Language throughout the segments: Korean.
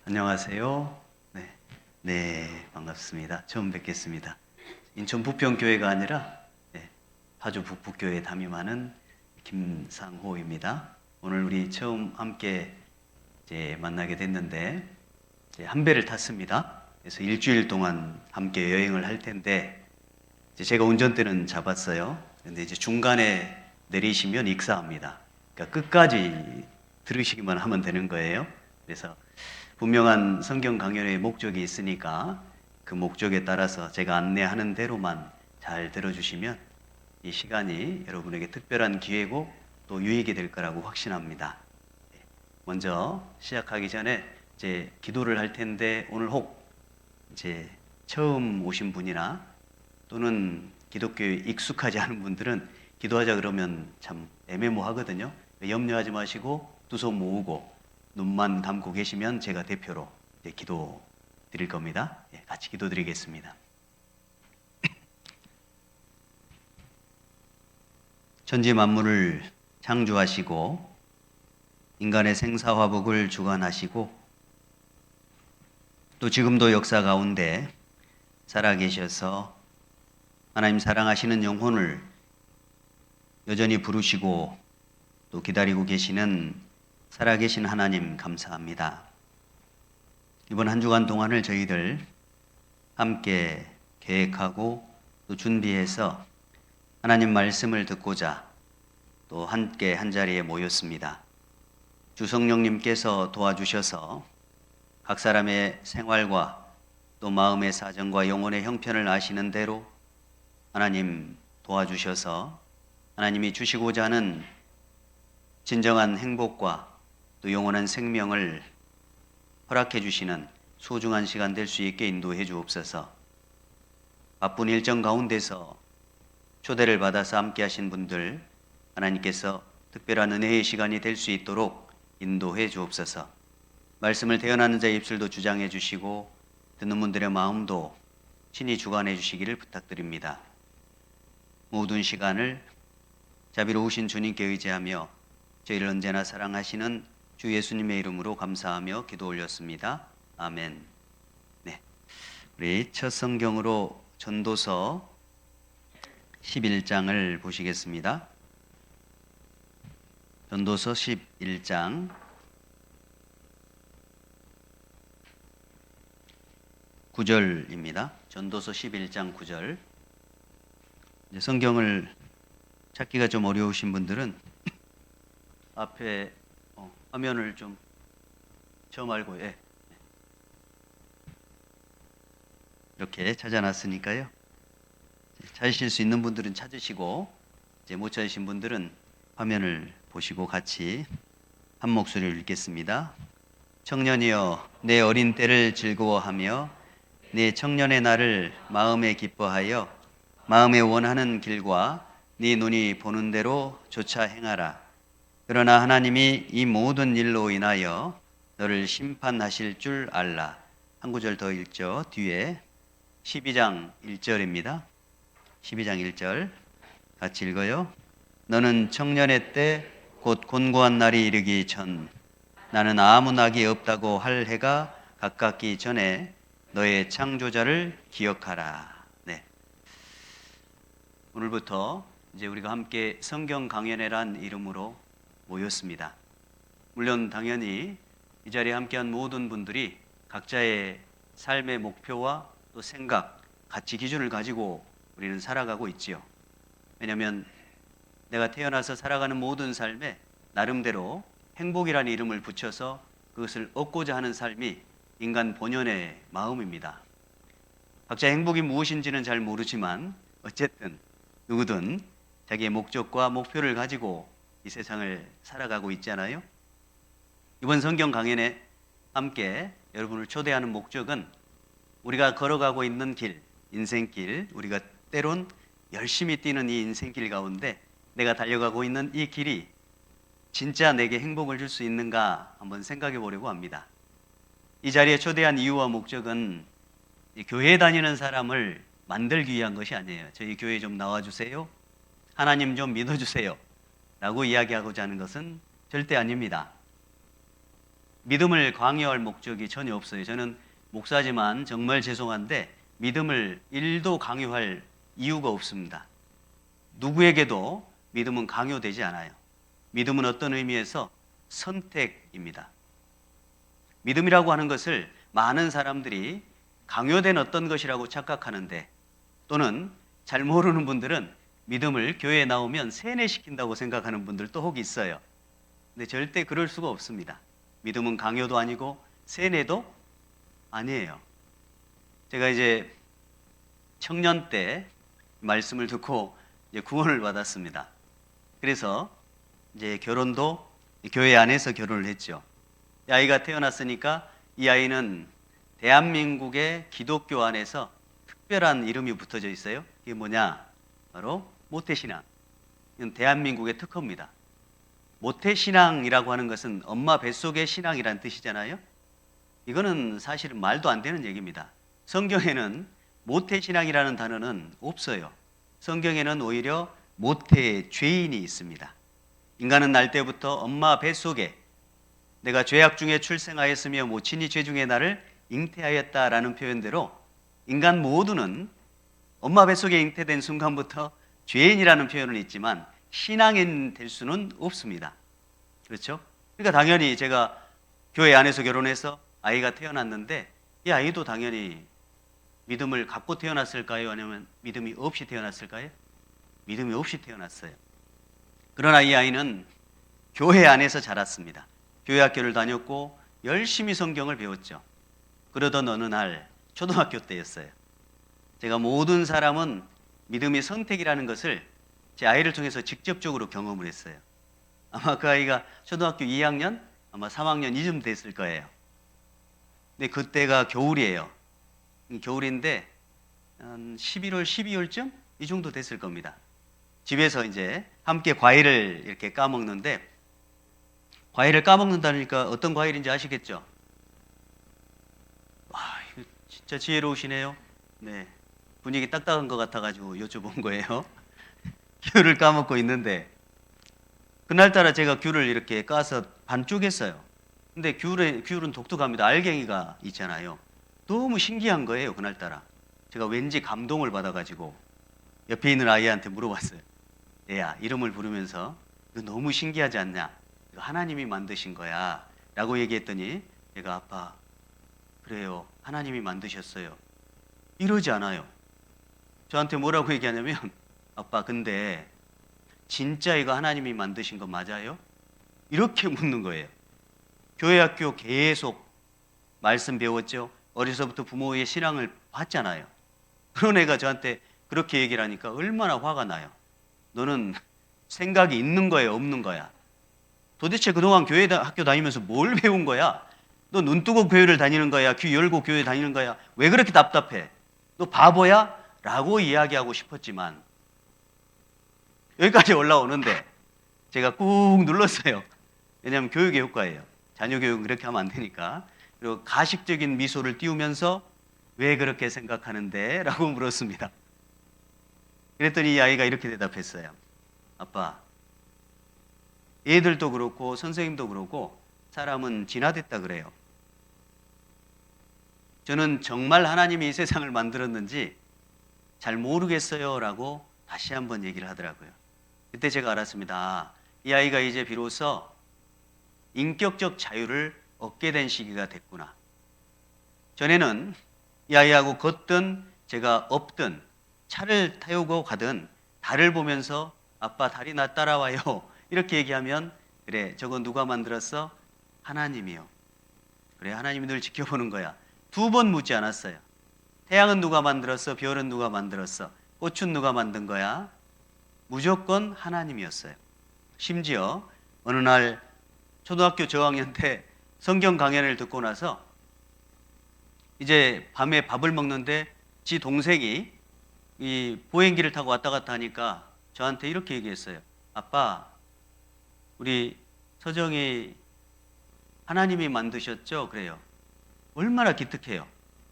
안녕하세요. 반갑습니다. 처음 뵙겠습니다. 인천 부평교회가 아니라 파주 북부교회 담임하는 김상호입니다. 오늘 우리 처음 함께 만나게 됐는데 한 배를 탔습니다. 그래서 일주일 동안 함께 여행을 할 텐데 제가 운전대는 잡았어요. 근데 이제 중간에 내리시면 익사합니다. 그러니까 끝까지 들으시기만 하면 되는 거예요. 그래서 분명한 성경 강연의 목적이 있으니까 그 목적에 따라서 제가 안내하는 대로만 잘 들어주시면 이 시간이 여러분에게 특별한 기회고 또 유익이 될 거라고 확신합니다. 먼저 시작하기 전에 이제 기도를 할 텐데 오늘 혹 이제 처음 오신 분이나 또는 기독교에 익숙하지 않은 분들은 기도하자 그러면 참 애매모호하거든요. 염려하지 마시고 두 손 모으고 눈만 감고 계시면 제가 대표로 기도 드릴 겁니다. 같이 기도 드리겠습니다. 천지 만물을 창조하시고 인간의 생사화복을 주관하시고 또 지금도 역사 가운데 살아계셔서 하나님 사랑하시는 영혼을 여전히 부르시고 또 기다리고 계시는 살아계신 하나님 감사합니다. 이번 한 주간 동안을 저희들 함께 계획하고 또 준비해서 하나님 말씀을 듣고자 또 함께 한자리에 모였습니다. 주 성령님께서 도와주셔서 각 사람의 생활과 또 마음의 사정과 영혼의 형편을 아시는 대로 하나님 도와주셔서 하나님이 주시고자 하는 진정한 행복과 또 영원한 생명을 허락해 주시는 소중한 시간 될 수 있게 인도해 주옵소서. 바쁜 일정 가운데서 초대를 받아서 함께 하신 분들 하나님께서 특별한 은혜의 시간이 될 수 있도록 인도해 주옵소서. 말씀을 대언하는 자의 입술도 주장해 주시고 듣는 분들의 마음도 친히 주관해 주시기를 부탁드립니다. 모든 시간을 자비로우신 주님께 의지하며 저희를 언제나 사랑하시는 주 예수님의 이름으로 감사하며 기도 올렸습니다. 아멘. 우리 첫 성경으로 전도서 11장을 보시겠습니다. 전도서 11장 9절입니다. 전도서 11장 9절. 성경을 찾기가 좀 어려우신 분들은 앞에 화면을 좀 말고 이렇게 찾아놨으니까요. 찾으실 수 있는 분들은 찾으시고 이제 못 찾으신 분들은 화면을 보시고 같이 한 목소리를 읽겠습니다. 청년이여 내 어린 때를 즐거워하며 내 청년의 날을 마음에 기뻐하여 마음에 원하는 길과 네 눈이 보는 대로 조차 행하라. 그러나 하나님이 이 모든 일로 인하여 너를 심판하실 줄 알라. 한 구절 더 읽죠. 뒤에 12장 1절입니다. 12장 1절 같이 읽어요. 너는 청년의 때 곧 곤고한 날이 이르기 전 나는 아무 낙이 없다고 할 해가 가깝기 전에 너의 창조자를 기억하라. 오늘부터 이제 우리가 함께 성경 강연회란 이름으로 모였습니다. 물론 당연히 이 자리에 함께한 모든 분들이 각자의 삶의 목표와 또 생각, 가치 기준을 가지고 우리는 살아가고 있지요. 왜냐하면 내가 태어나서 살아가는 모든 삶에 나름대로 행복이라는 이름을 붙여서 그것을 얻고자 하는 삶이 인간 본연의 마음입니다. 각자의 행복이 무엇인지는 잘 모르지만 어쨌든 누구든 자기의 목적과 목표를 가지고 이 세상을 살아가고 있잖아요. 이번 성경 강연에 함께 여러분을 초대하는 목적은 우리가 걸어가고 있는 길, 인생길, 우리가 때론 열심히 뛰는 이 인생길 가운데 내가 달려가고 있는 이 길이 진짜 내게 행복을 줄 수 있는가 한번 생각해 보려고 합니다. 이 자리에 초대한 이유와 목적은 이 교회에 다니는 사람을 만들기 위한 것이 아니에요. 저희 교회 좀 나와주세요. 하나님 좀 믿어주세요. 라고 이야기하고자 하는 것은 절대 아닙니다. 믿음을 강요할 목적이 전혀 없어요. 저는 목사지만 정말 죄송한데 믿음을 1도 강요할 이유가 없습니다. 누구에게도 믿음은 강요되지 않아요. 믿음은 어떤 의미에서 선택입니다. 믿음이라고 하는 것을 많은 사람들이 강요된 어떤 것이라고 착각하는데, 또는 잘 모르는 분들은 믿음을 교회에 나오면 세뇌시킨다고 생각하는 분들도 혹 있어요. 근데 절대 그럴 수가 없습니다. 믿음은 강요도 아니고 세뇌도 아니에요. 제가 이제 청년 때 말씀을 듣고 이제 구원을 받았습니다. 그래서 이제 결혼도 교회 안에서 결혼을 했죠. 이 아이가 태어났으니까 이 아이는 대한민국의 기독교 안에서 특별한 이름이 붙어져 있어요. 이게 뭐냐? 바로 모태신앙. 이건 대한민국의 특허입니다. 모태신앙이라고 하는 것은 엄마 뱃속의 신앙이라는 뜻이잖아요. 이거는 사실은 말도 안 되는 얘기입니다. 성경에는 모태신앙이라는 단어는 없어요. 성경에는 오히려 모태 죄인이 있습니다. 인간은 날 때부터 엄마 뱃속에 내가 죄악 중에 출생하였으며 모친이 죄 중에 나를 잉태하였다라는 표현대로 인간 모두는 엄마 뱃속에 잉태된 순간부터 죄인이라는 표현은 있지만 신앙인 될 수는 없습니다. 그렇죠? 그러니까 당연히 제가 교회 안에서 결혼해서 아이가 태어났는데 이 아이도 당연히 믿음을 갖고 태어났을까요? 아니면 믿음이 없이 태어났을까요? 믿음이 없이 태어났어요. 그러나 이 아이는 교회 안에서 자랐습니다. 교회 학교를 다녔고 열심히 성경을 배웠죠. 그러던 어느 날 초등학교 때였어요. 제가 모든 사람은 믿음이 선택이라는 것을 제 아이를 통해서 직접적으로 경험을 했어요. 아마 그 아이가 초등학교 2학년, 아마 3학년 이쯤 됐을 거예요. 근데 그때가 겨울이에요. 겨울인데 한 11월, 12월쯤 이 정도 됐을 겁니다. 집에서 이제 함께 과일을 이렇게 까먹는데, 과일을 까먹는다니까 어떤 과일인지 아시겠죠? 와, 이거 진짜 지혜로우시네요. 네, 분위기 딱딱한 것 같아가지고 여쭤본 거예요. 귤을 까먹고 있는데, 그날따라 제가 귤을 이렇게 까서 반 쪼갰어요. 근데 귤은 독특합니다. 알갱이가 있잖아요. 너무 신기한 거예요. 그날따라 제가 왠지 감동을 받아가지고 옆에 있는 아이한테 물어봤어요. 얘야, 이름을 부르면서 이거 너무 신기하지 않냐? 이거 하나님이 만드신 거야 라고 얘기했더니 얘가 아빠, 그래요, 하나님이 만드셨어요, 이러지 않아요. 저한테 뭐라고 얘기하냐면, 아빠 근데 진짜 이거 하나님이 만드신 거 맞아요? 이렇게 묻는 거예요. 교회 학교 계속 말씀 배웠죠. 어려서부터 부모의 신앙을 봤잖아요. 그런 애가 저한테 그렇게 얘기를 하니까 얼마나 화가 나요. 너는 생각이 있는 거야, 없는 거야? 도대체 그동안 교회 학교 다니면서 뭘 배운 거야? 너 눈 뜨고 교회를 다니는 거야? 귀 열고 교회 다니는 거야? 왜 그렇게 답답해? 너 바보야? 라고 이야기하고 싶었지만 여기까지 올라오는데 제가 꾹 눌렀어요. 왜냐하면 교육의 효과예요. 자녀 교육은 그렇게 하면 안 되니까. 그리고 가식적인 미소를 띄우면서 왜 그렇게 생각하는데? 라고 물었습니다. 그랬더니 이 아이가 이렇게 대답했어요. 아빠, 애들도 그렇고 선생님도 그렇고 사람은 진화됐다 그래요. 저는 정말 하나님이 이 세상을 만들었는지 잘 모르겠어요 라고 다시 한번 얘기를 하더라고요. 그때 제가 알았습니다. 이 아이가 이제 비로소 인격적 자유를 얻게 된 시기가 됐구나. 전에는 이 아이하고 걷든 제가 업든 차를 태우고 가든 달을 보면서 아빠, 달이 나 따라와요 이렇게 얘기하면, 그래, 저거 누가 만들었어? 하나님이요. 그래, 하나님이 늘 지켜보는 거야. 2번 묻지 않았어요. 태양은 누가 만들었어? 별은 누가 만들었어? 꽃은 누가 만든 거야? 무조건 하나님이었어요. 심지어 어느 날 초등학교 저학년 때 성경 강연을 듣고 나서 이제 밤에 밥을 먹는데 지 동생이 이 보행기를 타고 왔다 갔다 하니까 저한테 이렇게 얘기했어요. 아빠, 우리 서정이 하나님이 만드셨죠? 그래요. 얼마나 기특해요.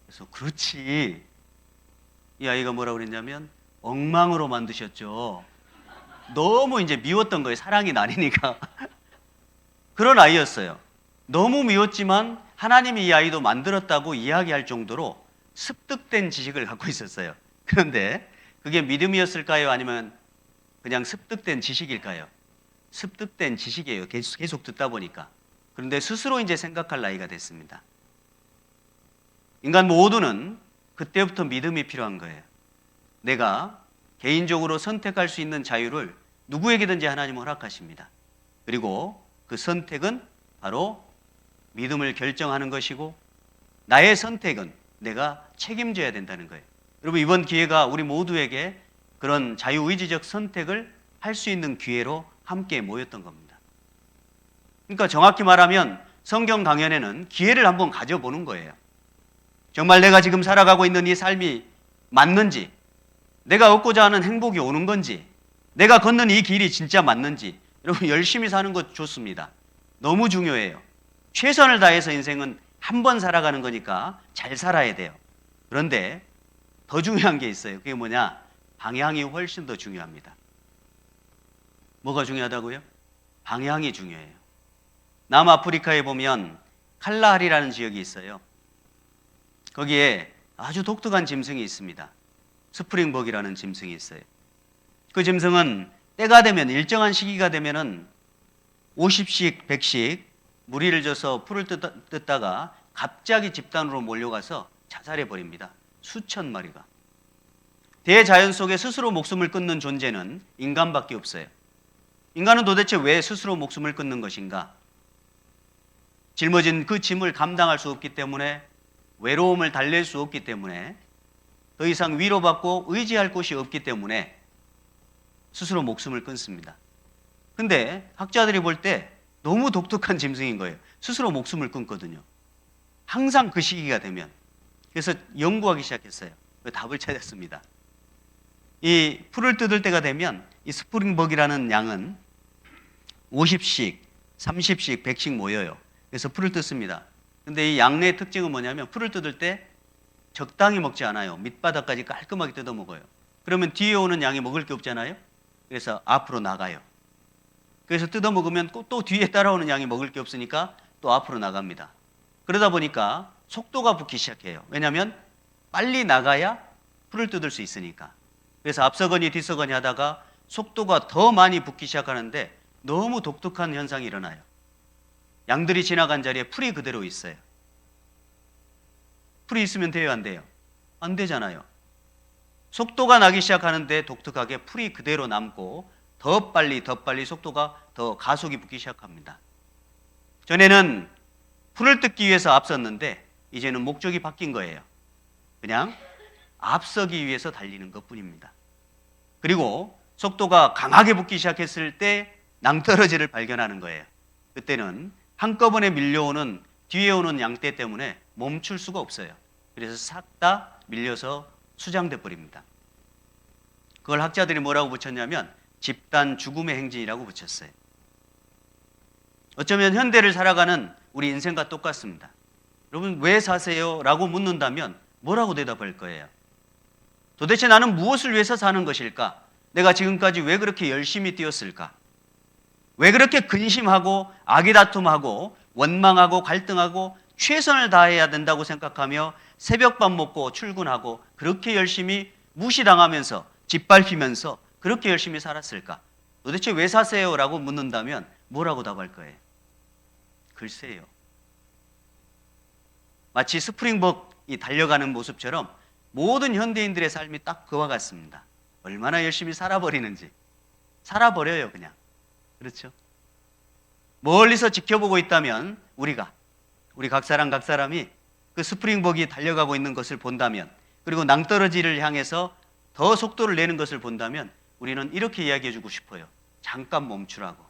그래서 그렇지. 이 아이가 뭐라고 그랬냐면 엉망으로 만드셨죠. 너무 이제 미웠던 거예요. 사랑이 나뉘니까. 그런 아이였어요. 너무 미웠지만 하나님이 이 아이도 만들었다고 이야기할 정도로 습득된 지식을 갖고 있었어요. 그런데 그게 믿음이었을까요? 아니면 그냥 습득된 지식일까요? 습득된 지식이에요. 계속 듣다 보니까. 그런데 스스로 이제 생각할 나이가 됐습니다. 인간 모두는 그때부터 믿음이 필요한 거예요. 내가 개인적으로 선택할 수 있는 자유를 누구에게든지 하나님은 허락하십니다. 그리고 그 선택은 바로 믿음을 결정하는 것이고 나의 선택은 내가 책임져야 된다는 거예요. 여러분, 이번 기회가 우리 모두에게 그런 자유의지적 선택을 할 수 있는 기회로 함께 모였던 겁니다. 그러니까 정확히 말하면 성경 강연에는 기회를 한번 가져보는 거예요. 정말 내가 지금 살아가고 있는 이 삶이 맞는지, 내가 얻고자 하는 행복이 오는 건지, 내가 걷는 이 길이 진짜 맞는지, 여러분 열심히 사는 것 좋습니다. 너무 중요해요. 최선을 다해서 인생은 한 번 살아가는 거니까 잘 살아야 돼요. 그런데 더 중요한 게 있어요. 그게 뭐냐? 방향이 훨씬 더 중요합니다. 뭐가 중요하다고요? 방향이 중요해요. 남아프리카에 보면 칼라하리라는 지역이 있어요. 거기에 아주 독특한 짐승이 있습니다. 스프링벅이라는 짐승이 있어요. 그 짐승은 때가 되면, 일정한 시기가 되면은 50씩 100씩 무리를 져서 풀을 뜯다가 갑자기 집단으로 몰려가서 자살해 버립니다. 수천 마리가. 대자연 속에 스스로 목숨을 끊는 존재는 인간밖에 없어요. 인간은 도대체 왜 스스로 목숨을 끊는 것인가? 짊어진 그 짐을 감당할 수 없기 때문에, 외로움을 달랠 수 없기 때문에, 더 이상 위로받고 의지할 곳이 없기 때문에 스스로 목숨을 끊습니다. 근데 학자들이 볼 때 너무 독특한 짐승인 거예요. 스스로 목숨을 끊거든요. 항상 그 시기가 되면. 그래서 연구하기 시작했어요. 답을 찾았습니다. 이 풀을 뜯을 때가 되면 이 스프링벅이라는 양은 50씩, 30씩, 100씩 모여요. 그래서 풀을 뜯습니다. 근데 이 양내의 특징은 뭐냐면 풀을 뜯을 때 적당히 먹지 않아요. 밑바닥까지 깔끔하게 뜯어 먹어요. 그러면 뒤에 오는 양이 먹을 게 없잖아요. 그래서 앞으로 나가요. 그래서 뜯어 먹으면 또 뒤에 따라오는 양이 먹을 게 없으니까 또 앞으로 나갑니다. 그러다 보니까 속도가 붙기 시작해요. 왜냐하면 빨리 나가야 풀을 뜯을 수 있으니까. 그래서 앞서거니 뒤서거니 하다가 속도가 더 많이 붙기 시작하는데 너무 독특한 현상이 일어나요. 양들이 지나간 자리에 풀이 그대로 있어요. 풀이 있으면 돼요, 안 돼요? 안 되잖아요. 속도가 나기 시작하는데 독특하게 풀이 그대로 남고 더 빨리 속도가 더 가속이 붙기 시작합니다. 전에는 풀을 뜯기 위해서 앞섰는데 이제는 목적이 바뀐 거예요. 그냥 앞서기 위해서 달리는 것뿐입니다. 그리고 속도가 강하게 붙기 시작했을 때 낭떠러지를 발견하는 거예요. 그때는 한꺼번에 밀려오는 뒤에 오는 양떼 때문에 멈출 수가 없어요. 그래서 싹 다 밀려서 수장돼 버립니다. 그걸 학자들이 뭐라고 붙였냐면 집단 죽음의 행진이라고 붙였어요. 어쩌면 현대를 살아가는 우리 인생과 똑같습니다. 여러분 왜 사세요? 라고 묻는다면 뭐라고 대답할 거예요? 도대체 나는 무엇을 위해서 사는 것일까? 내가 지금까지 왜 그렇게 열심히 뛰었을까? 왜 그렇게 근심하고 아기다툼하고 원망하고 갈등하고 최선을 다해야 된다고 생각하며 새벽밥 먹고 출근하고 그렇게 열심히 무시당하면서 짓밟히면서 그렇게 열심히 살았을까? 도대체 왜 사세요? 라고 묻는다면 뭐라고 답할 거예요? 글쎄요. 마치 스프링벅이 달려가는 모습처럼 모든 현대인들의 삶이 딱 그와 같습니다. 얼마나 열심히 살아버리는지. 살아버려요, 그냥. 그렇죠? 멀리서 지켜보고 있다면 우리 각 사람이 그 스프링벅이 달려가고 있는 것을 본다면, 그리고 낭떠러지를 향해서 더 속도를 내는 것을 본다면 우리는 이렇게 이야기해 주고 싶어요. 잠깐 멈추라고.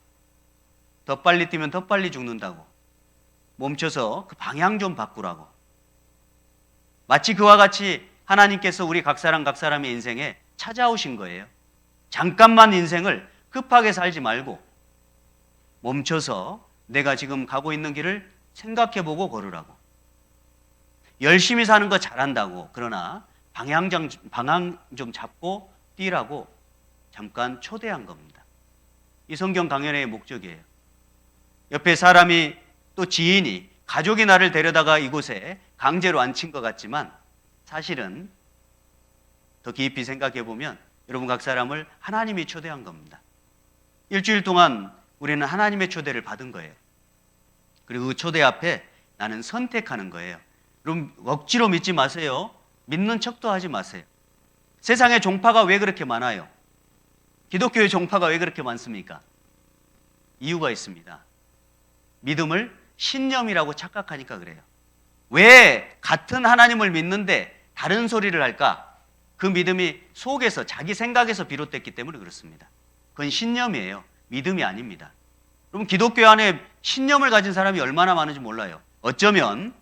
더 빨리 뛰면 더 빨리 죽는다고. 멈춰서 그 방향 좀 바꾸라고. 마치 그와 같이 하나님께서 우리 각 사람의 인생에 찾아오신 거예요. 잠깐만 인생을 급하게 살지 말고 멈춰서 내가 지금 가고 있는 길을 생각해보고 걸으라고. 열심히 사는 거 잘한다고. 그러나 방향 좀 잡고 뛰라고 잠깐 초대한 겁니다. 이 성경 강연의 목적이에요. 옆에 사람이 또 지인이, 가족이 나를 데려다가 이곳에 강제로 앉힌 것 같지만 사실은 더 깊이 생각해 보면 여러분 각 사람을 하나님이 초대한 겁니다. 일주일 동안 우리는 하나님의 초대를 받은 거예요. 그리고 그 초대 앞에 나는 선택하는 거예요. 여러분 억지로 믿지 마세요. 믿는 척도 하지 마세요. 세상에 종파가 왜 그렇게 많아요? 기독교의 종파가 왜 그렇게 많습니까? 이유가 있습니다. 믿음을 신념이라고 착각하니까 그래요. 왜 같은 하나님을 믿는데 다른 소리를 할까? 그 믿음이 속에서 자기 생각에서 비롯됐기 때문에 그렇습니다. 그건 신념이에요. 믿음이 아닙니다. 여러분 기독교 안에 신념을 가진 사람이 얼마나 많은지 몰라요. 어쩌면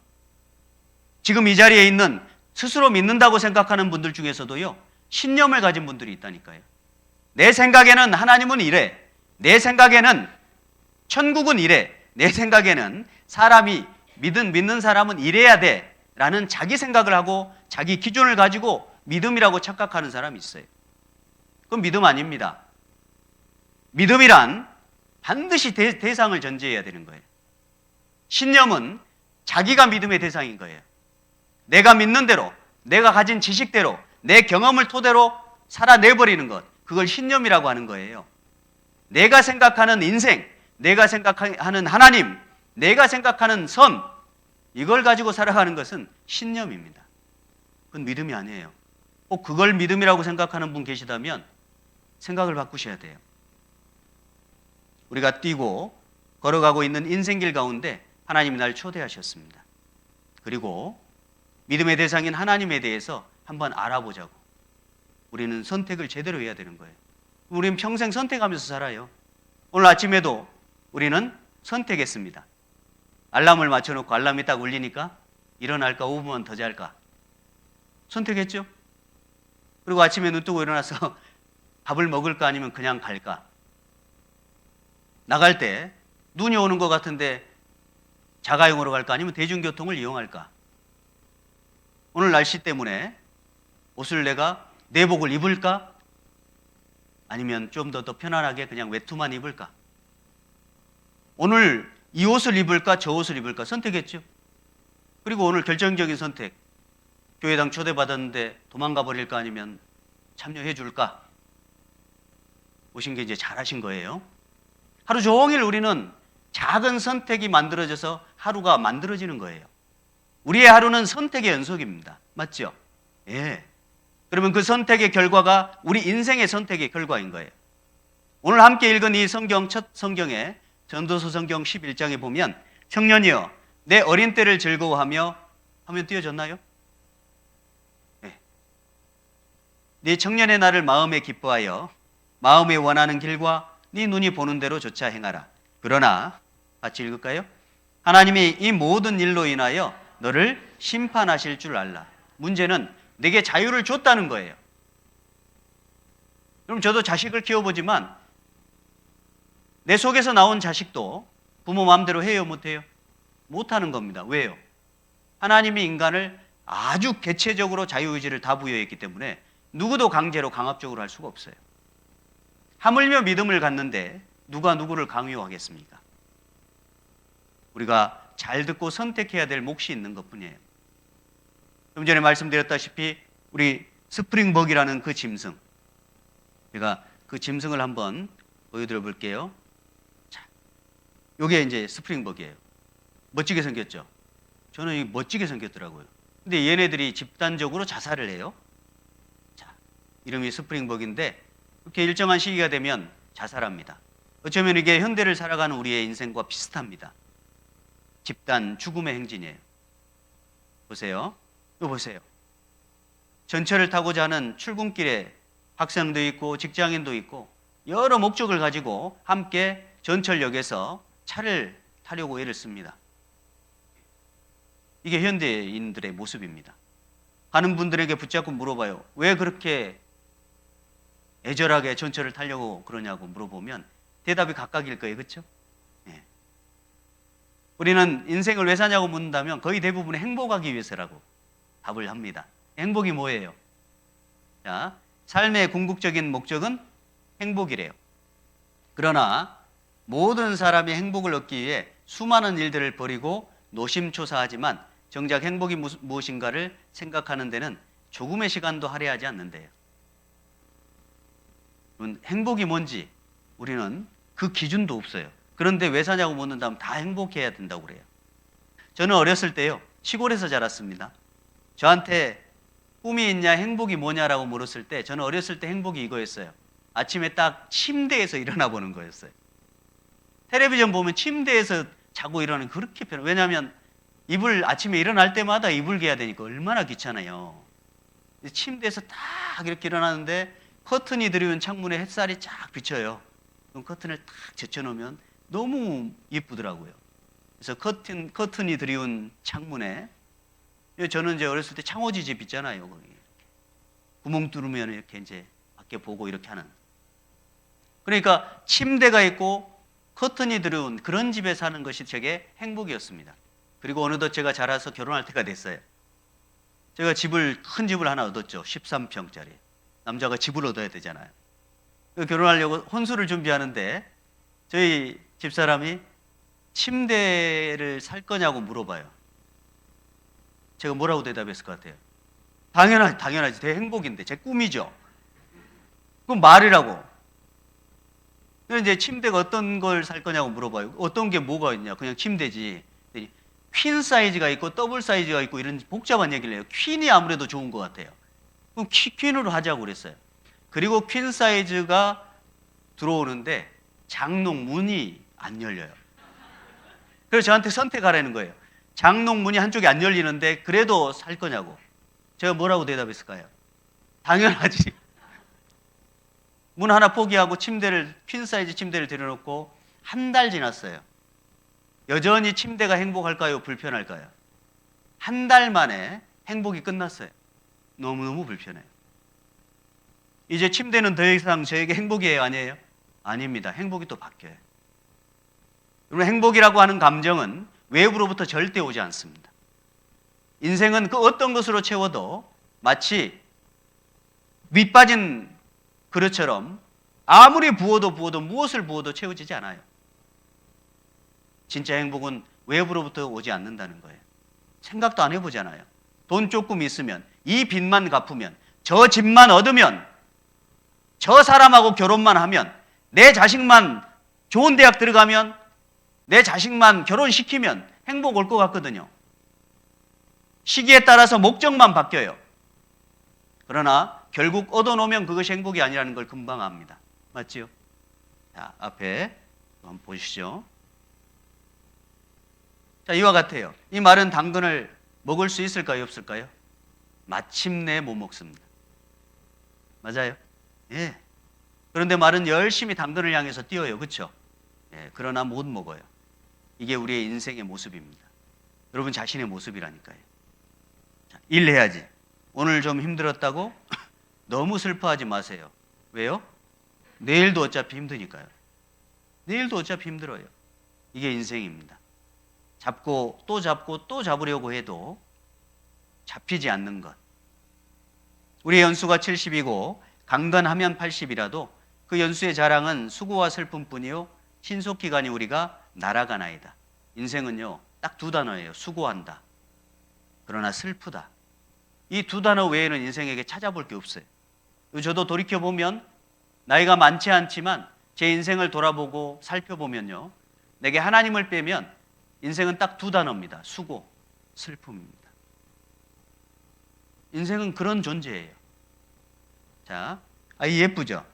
지금 이 자리에 있는 스스로 믿는다고 생각하는 분들 중에서도요, 신념을 가진 분들이 있다니까요. 내 생각에는 하나님은 이래. 내 생각에는 천국은 이래. 내 생각에는 사람이 믿는 사람은 이래야 돼. 라는 자기 생각을 하고 자기 기준을 가지고 믿음이라고 착각하는 사람이 있어요. 그건 믿음 아닙니다. 믿음이란 반드시 대상을 전제해야 되는 거예요. 신념은 자기가 믿음의 대상인 거예요. 내가 믿는 대로, 내가 가진 지식대로, 내 경험을 토대로 살아내버리는 것, 그걸 신념이라고 하는 거예요. 내가 생각하는 인생, 내가 생각하는 하나님, 내가 생각하는 선, 이걸 가지고 살아가는 것은 신념입니다. 그건 믿음이 아니에요. 꼭 그걸 믿음이라고 생각하는 분 계시다면 생각을 바꾸셔야 돼요. 우리가 뛰고 걸어가고 있는 인생길 가운데 하나님이 날 초대하셨습니다. 그리고 믿음의 대상인 하나님에 대해서 한번 알아보자고. 우리는 선택을 제대로 해야 되는 거예요. 우리는 평생 선택하면서 살아요. 오늘 아침에도 우리는 선택했습니다. 알람을 맞춰놓고 알람이 딱 울리니까 일어날까 5분만 더 잘까. 선택했죠? 그리고 아침에 눈 뜨고 일어나서 밥을 먹을까 아니면 그냥 갈까. 나갈 때 눈이 오는 것 같은데 자가용으로 갈까 아니면 대중교통을 이용할까. 오늘 날씨 때문에 옷을 내가 내복을 입을까 아니면 좀 더 편안하게 그냥 외투만 입을까. 오늘 이 옷을 입을까 저 옷을 입을까 선택했죠. 그리고 오늘 결정적인 선택. 교회당 초대받았는데 도망가 버릴까 아니면 참여해 줄까. 오신 게 이제 잘하신 거예요. 하루 종일 우리는 작은 선택이 만들어져서 하루가 만들어지는 거예요. 우리의 하루는 선택의 연속입니다. 맞죠? 예. 그러면 그 선택의 결과가 우리 인생의 선택의 결과인 거예요. 오늘 함께 읽은 이 성경, 첫 성경에 전도서 성경 11장에 보면 청년이여 내 어린 때를 즐거워하며 하면 띄어졌나요? 네. 네 청년의 날을 마음에 기뻐하여 마음에 원하는 길과 네 눈이 보는 대로 조차 행하라. 그러나 같이 읽을까요? 하나님이 이 모든 일로 인하여 너를 심판하실 줄 알라. 문제는 내게 자유를 줬다는 거예요. 그럼 저도 자식을 키워보지만 내 속에서 나온 자식도 부모 마음대로 해요, 못해요? 못하는 겁니다. 왜요? 하나님이 인간을 아주 개체적으로 자유의지를 다 부여했기 때문에 누구도 강제로 강압적으로 할 수가 없어요. 하물며 믿음을 갖는데 누가 누구를 강요하겠습니까? 우리가 잘 듣고 선택해야 될 몫이 있는 것뿐이에요. 좀 전에 말씀드렸다시피 우리 스프링벅이라는 그 짐승, 제가 그 짐승을 한번 보여드려 볼게요. 자, 이게 이제 스프링벅이에요. 멋지게 생겼죠? 저는 멋지게 생겼더라고요. 근데 얘네들이 집단적으로 자살을 해요. 자, 이름이 스프링벅인데 이렇게 일정한 시기가 되면 자살합니다. 어쩌면 이게 현대를 살아가는 우리의 인생과 비슷합니다. 집단 죽음의 행진이에요. 보세요. 이거 보세요. 전철을 타고자 하는 출근길에 학생도 있고 직장인도 있고 여러 목적을 가지고 함께 전철역에서 차를 타려고 애를 씁니다. 이게 현대인들의 모습입니다. 가는 분들에게 붙잡고 물어봐요. 왜 그렇게 애절하게 전철을 타려고 그러냐고 물어보면 대답이 각각일 거예요. 그렇죠? 네. 우리는 인생을 왜 사냐고 묻는다면 거의 대부분이 행복하기 위해서라고 답을 합니다. 행복이 뭐예요? 자, 삶의 궁극적인 목적은 행복이래요. 그러나 모든 사람이 행복을 얻기 위해 수많은 일들을 벌이고 노심초사하지만 정작 행복이 무엇인가를 생각하는 데는 조금의 시간도 할애하지 않는데요. 행복이 뭔지 우리는 그 기준도 없어요. 그런데 왜 사냐고 묻는다면 다 행복해야 된다고 그래요. 저는 어렸을 때요, 시골에서 자랐습니다. 저한테 꿈이 있냐, 행복이 뭐냐라고 물었을 때 저는 어렸을 때 행복이 이거였어요. 아침에 딱 침대에서 일어나 보는 거였어요. 텔레비전 보면 침대에서 자고 일어나는 그렇게 편해요. 왜냐하면 아침에 일어날 때마다 이불 개야 되니까 얼마나 귀찮아요. 침대에서 딱 이렇게 일어나는데 커튼이 들이운 창문에 햇살이 쫙 비쳐요. 그럼 커튼을 딱 젖혀놓으면 너무 예쁘더라고요. 그래서 커튼이 들이운 창문에, 저는 이제 어렸을 때 창호지 집 있잖아요. 거기 구멍 뚫으면 이렇게 이제 밖에 보고 이렇게 하는. 그러니까 침대가 있고 커튼이 들어온 그런 집에 사는 것이 제게 행복이었습니다. 그리고 어느덧 제가 자라서 결혼할 때가 됐어요. 제가 큰 집을 하나 얻었죠. 13평짜리. 남자가 집을 얻어야 되잖아요. 결혼하려고 혼수를 준비하는데 저희 집사람이 침대를 살 거냐고 물어봐요. 제가 뭐라고 대답했을 것 같아요? 당연하지. 제 행복인데. 제 꿈이죠. 그럼 말이라고. 그래서 이제 침대가 어떤 걸 살 거냐고 물어봐요. 어떤 게 뭐가 있냐? 그냥 침대지. 퀸 사이즈가 있고 더블 사이즈가 있고 이런 복잡한 얘기를 해요. 퀸이 아무래도 좋은 것 같아요. 그럼 퀸으로 하자고 그랬어요. 그리고 퀸 사이즈가 들어오는데 장롱 문이 안 열려요. 그래서 저한테 선택하라는 거예요. 장롱 문이 한쪽이 안 열리는데 그래도 살 거냐고. 제가 뭐라고 대답했을까요? 당연하지. 문 하나 포기하고 퀸 사이즈 침대를 들여놓고 한 달 지났어요. 여전히 침대가 행복할까요? 불편할까요? 한 달 만에 행복이 끝났어요. 너무너무 불편해요. 이제 침대는 더 이상 저에게 행복이에요? 아니에요? 아닙니다. 행복이 또 바뀌어요. 여러분, 행복이라고 하는 감정은 외부로부터 절대 오지 않습니다. 인생은 그 어떤 것으로 채워도 마치 밑빠진 그릇처럼 아무리 부어도 무엇을 부어도 채워지지 않아요. 진짜 행복은 외부로부터 오지 않는다는 거예요. 생각도 안 해보잖아요. 돈 조금 있으면, 이 빚만 갚으면, 저 집만 얻으면, 저 사람하고 결혼만 하면, 내 자식만 좋은 대학 들어가면, 내 자식만 결혼시키면 행복 올 것 같거든요. 시기에 따라서 목적만 바뀌어요. 그러나 결국 얻어놓으면 그것이 행복이 아니라는 걸 금방 압니다. 맞지요? 자, 앞에 한번 보시죠. 자, 이와 같아요. 이 말은 당근을 먹을 수 있을까요? 없을까요? 마침내 못 먹습니다. 맞아요? 예. 그런데 말은 열심히 당근을 향해서 뛰어요. 그렇죠? 예, 그러나 못 먹어요. 이게 우리의 인생의 모습입니다. 여러분 자신의 모습이라니까요. 자, 일해야지. 오늘 좀 힘들었다고 너무 슬퍼하지 마세요. 왜요? 내일도 어차피 힘드니까요. 내일도 어차피 힘들어요. 이게 인생입니다. 잡고 또 잡으려고 해도 잡히지 않는 것. 우리의 연수가 70이고 강건하면 80이라도 그 연수의 자랑은 수고와 슬픔뿐이요 신속히 가니 우리가 날아가나이다. 인생은요 딱 두 단어예요. 수고한다. 그러나 슬프다. 이 두 단어 외에는 인생에게 찾아볼 게 없어요. 저도 돌이켜보면 나이가 많지 않지만 제 인생을 돌아보고 살펴보면요 내게 하나님을 빼면 인생은 딱 두 단어입니다. 수고, 슬픔입니다. 인생은 그런 존재예요. 자, 아이 예쁘죠?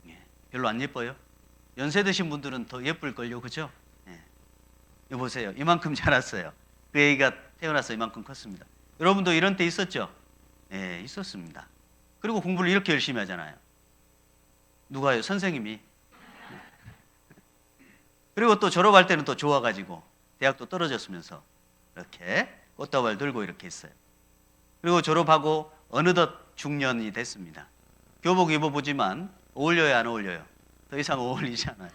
예, 별로 안 예뻐요? 연세 드신 분들은 더 예쁠걸요, 그죠? 예. 이거 보세요. 이만큼 자랐어요. 그 애기가 태어나서 이만큼 컸습니다. 여러분도 이런 때 있었죠? 예, 있었습니다. 그리고 공부를 이렇게 열심히 하잖아요. 누가요? 선생님이. 그리고 또 졸업할 때는 또 좋아가지고 대학도 떨어졌으면서 이렇게 꽃다발 들고 이렇게 했어요. 그리고 졸업하고 어느덧 중년이 됐습니다. 교복 입어보지만 어울려요, 안 어울려요? 더 이상 어울리지 않아요.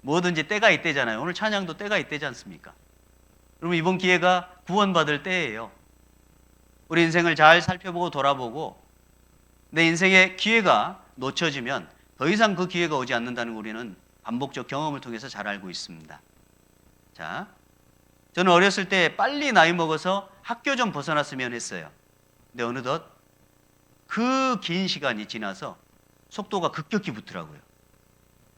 뭐든지 때가 있대잖아요. 오늘 찬양도 때가 있대지 않습니까? 그러면 이번 기회가 구원받을 때예요. 우리 인생을 잘 살펴보고 돌아보고 내 인생의 기회가 놓쳐지면 더 이상 그 기회가 오지 않는다는 거 우리는 반복적 경험을 통해서 잘 알고 있습니다. 자, 저는 어렸을 때 빨리 나이 먹어서 학교 좀 벗어났으면 했어요. 근데 어느덧 그 긴 시간이 지나서 속도가 급격히 붙더라고요.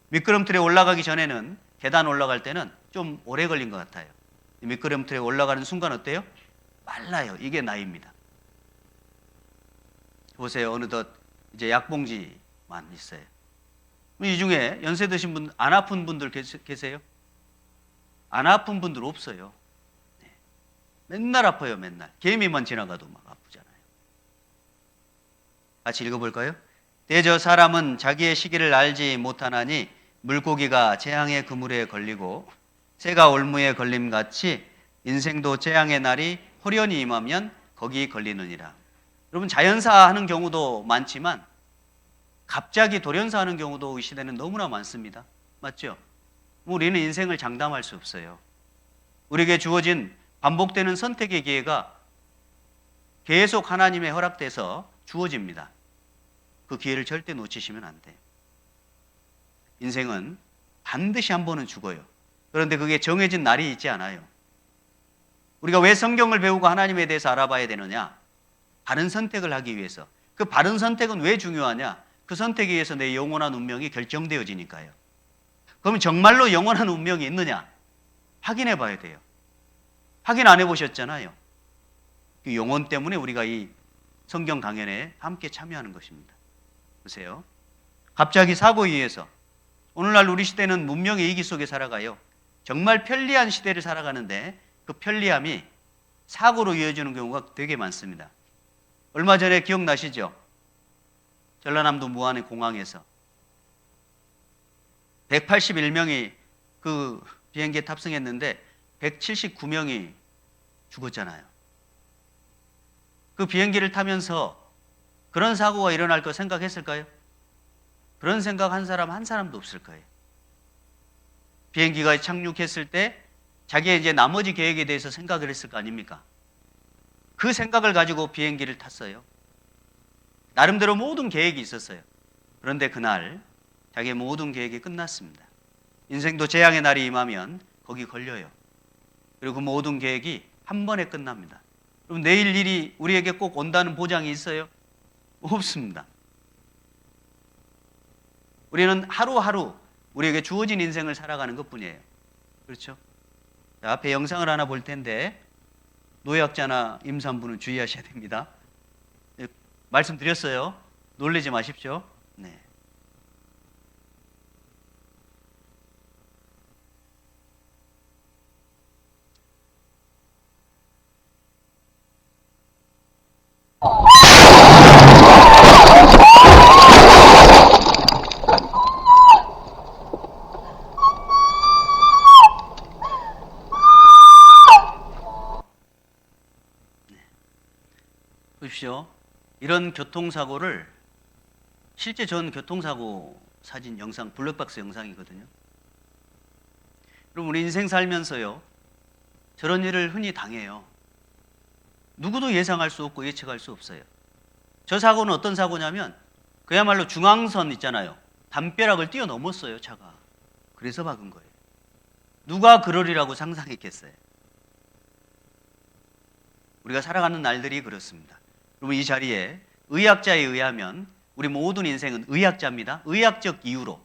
미끄럼틀에 올라가기 전에는, 계단 올라갈 때는 좀 오래 걸린 것 같아요. 미끄럼틀에 올라가는 순간 어때요? 빨라요. 이게 나이입니다. 보세요. 어느덧 이제 약봉지만 있어요. 이 중에 연세 드신 분, 안 아픈 분들 계세요? 안 아픈 분들 없어요. 네. 맨날 아파요. 맨날. 개미만 지나가도 막 아프잖아요. 같이 읽어볼까요? 대저 사람은 자기의 시기를 알지 못하나니 물고기가 재앙의 그물에 걸리고 새가 올무에 걸림같이 인생도 재앙의 날이 호련히 임하면 거기 걸리느니라. 여러분, 자연사 하는 경우도 많지만 갑자기 돌연사 하는 경우도 이 시대는 너무나 많습니다. 맞죠? 우리는 인생을 장담할 수 없어요. 우리에게 주어진 반복되는 선택의 기회가 계속 하나님의 허락돼서 주어집니다. 그 기회를 절대 놓치시면 안 돼요. 인생은 반드시 한 번은 죽어요. 그런데 그게 정해진 날이 있지 않아요. 우리가 왜 성경을 배우고 하나님에 대해서 알아봐야 되느냐? 바른 선택을 하기 위해서. 그 바른 선택은 왜 중요하냐? 그 선택에 의해서 내 영원한 운명이 결정되어지니까요. 그럼 정말로 영원한 운명이 있느냐? 확인해 봐야 돼요. 확인 안 해보셨잖아요. 그 영혼 때문에 우리가 이 성경 강연에 함께 참여하는 것입니다. 보세요. 갑자기 사고에 의해서 오늘날 우리 시대는 문명의 이기 속에 살아가요. 정말 편리한 시대를 살아가는데 그 편리함이 사고로 이어지는 경우가 되게 많습니다. 얼마 전에 기억나시죠? 전라남도 무안의 공항에서 181명이 그 비행기에 탑승했는데 179명이 죽었잖아요. 그 비행기를 타면서 그런 사고가 일어날 거 생각했을까요? 그런 생각 한 사람도 없을 거예요. 비행기가 착륙했을 때 자기의 이제 나머지 계획에 대해서 생각을 했을 거 아닙니까? 그 생각을 가지고 비행기를 탔어요. 나름대로 모든 계획이 있었어요. 그런데 그날 자기의 모든 계획이 끝났습니다. 인생도 재앙의 날이 임하면 거기 걸려요. 그리고 그 모든 계획이 한 번에 끝납니다. 그럼 내일 일이 우리에게 꼭 온다는 보장이 있어요? 없습니다. 우리는 하루하루 우리에게 주어진 인생을 살아가는 것뿐이에요. 그렇죠? 자, 앞에 영상을 하나 볼 텐데 노약자나 임산부는 주의하셔야 됩니다. 말씀드렸어요. 놀라지 마십시오. 네. 보십시오. 이런 교통사고를 실제 전 교통사고 사진 영상, 블랙박스 영상이거든요. 여러분, 우리 인생 살면서요, 저런 일을 흔히 당해요. 누구도 예상할 수 없고 예측할 수 없어요. 저 사고는 어떤 사고냐면 그야말로 중앙선 있잖아요. 담벼락을 뛰어넘었어요, 차가. 그래서 박은 거예요. 누가 그러리라고 상상했겠어요? 우리가 살아가는 날들이 그렇습니다. 여러분, 이 자리에 의학자에 의하면 우리 모든 인생은 의학자입니다. 의학적 이유로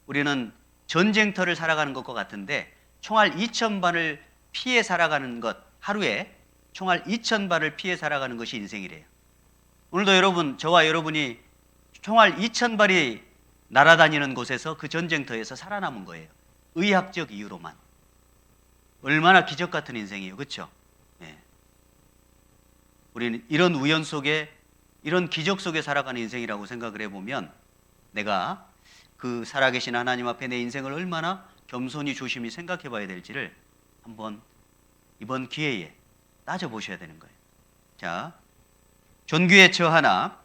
우리는 전쟁터를 살아가는 것과 같은데 총알 2,000발을 피해 살아가는 것, 하루에 총알 2,000발을 피해 살아가는 것이 인생이래요. 오늘도 여러분, 저와 여러분이 총알 2,000발이 날아다니는 곳에서 그 전쟁터에서 살아남은 거예요. 의학적 이유로만. 얼마나 기적 같은 인생이에요. 그렇죠? 네. 우리는 이런 우연 속에, 이런 기적 속에 살아가는 인생이라고 생각을 해보면 내가 그 살아계신 하나님 앞에 내 인생을 얼마나 겸손히 조심히 생각해 봐야 될지를 한번 이번 기회에 따져보셔야 되는 거예요. 자, 존귀에 처하나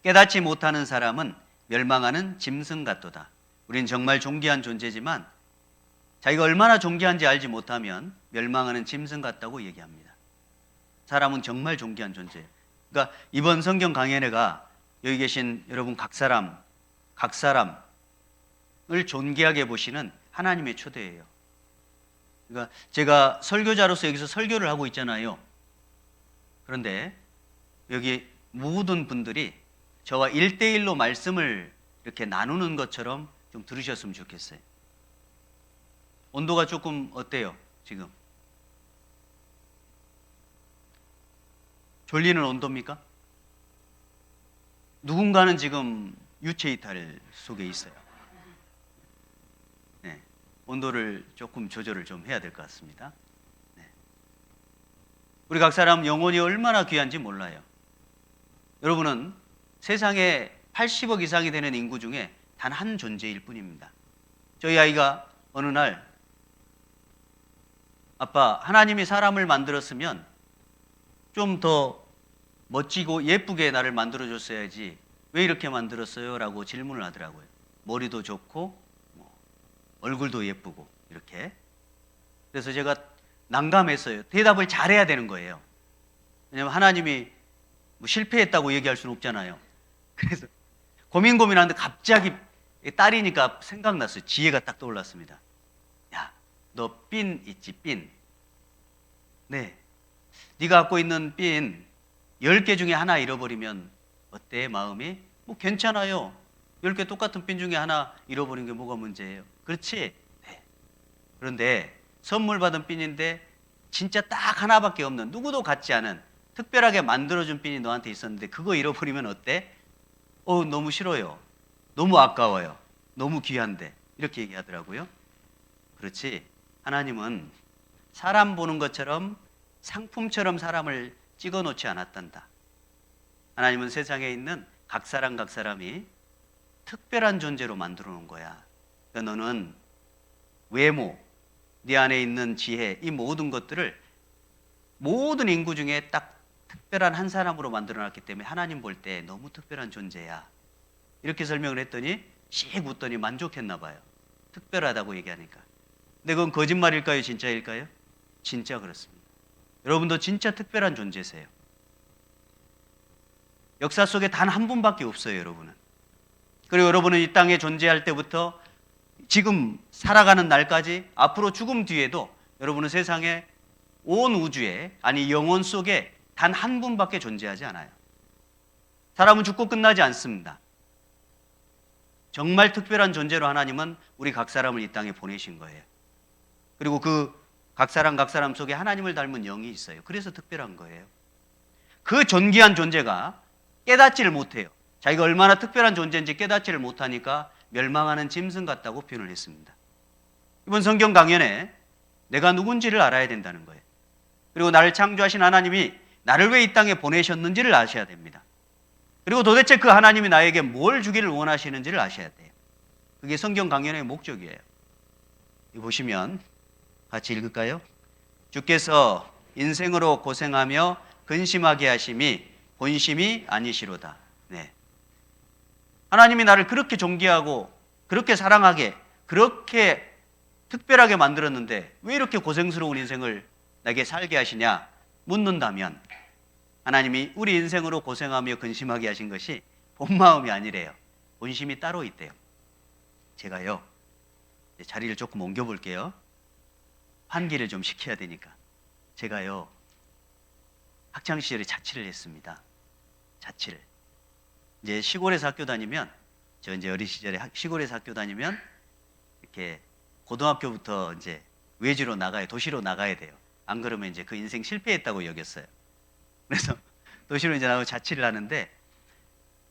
깨닫지 못하는 사람은 멸망하는 짐승 같도다. 우린 정말 존귀한 존재지만 자기가 얼마나 존귀한지 알지 못하면 멸망하는 짐승 같다고 얘기합니다. 사람은 정말 존귀한 존재예요. 그러니까 이번 성경 강연회가 여기 계신 여러분 각 사람을 존귀하게 보시는 하나님의 초대예요. 그러니까 제가 설교자로서 여기서 설교를 하고 있잖아요. 그런데 여기 모든 분들이 저와 1대1로 말씀을 이렇게 나누는 것처럼 좀 들으셨으면 좋겠어요. 온도가 조금 어때요, 지금? 졸리는 온도입니까? 누군가는 지금 유체이탈 속에 있어요. 네, 온도를 조금 조절을 좀 해야 될 것 같습니다. 네. 우리 각 사람 영혼이 얼마나 귀한지 몰라요. 여러분은 세상에 80억 이상이 되는 인구 중에 단 한 존재일 뿐입니다. 저희 아이가 어느 날 아빠, 하나님이 사람을 만들었으면 좀 더 멋지고 예쁘게 나를 만들어줬어야지 왜 이렇게 만들었어요? 라고 질문을 하더라고요. 머리도 좋고 얼굴도 예쁘고 이렇게. 그래서 제가 난감했어요. 대답을 잘해야 되는 거예요. 왜냐하면 하나님이 뭐 실패했다고 얘기할 수는 없잖아요. 그래서 고민하는데 갑자기 딸이니까 생각났어요. 지혜가 딱 떠올랐습니다. 야, 너 핀 있지, 핀. 네, 네가 갖고 있는 핀 10개 중에 하나 잃어버리면 어때, 마음이? 뭐 괜찮아요. 10개 똑같은 핀 중에 하나 잃어버린 게 뭐가 문제예요? 그렇지? 네. 그런데 선물 받은 핀인데 진짜 딱 하나밖에 없는, 누구도 갖지 않은 특별하게 만들어준 핀이 너한테 있었는데 그거 잃어버리면 어때? 너무 싫어요. 너무 아까워요. 너무 귀한데. 이렇게 얘기하더라고요. 그렇지. 하나님은 사람 보는 것처럼 상품처럼 사람을 찍어 놓지 않았단다. 하나님은 세상에 있는 각 사람이 특별한 존재로 만들어 놓은 거야. 그러니까 너는 외모, 네 안에 있는 지혜, 이 모든 것들을 모든 인구 중에 딱 특별한 한 사람으로 만들어 놨기 때문에 하나님 볼 때 너무 특별한 존재야. 이렇게 설명을 했더니 씩 웃더니 만족했나 봐요. 특별하다고 얘기하니까. 근데 그건 거짓말일까요? 진짜일까요? 진짜 그렇습니다. 여러분도 진짜 특별한 존재세요. 역사 속에 단 한 분밖에 없어요, 여러분은. 그리고 여러분은 이 땅에 존재할 때부터 지금 살아가는 날까지, 앞으로 죽음 뒤에도 여러분은 세상에, 온 우주에, 아니 영혼 속에 단 한 분밖에 존재하지 않아요. 사람은 죽고 끝나지 않습니다. 정말 특별한 존재로 하나님은 우리 각 사람을 이 땅에 보내신 거예요. 그리고 그 각 사람 속에 하나님을 닮은 영이 있어요. 그래서 특별한 거예요. 그 존귀한 존재가 깨닫지를 못해요. 자기가 얼마나 특별한 존재인지 깨닫지를 못하니까 멸망하는 짐승 같다고 표현을 했습니다. 이번 성경 강연에 내가 누군지를 알아야 된다는 거예요. 그리고 나를 창조하신 하나님이 나를 왜 이 땅에 보내셨는지를 아셔야 됩니다. 그리고 도대체 그 하나님이 나에게 뭘 주기를 원하시는지를 아셔야 돼요. 그게 성경 강연의 목적이에요. 이 보시면 같이 읽을까요? 주께서 인생으로 고생하며 근심하게 하심이 본심이 아니시로다. 네. 하나님이 나를 그렇게 존귀하고 그렇게 사랑하게 그렇게 특별하게 만들었는데 왜 이렇게 고생스러운 인생을 나에게 살게 하시냐 묻는다면, 하나님이 우리 인생으로 고생하며 근심하게 하신 것이 본 마음이 아니래요. 본심이 따로 있대요. 제가요, 자리를 조금 옮겨 볼게요. 환기를 좀 시켜야 되니까. 제가요, 학창시절에 자취를 했습니다. 자취를. 이제 시골에서 학교 다니면, 저 이제 어린 시절에 시골에서 학교 다니면 이렇게 고등학교부터 이제 외지로 나가야, 도시로 나가야 돼요. 안 그러면 이제 그 인생 실패했다고 여겼어요. 그래서 도시로 이제 나가고 자취를 하는데,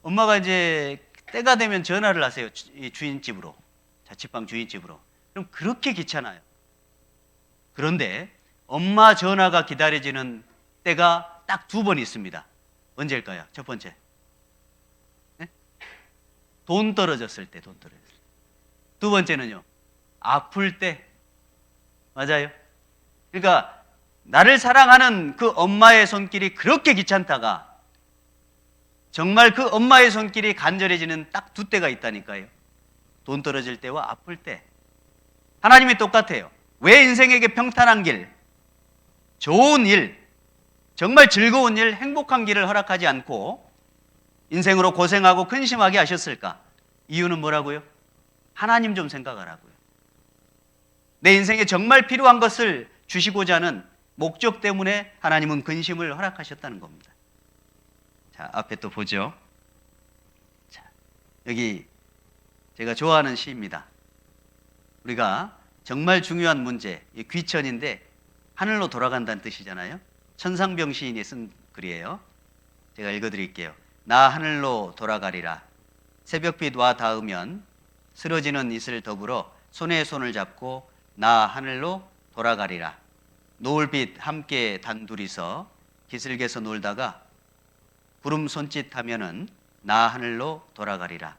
엄마가 이제 때가 되면 전화를 하세요. 주인집으로, 자취방 주인집으로. 그럼 그렇게 귀찮아요. 그런데 엄마 전화가 기다려지는 때가 딱 2번 있습니다. 언제일까요? 첫 번째, 네? 돈 떨어졌을 때, 돈 떨어졌을 때. 2번째는요, 아플 때. 맞아요. 그러니까 나를 사랑하는 그 엄마의 손길이 그렇게 귀찮다가 정말 그 엄마의 손길이 간절해지는 딱 2때가 있다니까요. 돈 떨어질 때와 아플 때. 하나님이 똑같아요. 왜 인생에게 평탄한 길, 좋은 일, 정말 즐거운 일, 행복한 길을 허락하지 않고 인생으로 고생하고 근심하게 하셨을까? 이유는 뭐라고요? 하나님 좀 생각하라고요. 내 인생에 정말 필요한 것을 주시고자 하는 목적 때문에 하나님은 근심을 허락하셨다는 겁니다. 자, 앞에 또 보죠. 자, 여기 제가 좋아하는 시입니다. 우리가 정말 중요한 문제, 귀천인데 하늘로 돌아간다는 뜻이잖아요. 천상병 시인이 쓴 글이에요. 제가 읽어드릴게요. 나 하늘로 돌아가리라. 새벽빛 와 닿으면 쓰러지는 이슬 더불어 손에 손을 잡고 나 하늘로 돌아가리라. 노을빛 함께 단둘이서 기슭에서 놀다가 구름 손짓하면은 나 하늘로 돌아가리라.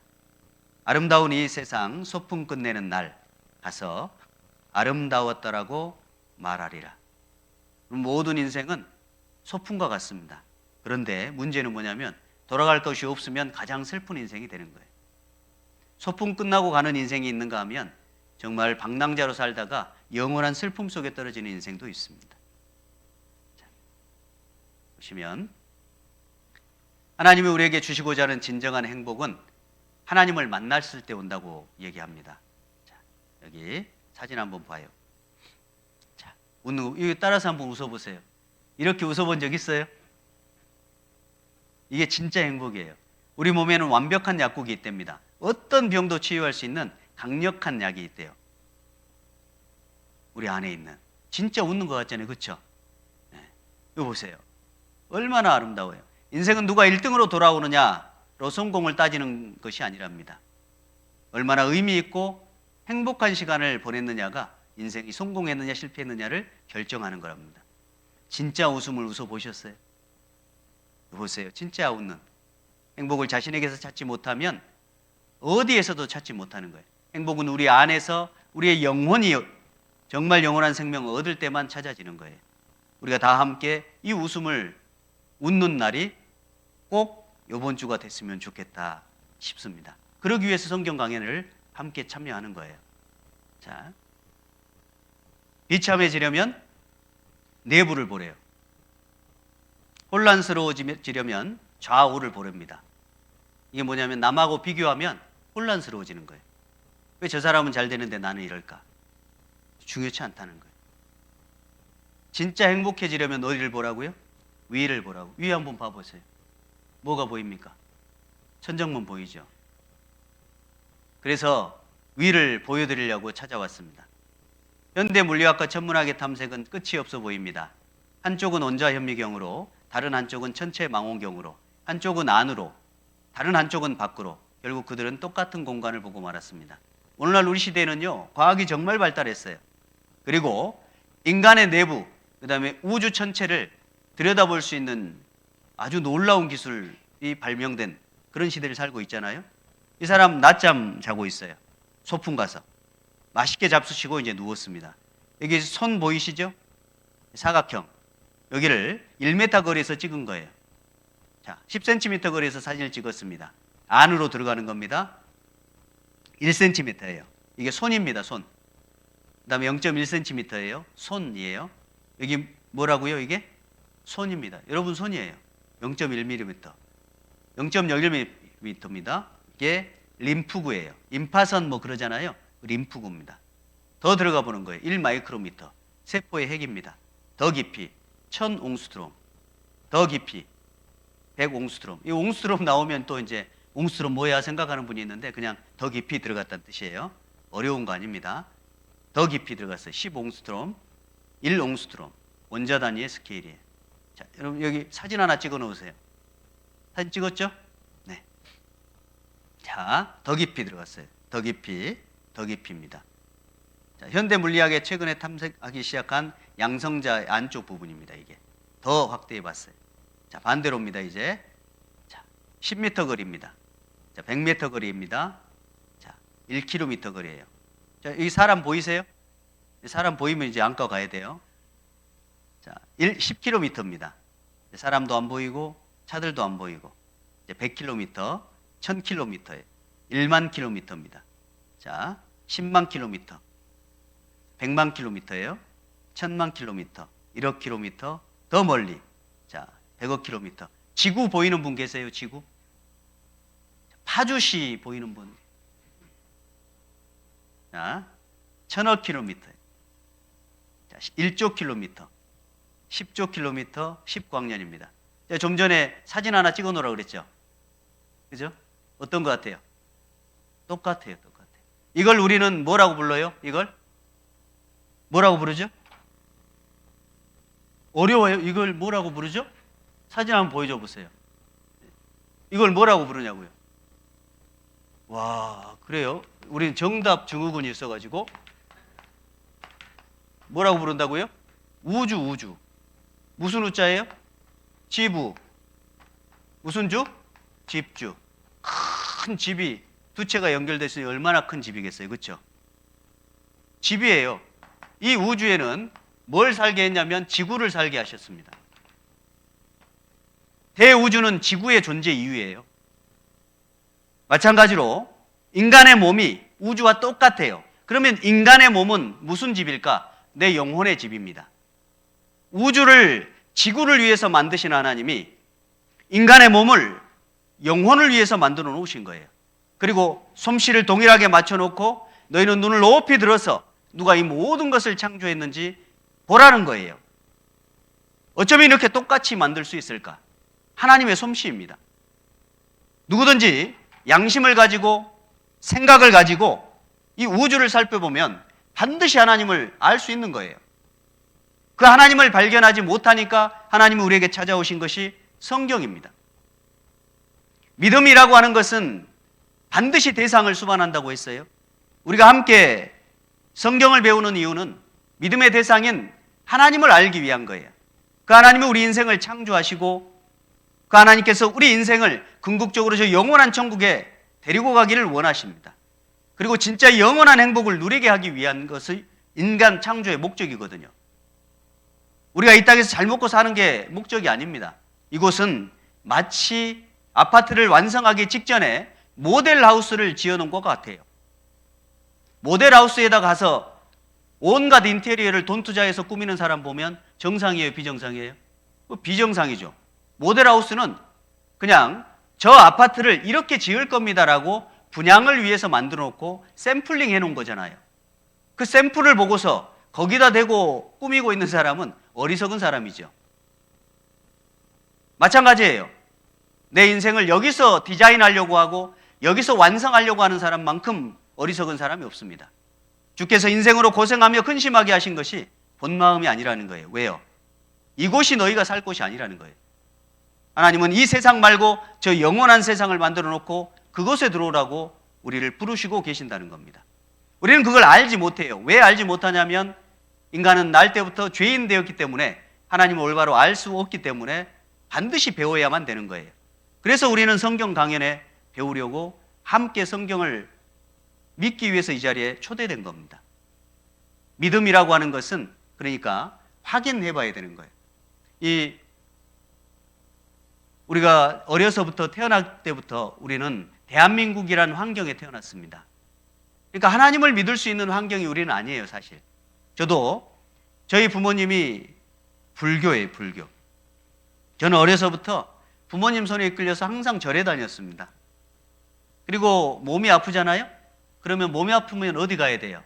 아름다운 이 세상 소풍 끝내는 날 가서 아름다웠더라고 말하리라. 모든 인생은 소풍과 같습니다. 그런데 문제는 뭐냐면 돌아갈 것이 없으면 가장 슬픈 인생이 되는 거예요. 소풍 끝나고 가는 인생이 있는가 하면 정말 방랑자로 살다가 영원한 슬픔 속에 떨어지는 인생도 있습니다. 자, 보시면 하나님이 우리에게 주시고자 하는 진정한 행복은 하나님을 만났을 때 온다고 얘기합니다. 자, 여기 사진 한번 봐요. 자, 웃는 거, 이거 따라서 한번 웃어보세요. 이렇게 웃어본 적 있어요? 이게 진짜 행복이에요. 우리 몸에는 완벽한 약국이 있답니다. 어떤 병도 치유할 수 있는 강력한 약이 있대요. 우리 안에 있는. 진짜 웃는 것 같잖아요. 그렇죠? 네. 이거 보세요. 얼마나 아름다워요. 인생은 누가 1등으로 돌아오느냐로 성공을 따지는 것이 아니랍니다. 얼마나 의미 있고 행복한 시간을 보냈느냐가 인생이 성공했느냐 실패했느냐를 결정하는 거랍니다. 진짜 웃음을 웃어보셨어요? 보세요. 진짜 웃는. 행복을 자신에게서 찾지 못하면 어디에서도 찾지 못하는 거예요. 행복은 우리 안에서 우리의 영혼이 정말 영원한 생명을 얻을 때만 찾아지는 거예요. 우리가 다 함께 이 웃음을 웃는 날이 꼭 이번 주가 됐으면 좋겠다 싶습니다. 그러기 위해서 성경 강연을 함께 참여하는 거예요. 자, 비참해지려면 내부를 보래요. 혼란스러워지려면 좌우를 보렵니다. 이게 뭐냐면 남하고 비교하면 혼란스러워지는 거예요. 왜 저 사람은 잘 되는데 나는 이럴까? 중요치 않다는 거예요. 진짜 행복해지려면 어디를 보라고요? 위를 보라고. 위 한번 봐보세요. 뭐가 보입니까? 천정문 보이죠? 그래서 위를 보여드리려고 찾아왔습니다. 현대 물리학과 천문학의 탐색은 끝이 없어 보입니다. 한쪽은 원자현미경으로, 다른 한쪽은 천체망원경으로, 한쪽은 안으로, 다른 한쪽은 밖으로, 결국 그들은 똑같은 공간을 보고 말았습니다. 오늘날 우리 시대에는요, 과학이 정말 발달했어요. 그리고 인간의 내부, 그 다음에 우주 전체를 들여다볼 수 있는 아주 놀라운 기술이 발명된 그런 시대를 살고 있잖아요. 이 사람 낮잠 자고 있어요. 소풍 가서. 맛있게 잡수시고 이제 누웠습니다. 여기 손 보이시죠? 사각형. 여기를 1m 거리에서 찍은 거예요. 자, 10cm 거리에서 사진을 찍었습니다. 안으로 들어가는 겁니다. 1cm예요. 이게 손입니다. 손. 그 다음에 0.1cm예요. 손이에요. 여기 뭐라고요? 이게? 손입니다. 여러분 손이에요. 0.1mm. 0.01mm입니다. 이게 림프구예요. 임파선 뭐 그러잖아요. 림프구입니다. 더 들어가 보는 거예요. 1마이크로미터. 세포의 핵입니다. 더 깊이 1000옹스트롬. 더 깊이 100옹스트롬. 이 옹스트롬 나오면 또 이제 옹스트롬 뭐야 생각하는 분이 있는데 그냥 더 깊이 들어갔다는 뜻이에요. 어려운 거 아닙니다. 더 깊이 들어갔어요. 10옹스트롬, 1옹스트롬. 원자 단위의 스케일이에요. 자, 여러분 여기 사진 하나 찍어 놓으세요. 사진 찍었죠? 네. 자, 더 깊이 들어갔어요. 더 깊이, 더 깊이입니다. 자, 현대 물리학에 최근에 탐색하기 시작한 양성자 안쪽 부분입니다. 이게 더 확대해 봤어요. 자, 반대로입니다. 이제 자, 10m 거리입니다. 자, 100m 거리입니다. 자, 1km 거리예요. 자, 이 사람 보이세요? 사람 보이면 이제 안과 가야 돼요. 자, 10km입니다. 사람도 안 보이고 차들도 안 보이고 이제 100km, 1000km예요. 1만 km입니다. 자, 10만 km, 100만 km예요. 1000만 km, 1억 km, 더 멀리. 자, 100억 km. 지구 보이는 분 계세요? 지구? 파주시 보이는 분? 자, 1000억 km. 1조 킬로미터, 10조 킬로미터, 10광년입니다. 제가 좀 전에 사진 하나 찍어 놓으라고 그랬죠? 그죠? 어떤 것 같아요? 똑같아요. 이걸 우리는 뭐라고 불러요? 이걸? 뭐라고 부르죠? 어려워요? 이걸 뭐라고 부르죠? 사진 한번 보여줘 보세요. 이걸 뭐라고 부르냐고요? 와, 그래요? 우리는 정답 증후군이 있어가지고 뭐라고 부른다고요? 우주. 무슨 우자예요? 지부. 무슨 주? 집주. 큰 집이 두 채가 연결됐으니 얼마나 큰 집이겠어요, 그렇죠? 집이에요. 이 우주에는 뭘 살게 했냐면 지구를 살게 하셨습니다. 대우주는 지구의 존재 이유예요. 마찬가지로 인간의 몸이 우주와 똑같아요. 그러면 인간의 몸은 무슨 집일까? 내 영혼의 집입니다. 우주를, 지구를 위해서 만드신 하나님이 인간의 몸을 영혼을 위해서 만들어 놓으신 거예요. 그리고 솜씨를 동일하게 맞춰놓고 너희는 눈을 높이 들어서 누가 이 모든 것을 창조했는지 보라는 거예요. 어쩌면 이렇게 똑같이 만들 수 있을까? 하나님의 솜씨입니다. 누구든지 양심을 가지고 생각을 가지고 이 우주를 살펴보면 반드시 하나님을 알 수 있는 거예요. 그 하나님을 발견하지 못하니까 하나님이 우리에게 찾아오신 것이 성경입니다. 믿음이라고 하는 것은 반드시 대상을 수반한다고 했어요. 우리가 함께 성경을 배우는 이유는 믿음의 대상인 하나님을 알기 위한 거예요. 그 하나님이 우리 인생을 창조하시고 그 하나님께서 우리 인생을 궁극적으로 저 영원한 천국에 데리고 가기를 원하십니다. 그리고 진짜 영원한 행복을 누리게 하기 위한 것이 인간 창조의 목적이거든요. 우리가 이 땅에서 잘 먹고 사는 게 목적이 아닙니다. 이곳은 마치 아파트를 완성하기 직전에 모델하우스를 지어놓은 것 같아요. 모델하우스에다 가서 온갖 인테리어를 돈 투자해서 꾸미는 사람 보면 정상이에요, 비정상이에요? 비정상이죠. 모델하우스는 그냥 저 아파트를 이렇게 지을 겁니다라고 분양을 위해서 만들어 놓고 샘플링 해놓은 거잖아요. 그 샘플을 보고서 거기다 대고 꾸미고 있는 사람은 어리석은 사람이죠. 마찬가지예요. 내 인생을 여기서 디자인하려고 하고 여기서 완성하려고 하는 사람만큼 어리석은 사람이 없습니다. 주께서 인생으로 고생하며 근심하게 하신 것이 본 마음이 아니라는 거예요. 왜요? 이곳이 너희가 살 곳이 아니라는 거예요. 하나님은 이 세상 말고 저 영원한 세상을 만들어 놓고 그곳에 들어오라고 우리를 부르시고 계신다는 겁니다. 우리는 그걸 알지 못해요. 왜 알지 못하냐면 인간은 날 때부터 죄인 되었기 때문에 하나님을 올바로 알 수 없기 때문에 반드시 배워야만 되는 거예요. 그래서 우리는 성경 강연에 배우려고 함께 성경을 믿기 위해서 이 자리에 초대된 겁니다. 믿음이라고 하는 것은 그러니까 확인해 봐야 되는 거예요. 우리가 어려서부터 태어날 때부터 우리는 대한민국이라는 환경에 태어났습니다. 그러니까 하나님을 믿을 수 있는 환경이 우리는 아니에요, 사실. 저도 저희 부모님이 불교예요, 불교. 저는 어려서부터 부모님 손에 이끌려서 항상 절에 다녔습니다. 그리고 몸이 아프잖아요? 그러면 몸이 아프면 어디 가야 돼요?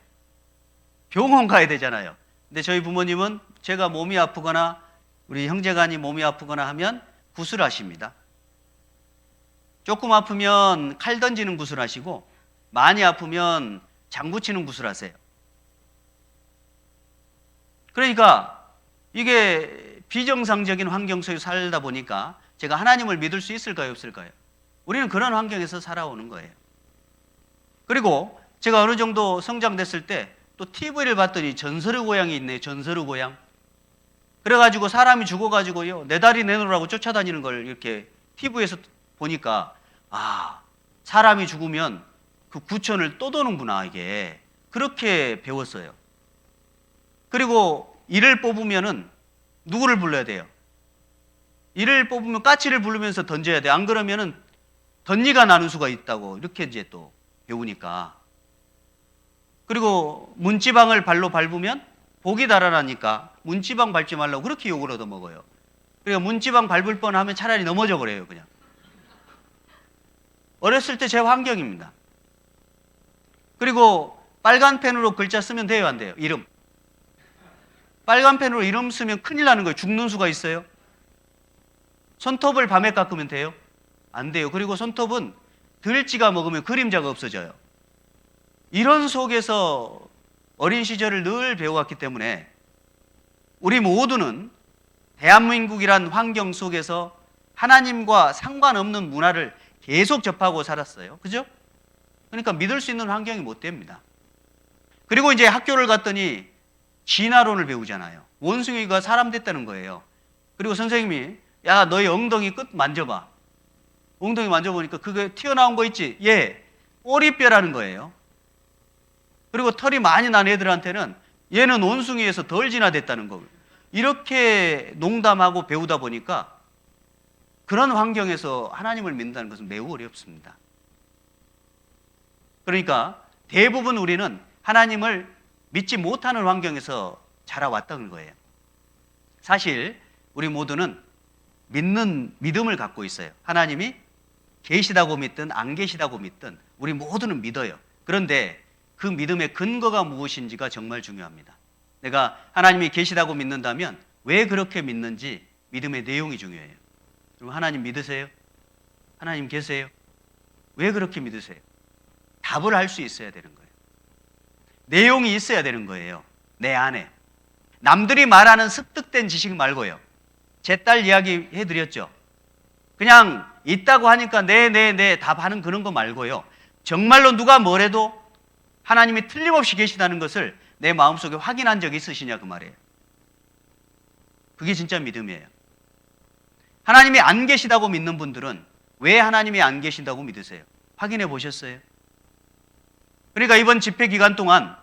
병원 가야 되잖아요. 근데 저희 부모님은 제가 몸이 아프거나 우리 형제간이 몸이 아프거나 하면 구슬하십니다. 조금 아프면 칼 던지는 구슬하시고 많이 아프면 장구 치는 구슬하세요. 그러니까 이게 비정상적인 환경 속에 살다 보니까 제가 하나님을 믿을 수 있을까요, 없을까요? 우리는 그런 환경에서 살아오는 거예요. 그리고 제가 어느 정도 성장됐을 때 또 TV를 봤더니 전설의 고향이 있네요. 전설의 고향. 그래가지고 사람이 죽어가지고요, 내 다리 내놓으라고 쫓아다니는 걸 이렇게 TV에서 보니까 사람이 죽으면 그 구천을 또 도는구나, 이게. 그렇게 배웠어요. 그리고 이를 뽑으면은 누구를 불러야 돼요? 이를 뽑으면 까치를 부르면서 던져야 돼. 안 그러면은 덧니가 나는 수가 있다고 이렇게 이제 또 배우니까. 그리고 문지방을 발로 밟으면 복이 달아나니까 문지방 밟지 말라고 그렇게 욕을 얻어먹어요. 그러니까 문지방 밟을 뻔하면 차라리 넘어져 버려요, 그냥. 어렸을 때 제 환경입니다. 그리고 빨간 펜으로 글자 쓰면 돼요, 안 돼요? 이름. 빨간 펜으로 이름 쓰면 큰일 나는 거예요. 죽는 수가 있어요. 손톱을 밤에 깎으면 돼요? 안 돼요. 그리고 손톱은 들쥐가 먹으면 그림자가 없어져요. 이런 속에서 어린 시절을 늘 배워왔기 때문에 우리 모두는 대한민국이란 환경 속에서 하나님과 상관없는 문화를 계속 접하고 살았어요. 그죠? 그러니까 믿을 수 있는 환경이 못 됩니다. 그리고 이제 학교를 갔더니 진화론을 배우잖아요. 원숭이가 사람 됐다는 거예요. 그리고 선생님이 야, 너희 엉덩이 끝 만져봐. 엉덩이 만져보니까 그게 튀어나온 거 있지? 예, 꼬리뼈라는 거예요. 그리고 털이 많이 난 애들한테는 얘는 원숭이에서 덜 진화됐다는 거예요. 이렇게 농담하고 배우다 보니까 그런 환경에서 하나님을 믿는다는 것은 매우 어렵습니다. 그러니까 대부분 우리는 하나님을 믿지 못하는 환경에서 자라왔다는 거예요. 사실 우리 모두는 믿는 믿음을 갖고 있어요. 하나님이 계시다고 믿든 안 계시다고 믿든 우리 모두는 믿어요. 그런데 그 믿음의 근거가 무엇인지가 정말 중요합니다. 내가 하나님이 계시다고 믿는다면 왜 그렇게 믿는지 믿음의 내용이 중요해요. 그럼 하나님 믿으세요? 하나님 계세요? 왜 그렇게 믿으세요? 답을 할 수 있어야 되는 거예요. 내용이 있어야 되는 거예요. 내 안에. 남들이 말하는 습득된 지식 말고요. 제 딸 이야기 해드렸죠. 그냥 있다고 하니까 네 답하는 그런 거 말고요. 정말로 누가 뭐래도 하나님이 틀림없이 계시다는 것을 내 마음속에 확인한 적이 있으시냐 그 말이에요. 그게 진짜 믿음이에요. 하나님이 안 계시다고 믿는 분들은 왜 하나님이 안 계신다고 믿으세요? 확인해 보셨어요? 그러니까 이번 집회 기간 동안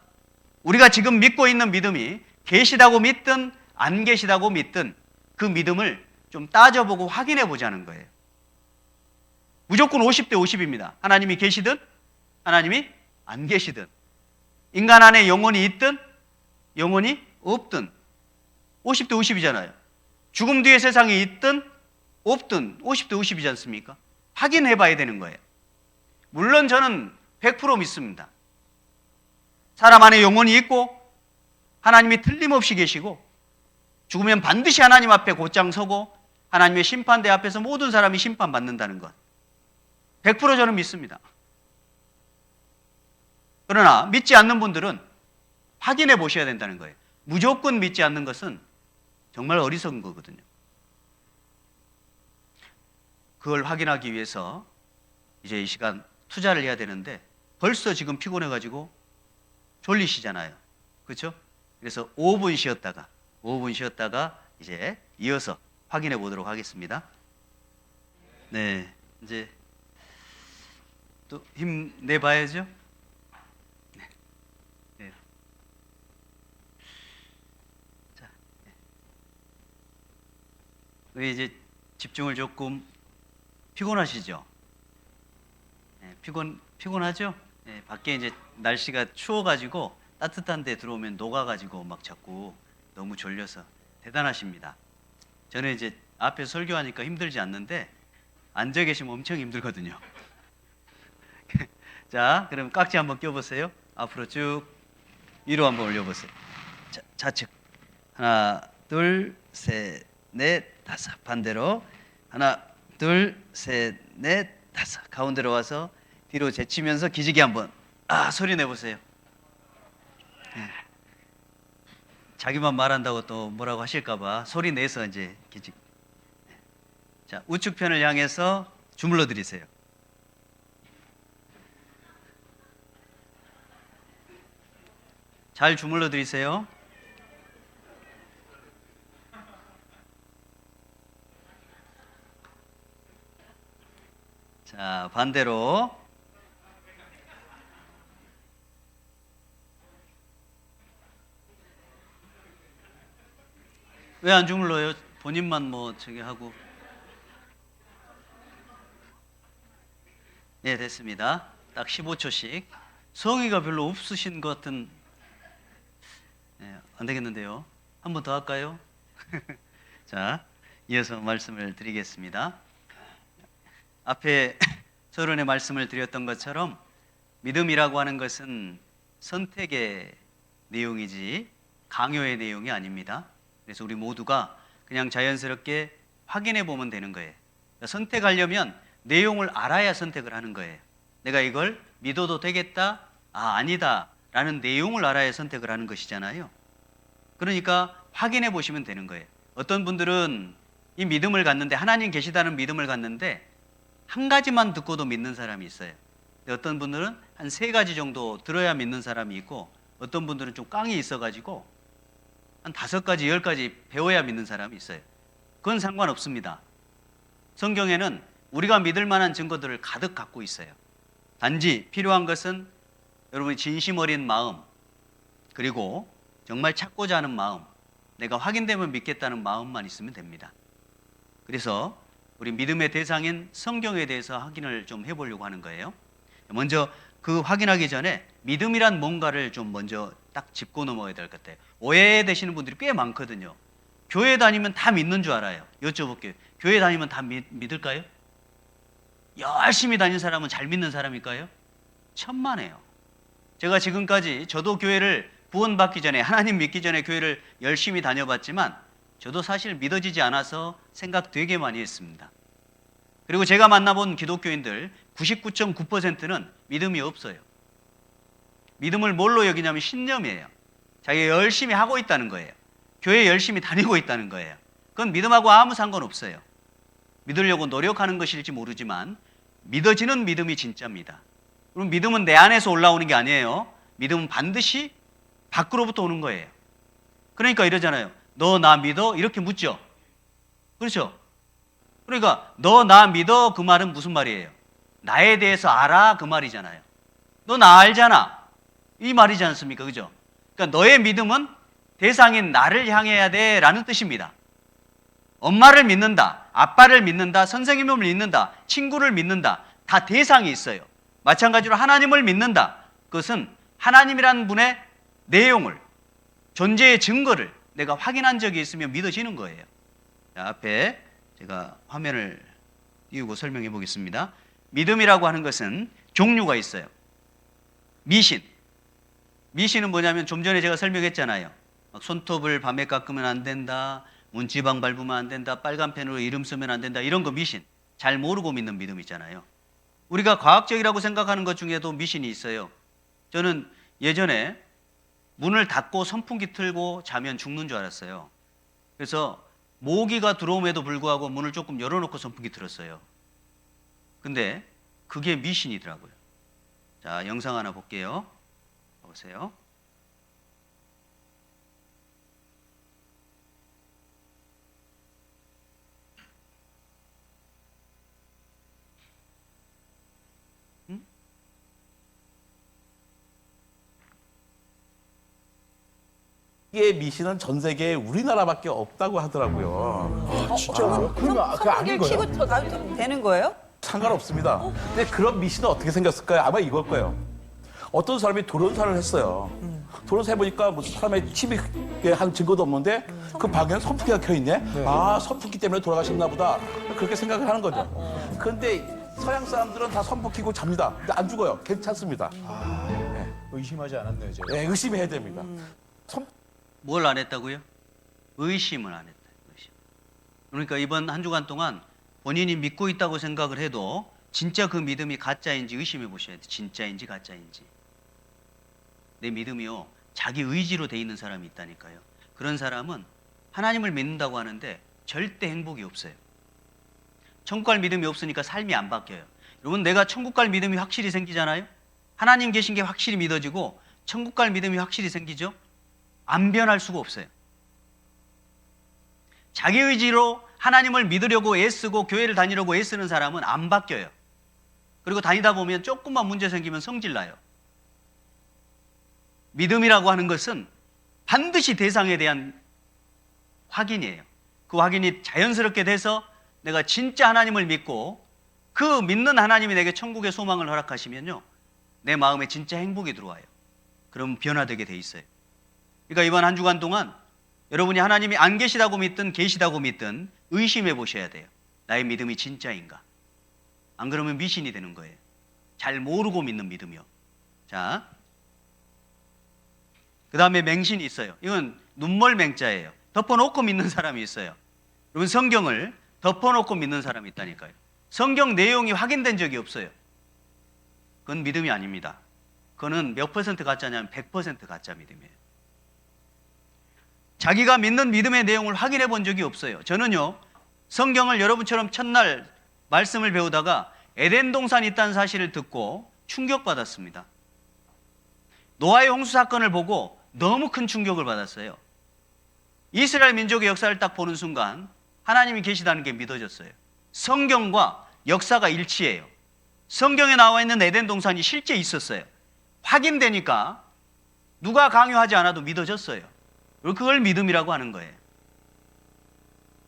우리가 지금 믿고 있는 믿음이 계시다고 믿든 안 계시다고 믿든 그 믿음을 좀 따져보고 확인해 보자는 거예요. 무조건 50대 50입니다. 하나님이 계시든 하나님이 안 계시든 인간 안에 영혼이 있든 영혼이 없든 50대 50이잖아요. 죽음 뒤의 세상이 있든 없든 50대 50이지 않습니까? 확인해 봐야 되는 거예요. 물론 저는 100% 믿습니다. 사람 안에 영혼이 있고 하나님이 틀림없이 계시고 죽으면 반드시 하나님 앞에 곧장 서고 하나님의 심판대 앞에서 모든 사람이 심판받는다는 것 100% 저는 믿습니다. 그러나 믿지 않는 분들은 확인해 보셔야 된다는 거예요. 무조건 믿지 않는 것은 정말 어리석은 거거든요. 그걸 확인하기 위해서 이제 이 시간 투자를 해야 되는데 벌써 지금 피곤해가지고 졸리시잖아요. 그렇죠? 그래서 5분 쉬었다가 이제 이어서 확인해 보도록 하겠습니다. 네, 이제 또 힘내봐야죠. 네. 자, 우리 이제 집중을 조금 피곤하시죠? 네, 피곤하죠? 네, 밖에 이제 날씨가 추워가지고 따뜻한 데 들어오면 녹아가지고 막 자꾸 너무 졸려서 대단하십니다. 저는 이제 앞에 설교하니까 힘들지 않는데 앉아 계시면 엄청 힘들거든요. 자, 그럼 깍지 한번 껴보세요. 앞으로 쭉 위로 한번 올려보세요. 자, 좌측 하나, 둘, 셋, 넷, 다섯. 반대로 하나, 둘, 셋, 넷, 다섯. 가운데로 와서 뒤로 제치면서 기지개 한번 소리 내보세요. 네. 자기만 말한다고 또 뭐라고 하실까봐 소리 내서 이제 기지개. 자, 우측편을 향해서 주물러 드리세요. 잘 주물러 드리세요. 자, 반대로. 왜 안 주물러요? 본인만 뭐 저기 하고. 네, 됐습니다. 딱 15초씩. 성의가 별로 없으신 것 같은. 네, 안 되겠는데요. 한 번 더 할까요? 자, 이어서 말씀을 드리겠습니다. 앞에 서론의 말씀을 드렸던 것처럼 믿음이라고 하는 것은 선택의 내용이지 강요의 내용이 아닙니다. 그래서 우리 모두가 그냥 자연스럽게 확인해 보면 되는 거예요. 그러니까 선택하려면 내용을 알아야 선택을 하는 거예요. 내가 이걸 믿어도 되겠다, 아니다 라는 내용을 알아야 선택을 하는 것이잖아요. 그러니까 확인해 보시면 되는 거예요. 어떤 분들은 이 믿음을 갖는데, 하나님 계시다는 믿음을 갖는데 한 가지만 듣고도 믿는 사람이 있어요. 근데 어떤 분들은 한 3가지 정도 들어야 믿는 사람이 있고, 어떤 분들은 좀 깡이 있어가지고 한 5가지, 10가지 배워야 믿는 사람이 있어요. 그건 상관없습니다. 성경에는 우리가 믿을 만한 증거들을 가득 갖고 있어요. 단지 필요한 것은 여러분이 진심 어린 마음, 그리고 정말 찾고자 하는 마음, 내가 확인되면 믿겠다는 마음만 있으면 됩니다. 그래서 우리 믿음의 대상인 성경에 대해서 확인을 좀 해보려고 하는 거예요. 먼저 그 확인하기 전에 믿음이란 뭔가를 좀 먼저 딱 짚고 넘어가야 될 것 같아요. 오해되시는 분들이 꽤 많거든요. 교회 다니면 다 믿는 줄 알아요. 여쭤볼게요. 교회 다니면 다 믿을까요? 열심히 다니는 사람은 잘 믿는 사람일까요? 천만에요. 제가 지금까지 저도 교회를 구원받기 전에, 하나님 믿기 전에 교회를 열심히 다녀봤지만 저도 사실 믿어지지 않아서 생각 되게 많이 했습니다. 그리고 제가 만나본 기독교인들 99.9%는 믿음이 없어요. 믿음을 뭘로 여기냐면 신념이에요. 자기가 열심히 하고 있다는 거예요. 교회 열심히 다니고 있다는 거예요. 그건 믿음하고 아무 상관없어요. 믿으려고 노력하는 것일지 모르지만 믿어지는 믿음이 진짜입니다. 그럼 믿음은 내 안에서 올라오는 게 아니에요. 믿음은 반드시 밖으로부터 오는 거예요. 그러니까 이러잖아요. 너 나 믿어? 이렇게 묻죠. 그렇죠? 그러니까 너 나 믿어 그 말은 무슨 말이에요? 나에 대해서 알아 그 말이잖아요. 너 나 알잖아 이 말이지 않습니까? 그죠? 그러니까 너의 믿음은 대상인 나를 향해야 돼 라는 뜻입니다. 엄마를 믿는다, 아빠를 믿는다, 선생님을 믿는다, 친구를 믿는다, 다 대상이 있어요. 마찬가지로 하나님을 믿는다. 그것은 하나님이라는 분의 내용을, 존재의 증거를 내가 확인한 적이 있으면 믿어지는 거예요. 자, 앞에 제가 화면을 띄우고 설명해 보겠습니다. 믿음이라고 하는 것은 종류가 있어요. 미신은 뭐냐면 좀 전에 제가 설명했잖아요. 막 손톱을 밤에 깎으면 안 된다, 문지방 밟으면 안 된다, 빨간 펜으로 이름 쓰면 안 된다, 이런 거 미신. 잘 모르고 믿는 믿음 있잖아요. 우리가 과학적이라고 생각하는 것 중에도 미신이 있어요. 저는 예전에 문을 닫고 선풍기 틀고 자면 죽는 줄 알았어요. 그래서 모기가 들어옴에도 불구하고 문을 조금 열어놓고 선풍기 틀었어요. 근데 그게 미신이더라고요. 자, 영상 하나 볼게요. 보세요. 이게 미신은 전 세계에 우리나라밖에 없다고 하더라고요. 진짜요? 그러면 그거 아닌 거예요? 키고 저 가도 되는 거예요? 상관없습니다. 근데 그런 미신은 어떻게 생겼을까요? 아마 이걸 거예요. 어떤 사람이 도련사를 했어요. 도련사 해보니까 무슨 사람의 침이 한 증거도 없는데 그 방에는 선풍기가 켜있네? 아, 선풍기 때문에 돌아가셨나 보다. 그렇게 생각을 하는 거죠. 그런데 서양 사람들은 다 선풍기 켜고 잡니다. 근데 안 죽어요. 괜찮습니다. 의심하지 않았네요, 제가. 네, 의심해야 됩니다. 뭘 안 했다고요? 의심을 안 했다. 의심. 그러니까 이번 한 주간 동안 본인이 믿고 있다고 생각을 해도 진짜 그 믿음이 가짜인지 의심해 보셔야 돼요. 진짜인지 가짜인지. 내 믿음이요, 자기 의지로 돼 있는 사람이 있다니까요. 그런 사람은 하나님을 믿는다고 하는데 절대 행복이 없어요. 천국 갈 믿음이 없으니까 삶이 안 바뀌어요. 여러분, 내가 천국 갈 믿음이 확실히 생기잖아요. 하나님 계신 게 확실히 믿어지고 천국 갈 믿음이 확실히 생기죠. 안 변할 수가 없어요. 자기 의지로 하나님을 믿으려고 애쓰고 교회를 다니려고 애쓰는 사람은 안 바뀌어요. 그리고 다니다 보면 조금만 문제 생기면 성질나요. 믿음이라고 하는 것은 반드시 대상에 대한 확인이에요. 그 확인이 자연스럽게 돼서 내가 진짜 하나님을 믿고 그 믿는 하나님이 내게 천국의 소망을 허락하시면요, 내 마음에 진짜 행복이 들어와요. 그럼 변화되게 돼 있어요. 그러니까 이번 한 주간 동안 여러분이 하나님이 안 계시다고 믿든 계시다고 믿든 의심해 보셔야 돼요. 나의 믿음이 진짜인가? 안 그러면 미신이 되는 거예요. 잘 모르고 믿는 믿음이요. 자, 그 다음에 맹신이 있어요. 이건 눈멀 맹자예요. 덮어놓고 믿는 사람이 있어요. 여러분 성경을 덮어놓고 믿는 사람이 있다니까요. 성경 내용이 확인된 적이 없어요. 그건 믿음이 아닙니다. 그거는 몇 퍼센트 가짜냐면 100% 가짜 믿음이에요. 자기가 믿는 믿음의 내용을 확인해 본 적이 없어요. 저는요, 성경을 여러분처럼 첫날 말씀을 배우다가 에덴 동산이 있다는 사실을 듣고 충격받았습니다. 노아의 홍수 사건을 보고 너무 큰 충격을 받았어요. 이스라엘 민족의 역사를 딱 보는 순간 하나님이 계시다는 게 믿어졌어요. 성경과 역사가 일치해요. 성경에 나와 있는 에덴 동산이 실제 있었어요. 확인되니까 누가 강요하지 않아도 믿어졌어요. 그걸 믿음이라고 하는 거예요.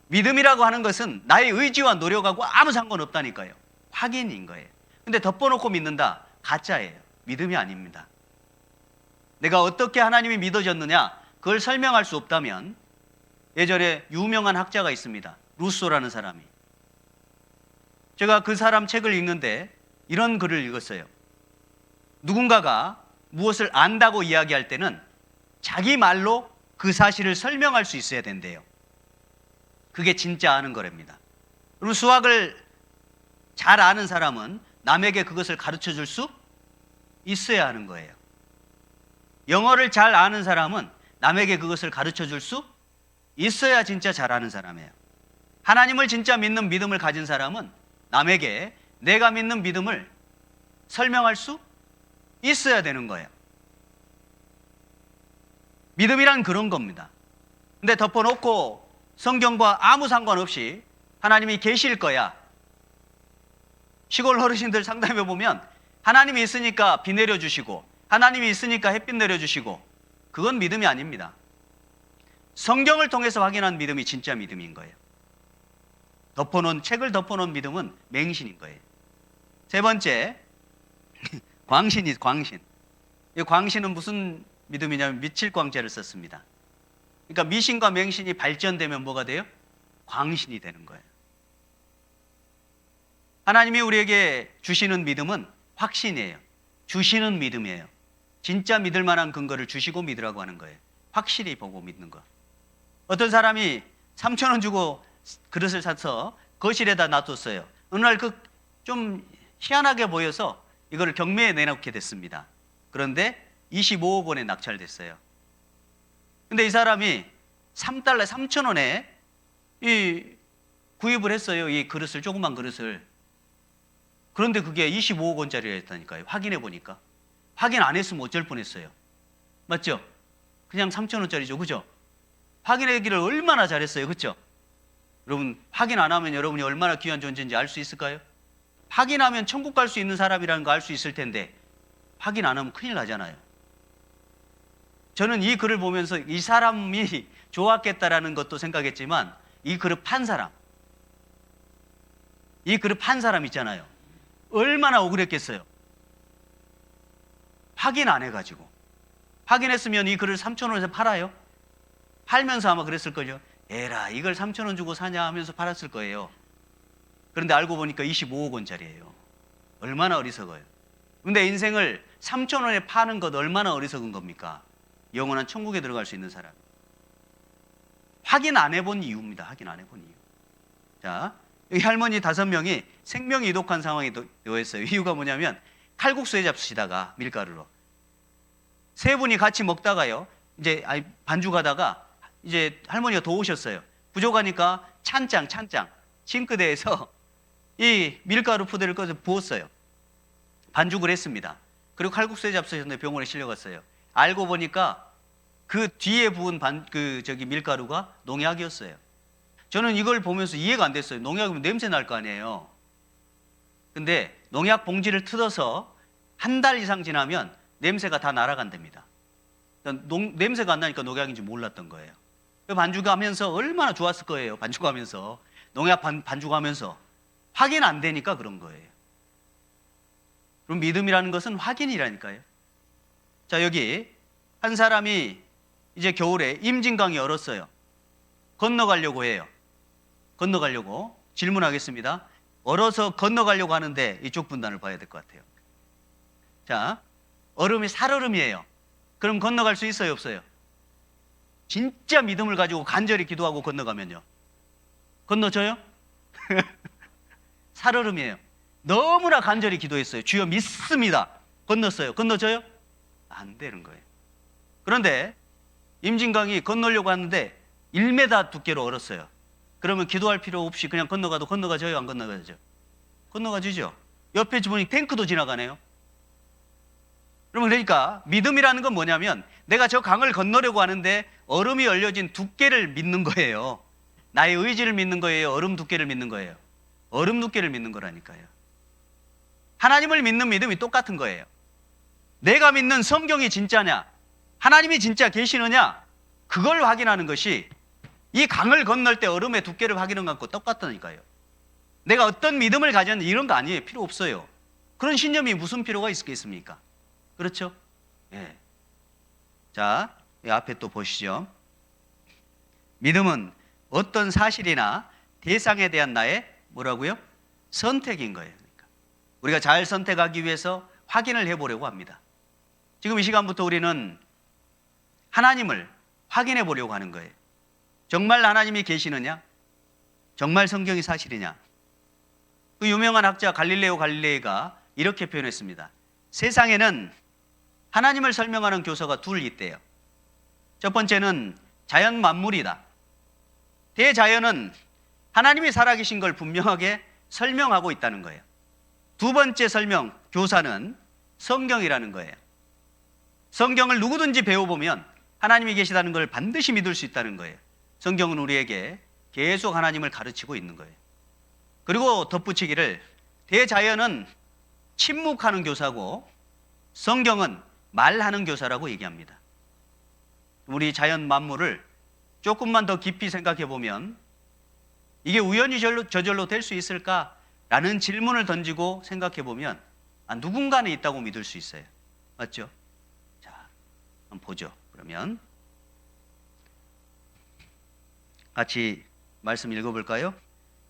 믿음이라고 하는 것은 나의 의지와 노력하고 아무 상관없다니까요. 확인인 거예요. 근데 덮어놓고 믿는다? 가짜예요. 믿음이 아닙니다. 내가 어떻게 하나님이 믿어졌느냐? 그걸 설명할 수 없다면 예전에 유명한 학자가 있습니다. 루소라는 사람이. 제가 그 사람 책을 읽는데 이런 글을 읽었어요. 누군가가 무엇을 안다고 이야기할 때는 자기 말로 그 사실을 설명할 수 있어야 된대요. 그게 진짜 아는 거랍니다. 그럼 수학을 잘 아는 사람은 남에게 그것을 가르쳐 줄 수 있어야 하는 거예요. 영어를 잘 아는 사람은 남에게 그것을 가르쳐 줄 수 있어야 진짜 잘 아는 사람이에요. 하나님을 진짜 믿는 믿음을 가진 사람은 남에게 내가 믿는 믿음을 설명할 수 있어야 되는 거예요. 믿음이란 그런 겁니다. 근데 덮어놓고 성경과 아무 상관없이 하나님이 계실 거야. 시골 어르신들 상담해 보면 하나님이 있으니까 비 내려주시고 하나님이 있으니까 햇빛 내려주시고 그건 믿음이 아닙니다. 성경을 통해서 확인한 믿음이 진짜 믿음인 거예요. 책을 덮어놓은 믿음은 맹신인 거예요. 세 번째, 광신. 이 광신은 무슨 믿음이냐면 미칠광자를 썼습니다. 그러니까 미신과 맹신이 발전되면 뭐가 돼요? 광신이 되는 거예요. 하나님이 우리에게 주시는 믿음은 확신이에요. 주시는 믿음이에요. 진짜 믿을 만한 근거를 주시고 믿으라고 하는 거예요. 확실히 보고 믿는 거. 어떤 사람이 3,000원 주고 그릇을 사서 거실에다 놔뒀어요. 어느 날 좀 희한하게 보여서 이거를 경매에 내놓게 됐습니다. 그런데 25억 원에 낙찰됐어요. 근데 이 사람이 3,000원에 구입을 했어요. 이 그릇을, 조그만 그릇을. 그런데 그게 25억 원짜리였다니까요. 확인해 보니까. 확인 안 했으면 어쩔 뻔했어요. 맞죠? 그냥 3,000원짜리죠. 그죠? 확인하기를 얼마나 잘했어요. 그죠? 여러분, 확인 안 하면 여러분이 얼마나 귀한 존재인지 알 수 있을까요? 확인하면 천국 갈 수 있는 사람이라는 거 알 수 있을 텐데 확인 안 하면 큰일 나잖아요. 저는 이 글을 보면서 이 사람이 좋았겠다라는 것도 생각했지만 이 글을 판 사람 있잖아요. 얼마나 억울했겠어요. 확인 안 해가지고. 확인했으면 이 글을 3,000원에서 팔아요? 팔면서 아마 그랬을 거죠. 에라, 이걸 3,000원 주고 사냐 하면서 팔았을 거예요. 그런데 알고 보니까 25억 원짜리예요. 얼마나 어리석어요. 근데 인생을 3,000원에 파는 것 얼마나 어리석은 겁니까? 영원한 천국에 들어갈 수 있는 사람. 확인 안 해본 이유입니다. 확인 안 해본 이유. 자, 여기 할머니 5명이 생명이 이독한 상황에 놓였어요. 이유가 뭐냐면 칼국수에 잡수시다가 밀가루로 3분이 같이 먹다가요. 이제 반죽하다가 이제 할머니가 더 오셨어요. 부족하니까 찬장 싱크대에서 이 밀가루 포대를 꺼서 부었어요. 반죽을 했습니다. 그리고 칼국수에 잡수셨는데 병원에 실려갔어요. 알고 보니까 그 뒤에 부은 밀가루가 농약이었어요. 저는 이걸 보면서 이해가 안 됐어요. 농약이면 냄새 날 거 아니에요. 근데 농약 봉지를 뜯어서 한 달 이상 지나면 냄새가 다 날아간답니다. 냄새가 안 나니까 농약인지 몰랐던 거예요. 반죽하면서 얼마나 좋았을 거예요. 반죽하면서 농약 반죽하면서 확인 안 되니까 그런 거예요. 그럼 믿음이라는 것은 확인이라니까요. 자, 여기 한 사람이 이제 겨울에 임진강이 얼었어요. 건너가려고 해요. 건너가려고 질문하겠습니다. 얼어서 건너가려고 하는데 이쪽 분단을 봐야 될 것 같아요. 자, 얼음이 살얼음이에요. 그럼 건너갈 수 있어요, 없어요? 진짜 믿음을 가지고 간절히 기도하고 건너가면요. 건너져요? 살얼음이에요. 너무나 간절히 기도했어요. 주여 믿습니다. 건넜어요. 건너져요? 안 되는 거예요. 그런데 임진강이 건너려고 하는데 1m 두께로 얼었어요. 그러면 기도할 필요 없이 그냥 건너가도 건너가져요? 안 건너가죠? 건너가지죠. 옆에 보니 탱크도 지나가네요. 여러분, 그러니까 믿음이라는 건 뭐냐면 내가 저 강을 건너려고 하는데 얼음이 얼려진 두께를 믿는 거예요. 나의 의지를 믿는 거예요? 얼음 두께를 믿는 거예요? 얼음 두께를 믿는 거라니까요. 하나님을 믿는 믿음이 똑같은 거예요. 내가 믿는 성경이 진짜냐, 하나님이 진짜 계시느냐, 그걸 확인하는 것이 이 강을 건널 때 얼음의 두께를 확인하는 것과 똑같다니까요. 내가 어떤 믿음을 가졌는지 이런 거 아니에요. 필요 없어요. 그런 신념이 무슨 필요가 있겠습니까? 그렇죠? 예. 자, 이 앞에 또 보시죠. 믿음은 어떤 사실이나 대상에 대한 나의 뭐라고요? 선택인 거예요. 그러니까 우리가 잘 선택하기 위해서 확인을 해보려고 합니다. 지금 이 시간부터 우리는 하나님을 확인해 보려고 하는 거예요. 정말 하나님이 계시느냐? 정말 성경이 사실이냐? 그 유명한 학자 갈릴레오 갈릴레이가 이렇게 표현했습니다. 세상에는 하나님을 설명하는 교서가 둘 있대요. 첫 번째는 자연 만물이다. 대자연은 하나님이 살아계신 걸 분명하게 설명하고 있다는 거예요. 두 번째 설명, 교사는 성경이라는 거예요. 성경을 누구든지 배워보면 하나님이 계시다는 걸 반드시 믿을 수 있다는 거예요. 성경은 우리에게 계속 하나님을 가르치고 있는 거예요. 그리고 덧붙이기를 대자연은 침묵하는 교사고 성경은 말하는 교사라고 얘기합니다. 우리 자연 만물을 조금만 더 깊이 생각해 보면 이게 우연히 저절로 될 수 있을까라는 질문을 던지고 생각해 보면 누군가는 있다고 믿을 수 있어요. 맞죠? 자, 한번 보죠. 그러면 같이 말씀 읽어볼까요?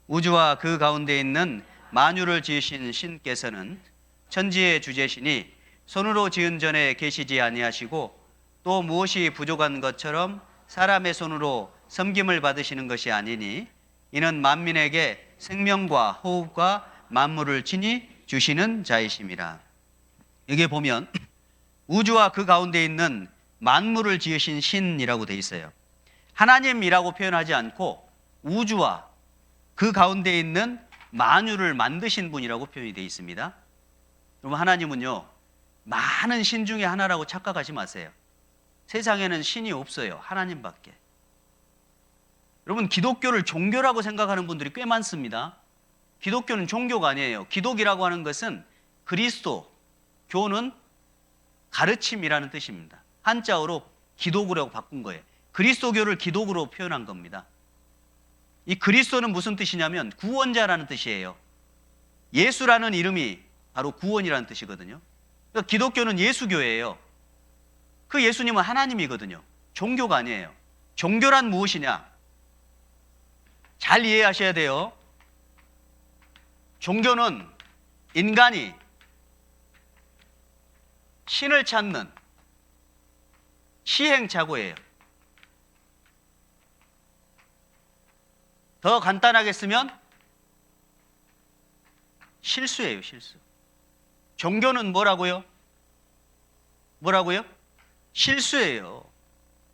우주와 그 가운데 있는 만유를 지으신 신께서는 천지의 주제시니 손으로 지은 전에 계시지 아니하시고 또 무엇이 부족한 것처럼 사람의 손으로 섬김을 받으시는 것이 아니니 이는 만민에게 생명과 호흡과 만물을 친히 주시는 자이심이라. 여기 보면 우주와 그 가운데 있는 만물을 지으신 신이라고 돼 있어요. 하나님이라고 표현하지 않고 우주와 그 가운데 있는 만유를 만드신 분이라고 표현이 되어 있습니다. 여러분, 하나님은요 많은 신 중에 하나라고 착각하지 마세요. 세상에는 신이 없어요. 하나님밖에. 여러분, 기독교를 종교라고 생각하는 분들이 꽤 많습니다. 기독교는 종교가 아니에요. 기독이라고 하는 것은 그리스도, 교는 가르침이라는 뜻입니다. 한자어로 기독이라고 바꾼 거예요. 그리스도교를 기독으로 표현한 겁니다. 이 그리스도는 무슨 뜻이냐면 구원자라는 뜻이에요. 예수라는 이름이 바로 구원이라는 뜻이거든요. 그러니까 기독교는 예수교예요. 그 예수님은 하나님이거든요. 종교가 아니에요. 종교란 무엇이냐? 잘 이해하셔야 돼요. 종교는 인간이 신을 찾는 시행착오예요. 더 간단하게 쓰면 실수예요, 실수. 종교는 뭐라고요? 뭐라고요? 실수예요.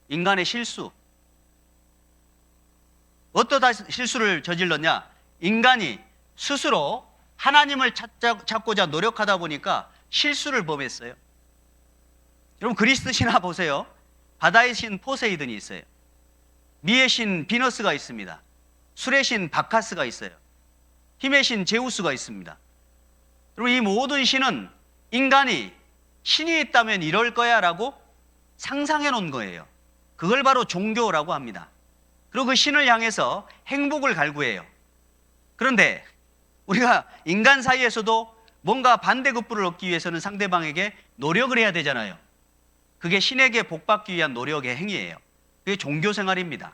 인간의 실수. 어떠다 실수를 저질렀냐? 인간이 스스로 하나님을 찾고자 노력하다 보니까 실수를 범했어요. 여러분, 그리스 신화 보세요. 바다의 신 포세이돈이 있어요. 미의 신 비너스가 있습니다. 술의 신 바카스가 있어요. 힘의 신 제우스가 있습니다. 여러분, 이 모든 신은 인간이 신이 있다면 이럴 거야 라고 상상해 놓은 거예요. 그걸 바로 종교라고 합니다. 그리고 그 신을 향해서 행복을 갈구해요. 그런데 우리가 인간 사이에서도 뭔가 반대급부를 얻기 위해서는 상대방에게 노력을 해야 되잖아요. 그게 신에게 복받기 위한 노력의 행위예요. 그게 종교 생활입니다.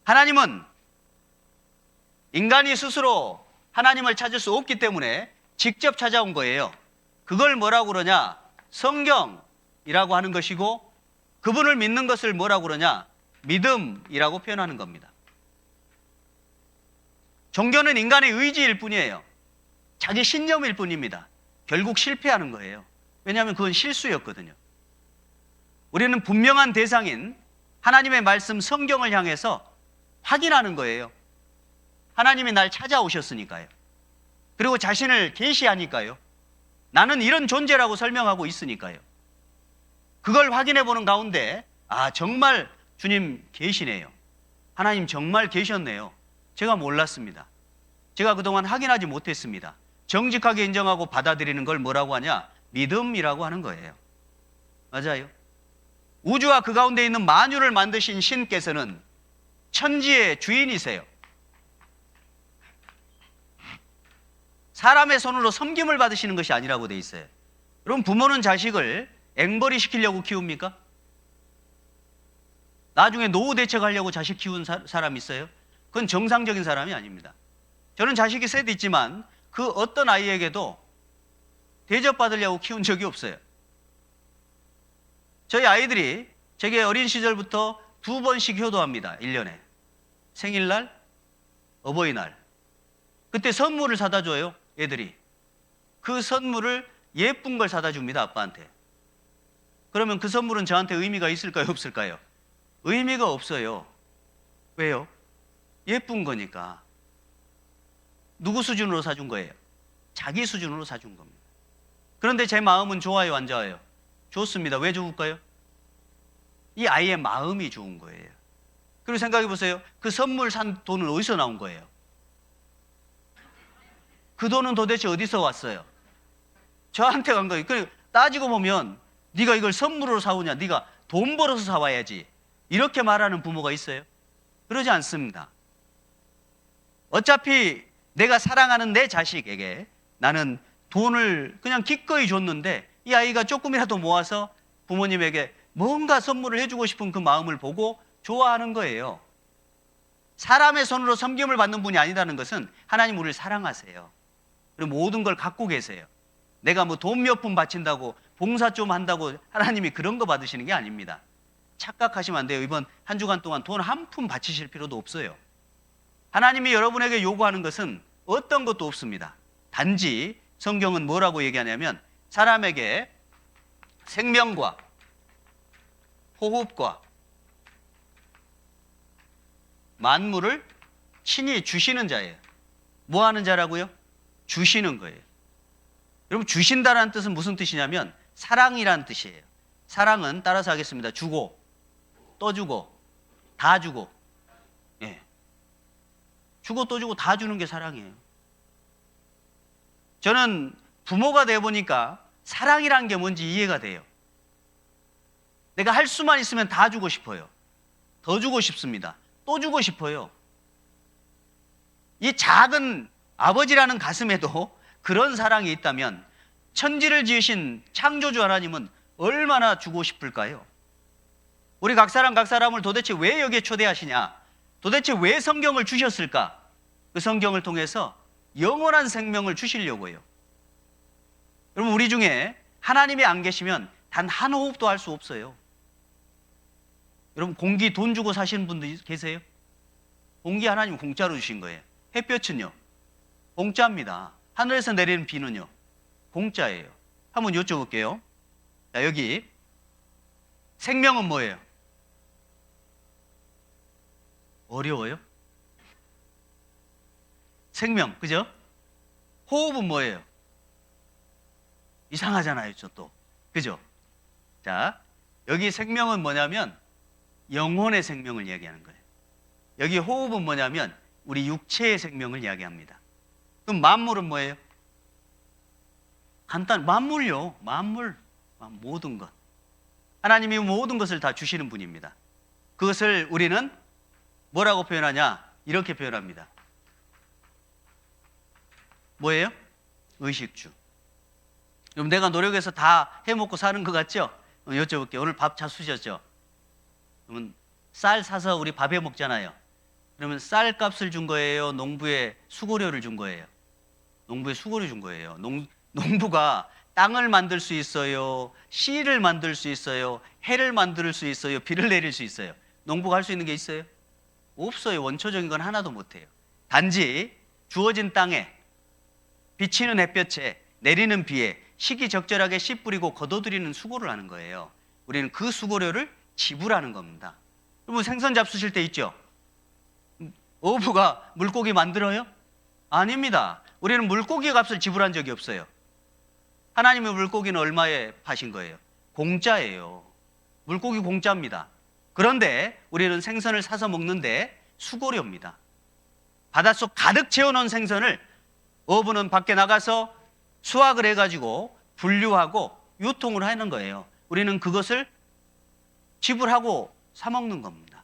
하나님은 인간이 스스로 하나님을 찾을 수 없기 때문에 직접 찾아온 거예요. 그걸 뭐라고 그러냐? 성경이라고 하는 것이고, 그분을 믿는 것을 뭐라고 그러냐? 믿음이라고 표현하는 겁니다. 종교는 인간의 의지일 뿐이에요. 자기 신념일 뿐입니다. 결국 실패하는 거예요. 왜냐하면 그건 실수였거든요. 우리는 분명한 대상인 하나님의 말씀 성경을 향해서 확인하는 거예요. 하나님이 날 찾아오셨으니까요. 그리고 자신을 계시하니까요. 나는 이런 존재라고 설명하고 있으니까요. 그걸 확인해 보는 가운데 아, 정말 주님 계시네요. 하나님 정말 계셨네요. 제가 몰랐습니다. 제가 그동안 확인하지 못했습니다. 정직하게 인정하고 받아들이는 걸 뭐라고 하냐? 믿음이라고 하는 거예요. 맞아요. 우주와 그 가운데 있는 만유를 만드신 신께서는 천지의 주인이세요. 사람의 손으로 섬김을 받으시는 것이 아니라고 돼 있어요. 여러분, 부모는 자식을 앵벌이 시키려고 키웁니까? 나중에 노후 대책하려고 자식 키운 사람 있어요? 그건 정상적인 사람이 아닙니다. 저는 자식이 셋 있지만 그 어떤 아이에게도 대접받으려고 키운 적이 없어요. 저희 아이들이 제게 어린 시절부터 2번씩 효도합니다. 1년에. 생일날, 어버이날. 그때 선물을 사다 줘요, 애들이. 그 선물을 예쁜 걸 사다 줍니다, 아빠한테. 그러면 그 선물은 저한테 의미가 있을까요, 없을까요? 의미가 없어요. 왜요? 예쁜 거니까. 누구 수준으로 사준 거예요? 자기 수준으로 사준 겁니다. 그런데 제 마음은 좋아요, 안 좋아요? 좋습니다. 왜 좋을까요? 이 아이의 마음이 좋은 거예요. 그리고 생각해 보세요. 그 선물 산 돈은 어디서 나온 거예요? 그 돈은 도대체 어디서 왔어요? 저한테 간 거예요. 그리고 따지고 보면 네가 이걸 선물로 사오냐? 네가 돈 벌어서 사와야지. 이렇게 말하는 부모가 있어요? 그러지 않습니다. 어차피 내가 사랑하는 내 자식에게 나는 돈을 그냥 기꺼이 줬는데 이 아이가 조금이라도 모아서 부모님에게 뭔가 선물을 해주고 싶은 그 마음을 보고 좋아하는 거예요. 사람의 손으로 섬김을 받는 분이 아니라는 것은 하나님 우리를 사랑하세요. 그리고 모든 걸 갖고 계세요. 내가 뭐 돈 몇 푼 바친다고 봉사 좀 한다고 하나님이 그런 거 받으시는 게 아닙니다. 착각하시면 안 돼요. 이번 한 주간 동안 돈 한 푼 바치실 필요도 없어요. 하나님이 여러분에게 요구하는 것은 어떤 것도 없습니다. 단지 성경은 뭐라고 얘기하냐면 사람에게 생명과 호흡과 만물을 친히 주시는 자예요. 뭐 하는 자라고요? 주시는 거예요. 여러분, 주신다라는 뜻은 무슨 뜻이냐면 사랑이라는 뜻이에요. 사랑은 따라서 하겠습니다. 주고, 또 주고, 다 주고. 예. 주고 또 주고 다 주는 게 사랑이에요. 저는 부모가 되어 보니까 사랑이라는 게 뭔지 이해가 돼요. 내가 할 수만 있으면 다 주고 싶어요. 더 주고 싶습니다. 또 주고 싶어요. 이 작은 아버지라는 가슴에도 그런 사랑이 있다면 천지를 지으신 창조주 하나님은 얼마나 주고 싶을까요? 우리 각 사람을 도대체 왜 여기에 초대하시냐? 도대체 왜 성경을 주셨을까? 그 성경을 통해서 영원한 생명을 주시려고요. 여러분, 우리 중에 하나님이 안 계시면 단 한 호흡도 할 수 없어요. 여러분, 공기 돈 주고 사시는 분들 계세요? 공기 하나님 공짜로 주신 거예요. 햇볕은요? 공짜입니다. 하늘에서 내리는 비는요? 공짜예요. 한번 여쭤볼게요. 자, 여기 생명은 뭐예요? 어려워요? 생명, 그죠? 호흡은 뭐예요? 이상하잖아요, 저 또. 그죠? 자, 여기 생명은 뭐냐면 영혼의 생명을 이야기하는 거예요. 여기 호흡은 뭐냐면 우리 육체의 생명을 이야기합니다. 그럼 만물은 뭐예요? 만물요. 만물. 모든 것. 하나님이 모든 것을 다 주시는 분입니다. 그것을 우리는 뭐라고 표현하냐? 이렇게 표현합니다. 뭐예요? 의식주. 그럼 내가 노력해서 다 해먹고 사는 것 같죠? 여쭤볼게요. 오늘 밥 잘 쑤셨죠? 그러면 쌀 사서 우리 밥 해 먹잖아요. 그러면 쌀 값을 준 거예요? 농부에 수고료를 준 거예요? 농부에 수고료 준 거예요. 농부가 땅을 만들 수 있어요, 씨를 만들 수 있어요, 해를 만들 수 있어요, 비를 내릴 수 있어요. 농부가 할 수 있는 게 있어요? 없어요. 원초적인 건 하나도 못해요. 단지 주어진 땅에 비치는 햇볕에 내리는 비에 시기적절하게 씨 뿌리고 걷어들이는 수고를 하는 거예요. 우리는 그 수고료를 지불하는 겁니다. 여러분 생선 잡수실 때 있죠? 어부가 물고기 만들어요? 아닙니다. 우리는 물고기 값을 지불한 적이 없어요. 하나님의 물고기는 얼마에 파신 거예요? 공짜예요. 물고기 공짜입니다. 그런데 우리는 생선을 사서 먹는데 수고료입니다. 바닷속 가득 채워놓은 생선을 어부는 밖에 나가서 수확을 해가지고 분류하고 유통을 하는 거예요. 우리는 그것을 지불하고 사 먹는 겁니다.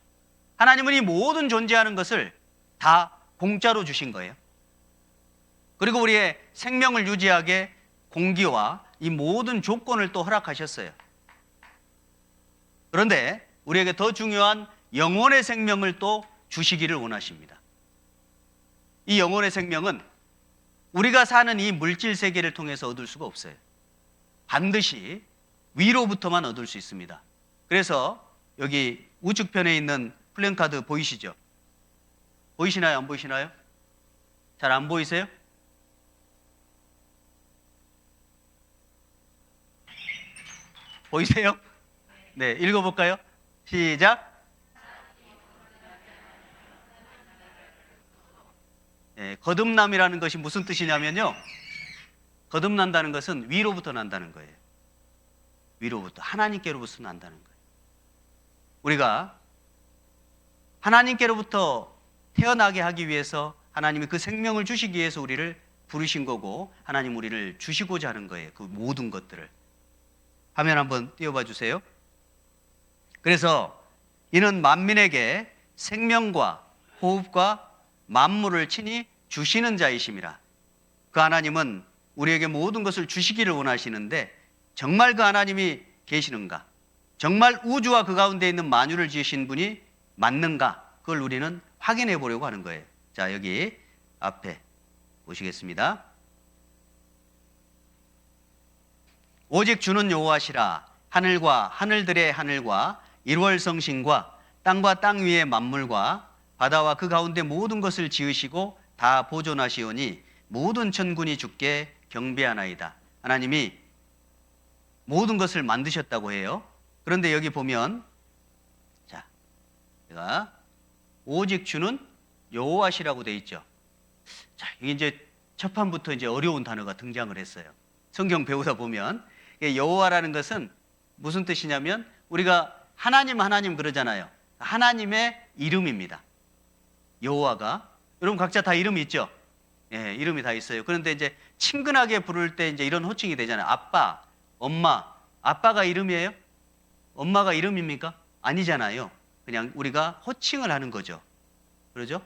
하나님은 이 모든 존재하는 것을 다 공짜로 주신 거예요. 그리고 우리의 생명을 유지하게 공기와 이 모든 조건을 또 허락하셨어요. 그런데 우리에게 더 중요한 영혼의 생명을 또 주시기를 원하십니다. 이 영혼의 생명은 우리가 사는 이 물질 세계를 통해서 얻을 수가 없어요. 반드시 위로부터만 얻을 수 있습니다. 그래서 여기 우측편에 있는 플랜카드 보이시죠? 보이시나요? 안 보이시나요? 잘 안 보이세요? 보이세요? 네, 읽어볼까요? 시작. 네, 거듭남이라는 것이 무슨 뜻이냐면요. 거듭난다는 것은 위로부터 난다는 거예요. 위로부터, 하나님께로부터 난다는 거예요. 우리가 하나님께로부터 태어나게 하기 위해서 하나님이 그 생명을 주시기 위해서 우리를 부르신 거고 하나님 우리를 주시고자 하는 거예요. 그 모든 것들을. 화면 한번 띄워봐 주세요. 그래서 이는 만민에게 생명과 호흡과 만물을 친히 주시는 자이심이라. 그 하나님은 우리에게 모든 것을 주시기를 원하시는데 정말 그 하나님이 계시는가? 정말 우주와 그 가운데 있는 만유를 지으신 분이 맞는가? 그걸 우리는 확인해 보려고 하는 거예요. 자, 여기 앞에 보시겠습니다. 오직 주는 여호와시라. 하늘과 하늘들의 하늘과 일월성신과 땅과 땅 위의 만물과 바다와 그 가운데 모든 것을 지으시고 다 보존하시오니 모든 천군이 주께 경배하나이다. 하나님이 모든 것을 만드셨다고 해요. 그런데 여기 보면 자, 제가 오직 주는 여호와시라고 돼 있죠. 자, 이게 이제 첫 판부터 이제 어려운 단어가 등장을 했어요. 성경 배우다 보면 여호와라는 것은 무슨 뜻이냐면 우리가 하나님 하나님 그러잖아요. 하나님의 이름입니다. 여호와가 여러분 각자 다 이름이 있죠? 예, 이름이 다 있어요. 그런데 이제 친근하게 부를 때 이제 이런 호칭이 되잖아요. 아빠, 엄마. 아빠가 이름이에요? 엄마가 이름입니까? 아니잖아요. 그냥 우리가 호칭을 하는 거죠. 그러죠?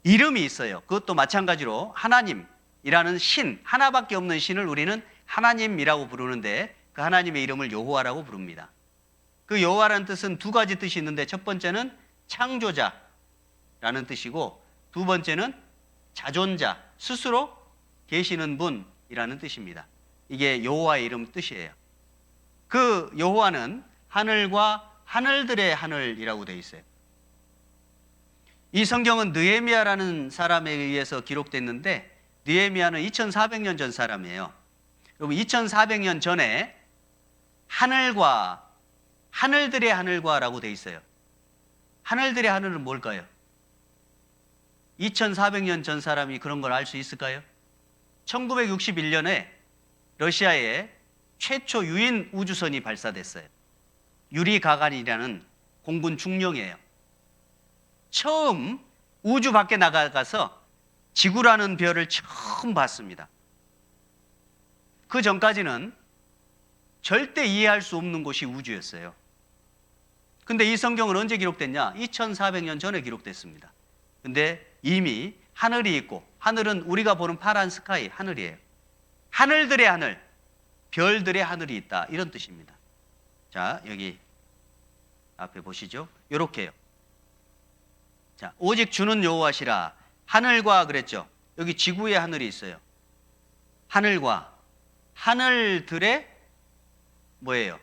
이름이 있어요. 그것도 마찬가지로 하나님이라는 신, 하나밖에 없는 신을 우리는 하나님이라고 부르는데 그 하나님의 이름을 여호와라고 부릅니다. 그 여호와라는 뜻은 두 가지 뜻이 있는데 첫 번째는 창조자라는 뜻이고 두 번째는 자존자, 스스로 계시는 분이라는 뜻입니다. 이게 여호와의 이름 뜻이에요. 그 여호와는 하늘과 하늘들의 하늘이라고 되어 있어요. 이 성경은 느헤미야라는 사람에 의해서 기록됐는데 느헤미야는 2400년 전 사람이에요. 여러분 2400년 전에 하늘과 하늘들의 하늘과라고 되어 있어요. 하늘들의 하늘은 뭘까요? 2400년 전 사람이 그런 걸 알 수 있을까요? 1961년에 러시아에 최초 유인 우주선이 발사됐어요. 유리 가간이라는 공군 중령이에요. 처음 우주 밖에 나가서 지구라는 별을 처음 봤습니다. 그 전까지는 절대 이해할 수 없는 곳이 우주였어요. 근데 이 성경은 언제 기록됐냐? 2400년 전에 기록됐습니다. 근데 이미 하늘이 있고, 하늘은 우리가 보는 파란 스카이, 하늘이에요. 하늘들의 하늘, 별들의 하늘이 있다. 이런 뜻입니다. 자, 여기 앞에 보시죠. 요렇게요. 자, 오직 주는 여호와시라. 하늘과 그랬죠. 여기 지구의 하늘이 있어요. 하늘과 하늘들의 뭐예요?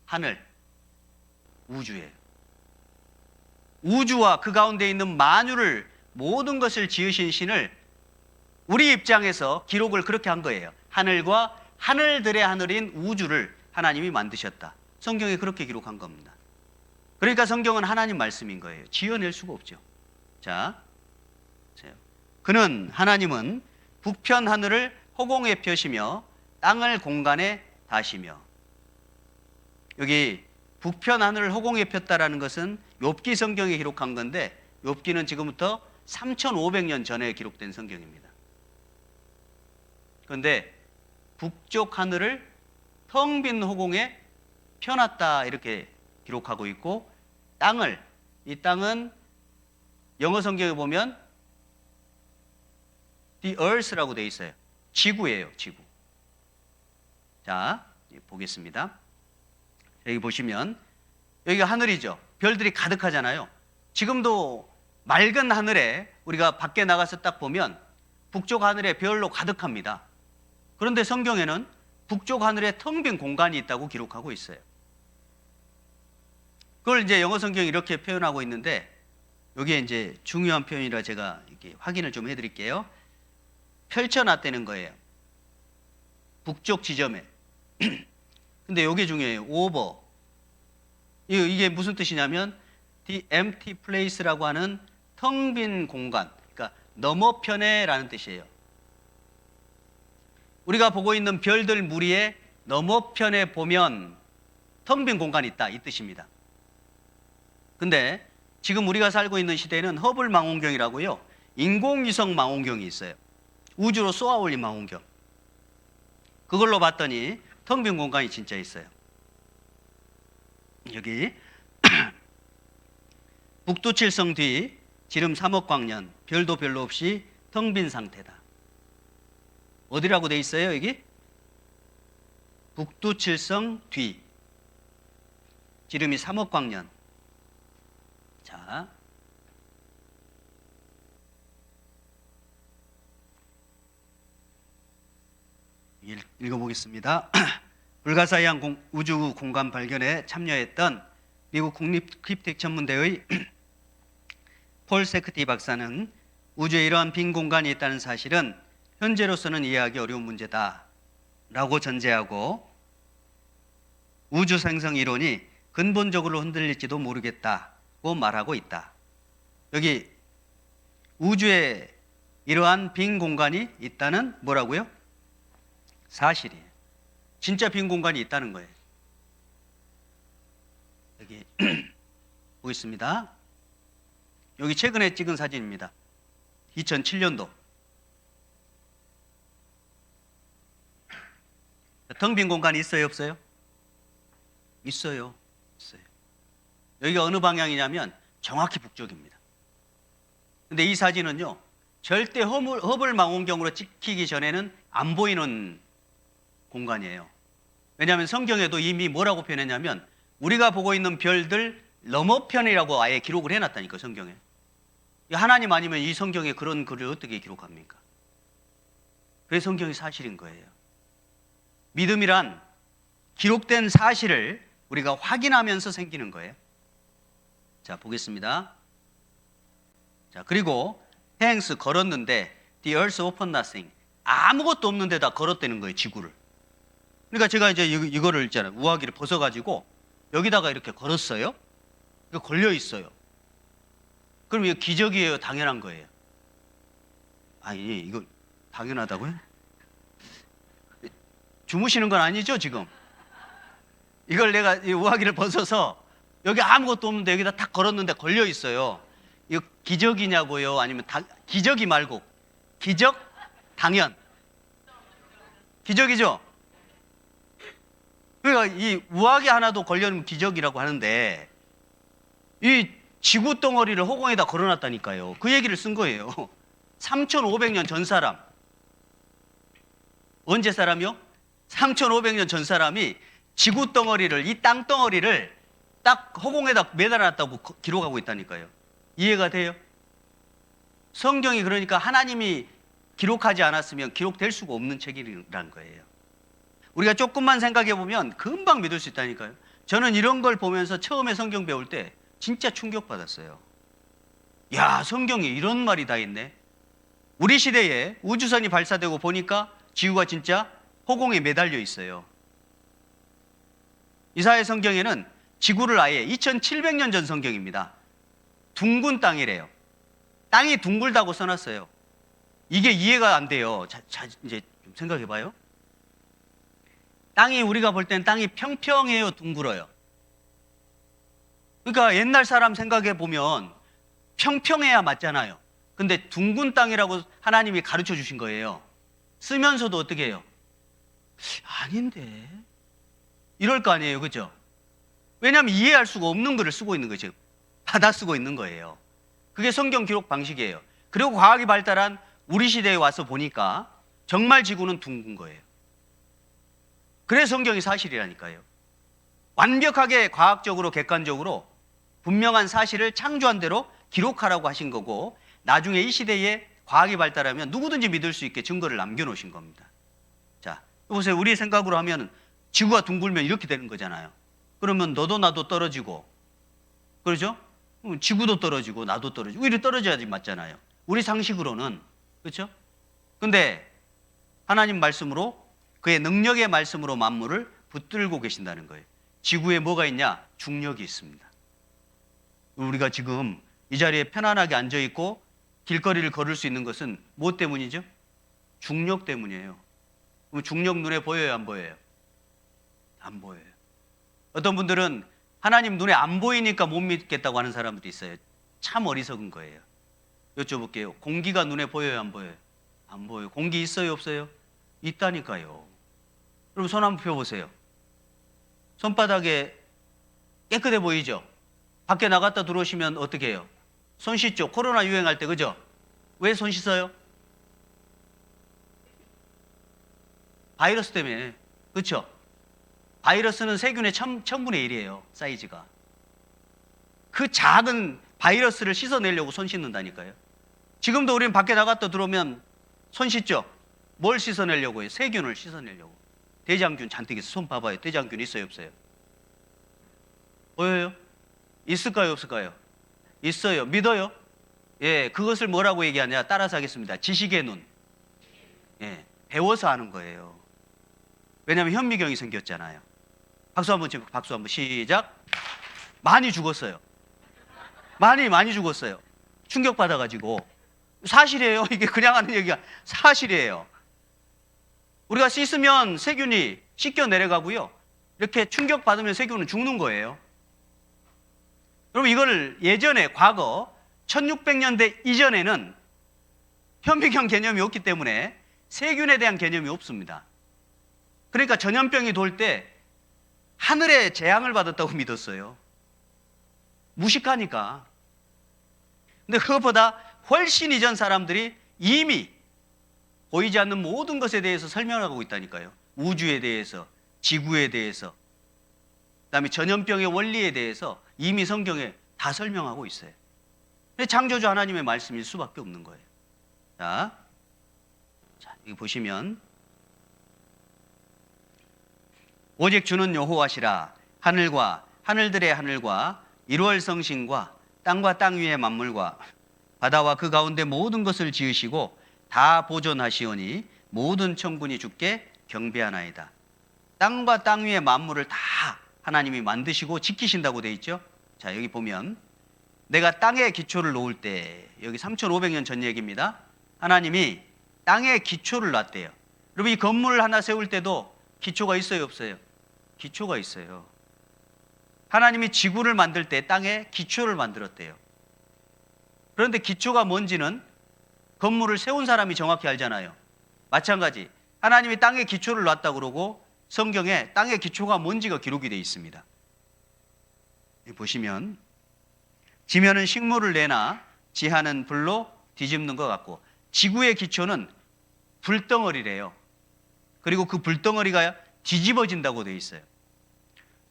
하늘, 우주예요. 우주와 그 가운데 있는 만유를 모든 것을 지으신 신을 우리 입장에서 기록을 그렇게 한 거예요. 하늘과 하늘들의 하늘인 우주를 하나님이 만드셨다. 성경에 그렇게 기록한 겁니다. 그러니까 성경은 하나님 말씀인 거예요. 지어낼 수가 없죠. 자, 그는 하나님은 북편 하늘을 허공에 펴시며 땅을 공간에 다시며. 여기 북편 하늘을 허공에 폈다라는 것은 욥기 성경에 기록한 건데 욥기는 지금부터 3,500년 전에 기록된 성경입니다. 그런데 북쪽 하늘을 텅 빈 허공에 펴놨다 이렇게 기록하고 있고 이 땅은 영어 성경에 보면 the earth라고 되어 있어요. 지구예요, 지구. 자, 보겠습니다. 여기 보시면 여기가 하늘이죠. 별들이 가득하잖아요. 지금도 맑은 하늘에 우리가 밖에 나가서 딱 보면 북쪽 하늘에 별로 가득합니다. 그런데 성경에는 북쪽 하늘에 텅 빈 공간이 있다고 기록하고 있어요. 그걸 이제 영어 성경이 이렇게 표현하고 있는데 여기에 이제 중요한 표현이라 제가 이렇게 확인을 좀 해드릴게요. 펼쳐놨다는 거예요. 북쪽 지점에. 근데 이게 중요해요. over. 이게 무슨 뜻이냐면 the empty place라고 하는 텅 빈 공간. 그러니까 너머편에라는 뜻이에요. 우리가 보고 있는 별들 무리의 너머편에 보면 텅 빈 공간이 있다 이 뜻입니다. 근데 지금 우리가 살고 있는 시대에는 허블 망원경이라고요. 인공위성 망원경이 있어요. 우주로 쏘아 올린 망원경. 그걸로 봤더니 텅 빈 공간이 진짜 있어요. 여기 북두칠성 뒤 지름 3억 광년 별도 별로 없이 텅 빈 상태다. 어디라고 돼 있어요 여기? 북두칠성 뒤 지름이 3억 광년. 자, 읽어보겠습니다. 불가사의한 우주 공간 발견에 참여했던 미국 국립 크립틱 천문대의 폴 세크티 박사는 우주에 이러한 빈 공간이 있다는 사실은 현재로서는 이해하기 어려운 문제다 라고 전제하고 우주 생성 이론이 근본적으로 흔들릴지도 모르겠다고 말하고 있다. 여기 우주에 이러한 빈 공간이 있다는 뭐라고요? 사실이에요. 진짜 빈 공간이 있다는 거예요. 여기 보겠습니다. 여기 최근에 찍은 사진입니다. 2007년도. 텅 빈 공간이 있어요, 없어요? 있어요. 있어요. 여기가 어느 방향이냐면 정확히 북쪽입니다. 근데 이 사진은요, 절대 허블 망원경으로 찍히기 전에는 안 보이는 공간이에요. 왜냐하면 성경에도 이미 뭐라고 표현했냐면 우리가 보고 있는 별들 너머편이라고 아예 기록을 해놨다니까 성경에. 하나님 아니면 이 성경에 그런 글을 어떻게 기록합니까? 그래서 성경이 사실인 거예요. 믿음이란 기록된 사실을 우리가 확인하면서 생기는 거예요. 자, 보겠습니다. 자, 그리고 hence 걸었는데 the earth open nothing. 아무것도 없는 데다 걸었다는 거예요, 지구를. 그러니까 제가 이제 이거를 있잖아요. 우화기를 벗어가지고 여기다가 이렇게 걸었어요. 이거 걸려 있어요. 그럼 이거 기적이에요? 당연한 거예요? 아니, 이거 당연하다고요? 주무시는 건 아니죠, 지금? 이걸 내가 이 우화기를 벗어서 여기 아무것도 없는데 여기다 탁 걸었는데 걸려 있어요. 이거 기적이냐고요? 아니면 기적이 말고 기적? 당연. 기적이죠? 그러니까 이 우화기 하나도 걸려있는 기적이라고 하는데 이 지구 덩어리를 허공에다 걸어놨다니까요. 그 얘기를 쓴 거예요. 3,500년 전 사람. 언제 사람이요? 3,500년 전 사람이 지구 덩어리를, 이 땅 덩어리를 딱 허공에다 매달아놨다고 기록하고 있다니까요. 이해가 돼요? 성경이 그러니까 하나님이 기록하지 않았으면 기록될 수가 없는 책이라는 거예요. 우리가 조금만 생각해 보면 금방 믿을 수 있다니까요. 저는 이런 걸 보면서 처음에 성경 배울 때 진짜 충격받았어요. 야, 성경에 이런 말이 다 있네. 우리 시대에 우주선이 발사되고 보니까 지구가 진짜 허공에 매달려 있어요. 이사야 성경에는 지구를 아예 2700년 전 성경입니다. 둥근 땅이래요. 땅이 둥글다고 써놨어요. 이게 이해가 안 돼요. 이제 좀 생각해 봐요. 땅이 우리가 볼 때는 땅이 평평해요, 둥글어요? 그러니까 옛날 사람 생각해 보면 평평해야 맞잖아요. 근데 둥근 땅이라고 하나님이 가르쳐 주신 거예요. 쓰면서도 어떻게 해요? 아닌데. 이럴 거 아니에요, 그죠? 왜냐하면 이해할 수가 없는 글을 쓰고 있는 거죠. 받아 쓰고 있는 거예요. 그게 성경 기록 방식이에요. 그리고 과학이 발달한 우리 시대에 와서 보니까 정말 지구는 둥근 거예요. 그래서 성경이 사실이라니까요. 완벽하게 과학적으로 객관적으로 분명한 사실을 창조한 대로 기록하라고 하신 거고, 나중에 이 시대에 과학이 발달하면 누구든지 믿을 수 있게 증거를 남겨놓으신 겁니다. 자, 보세요. 우리의 생각으로 하면 지구가 둥글면 이렇게 되는 거잖아요. 그러면 너도 나도 떨어지고, 그렇죠? 지구도 떨어지고 나도 떨어지고 이렇게 떨어져야지 맞잖아요. 우리 상식으로는. 그렇죠? 근데 하나님 말씀으로, 그의 능력의 말씀으로 만물을 붙들고 계신다는 거예요. 지구에 뭐가 있냐? 중력이 있습니다. 우리가 지금 이 자리에 편안하게 앉아 있고 길거리를 걸을 수 있는 것은 뭐 때문이죠? 중력 때문이에요. 그럼 중력 눈에 보여요, 안 보여요? 안 보여요. 어떤 분들은 하나님 눈에 안 보이니까 못 믿겠다고 하는 사람들이 있어요. 참 어리석은 거예요. 여쭤볼게요. 공기가 눈에 보여요, 안 보여요? 안 보여요. 공기 있어요, 없어요? 있다니까요. 여러분 손 한번 펴보세요. 손바닥에 깨끗해 보이죠? 밖에 나갔다 들어오시면 어떻게 해요? 손 씻죠? 코로나 유행할 때, 그죠? 왜 손 씻어요? 바이러스 때문에. 그렇죠? 바이러스는 세균의 1000분의 1이에요, 사이즈가. 그 작은 바이러스를 씻어내려고 손 씻는다니까요. 지금도 우리는 밖에 나갔다 들어오면 손 씻죠? 뭘 씻어내려고 해요? 세균을 씻어내려고. 대장균 잔뜩 있어요. 손 봐봐요. 대장균 있어요, 없어요? 보여요? 있을까요, 없을까요? 있어요. 믿어요? 예, 그것을 뭐라고 얘기하냐? 따라서 하겠습니다. 지식의 눈. 예, 배워서 하는 거예요. 왜냐하면 현미경이 생겼잖아요. 박수 한번 치고, 박수 한번 시작. 많이 죽었어요. 많이 죽었어요. 충격받아가지고. 사실이에요. 이게 그냥 하는 얘기가 사실이에요. 우리가 씻으면 세균이 씻겨 내려가고요. 이렇게 충격받으면 세균은 죽는 거예요. 여러분, 이거를 예전에 과거 1600년대 이전에는 현미경 개념이 없기 때문에 세균에 대한 개념이 없습니다. 그러니까 전염병이 돌 때 하늘의 재앙을 받았다고 믿었어요. 무식하니까. 근데 그것보다 훨씬 이전 사람들이 이미 보이지 않는 모든 것에 대해서 설명하고 있다니까요. 우주에 대해서, 지구에 대해서, 그다음에 전염병의 원리에 대해서 이미 성경에 다 설명하고 있어요. 창조주 하나님의 말씀일 수밖에 없는 거예요. 자, 여기 보시면 오직 주는 여호와시라. 하늘과 하늘들의 하늘과 일월 성신과 땅과 땅 위의 만물과 바다와 그 가운데 모든 것을 지으시고 다 보존하시오니 모든 천군이 주께 경배하나이다. 땅과 땅 위의 만물을 다 하나님이 만드시고 지키신다고 돼 있죠. 자, 여기 보면 내가 땅에 기초를 놓을 때, 여기 3500년 전 얘기입니다. 하나님이 땅에 기초를 놨대요. 여러분, 이 건물을 하나 세울 때도 기초가 있어요, 없어요? 기초가 있어요. 하나님이 지구를 만들 때 땅에 기초를 만들었대요. 그런데 기초가 뭔지는 건물을 세운 사람이 정확히 알잖아요. 마찬가지, 하나님이 땅에 기초를 놨다 그러고 성경에 땅의 기초가 뭔지가 기록이 되어 있습니다. 여기 보시면 지면은 식물을 내나 지하는 불로 뒤집는 것 같고, 지구의 기초는 불덩어리래요. 그리고 그 불덩어리가 뒤집어진다고 되어 있어요.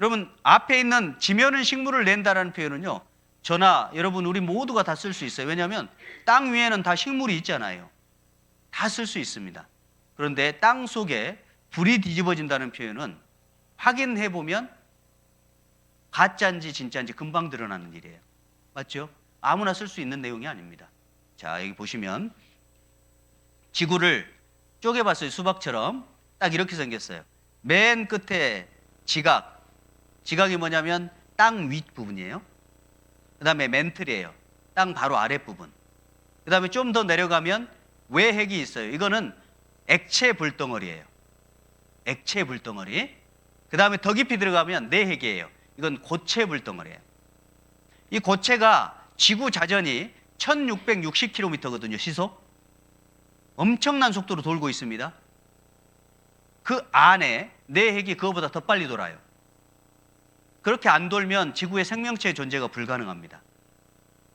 여러분, 앞에 있는 지면은 식물을 낸다라는 표현은요, 저나 여러분 우리 모두가 다 쓸 수 있어요. 왜냐하면 땅 위에는 다 식물이 있잖아요. 다 쓸 수 있습니다. 그런데 땅 속에 불이 뒤집어진다는 표현은 확인해 보면 가짜인지 진짜인지 금방 드러나는 일이에요. 맞죠? 아무나 쓸 수 있는 내용이 아닙니다. 자, 여기 보시면 지구를 쪼개봤어요. 수박처럼 딱 이렇게 생겼어요. 맨 끝에 지각이 뭐냐면 땅 윗부분이에요. 그 다음에 멘틀이에요. 땅 바로 아랫부분. 그 다음에 좀 더 내려가면 외핵이 있어요. 이거는 액체 불덩어리예요. 액체 불덩어리. 그 다음에 더 깊이 들어가면 내핵이에요. 이건 고체 불덩어리예요. 이 고체가 지구 자전이 1660km거든요. 시속. 엄청난 속도로 돌고 있습니다. 그 안에 내핵이 그거보다 더 빨리 돌아요. 그렇게 안 돌면 지구의 생명체의 존재가 불가능합니다.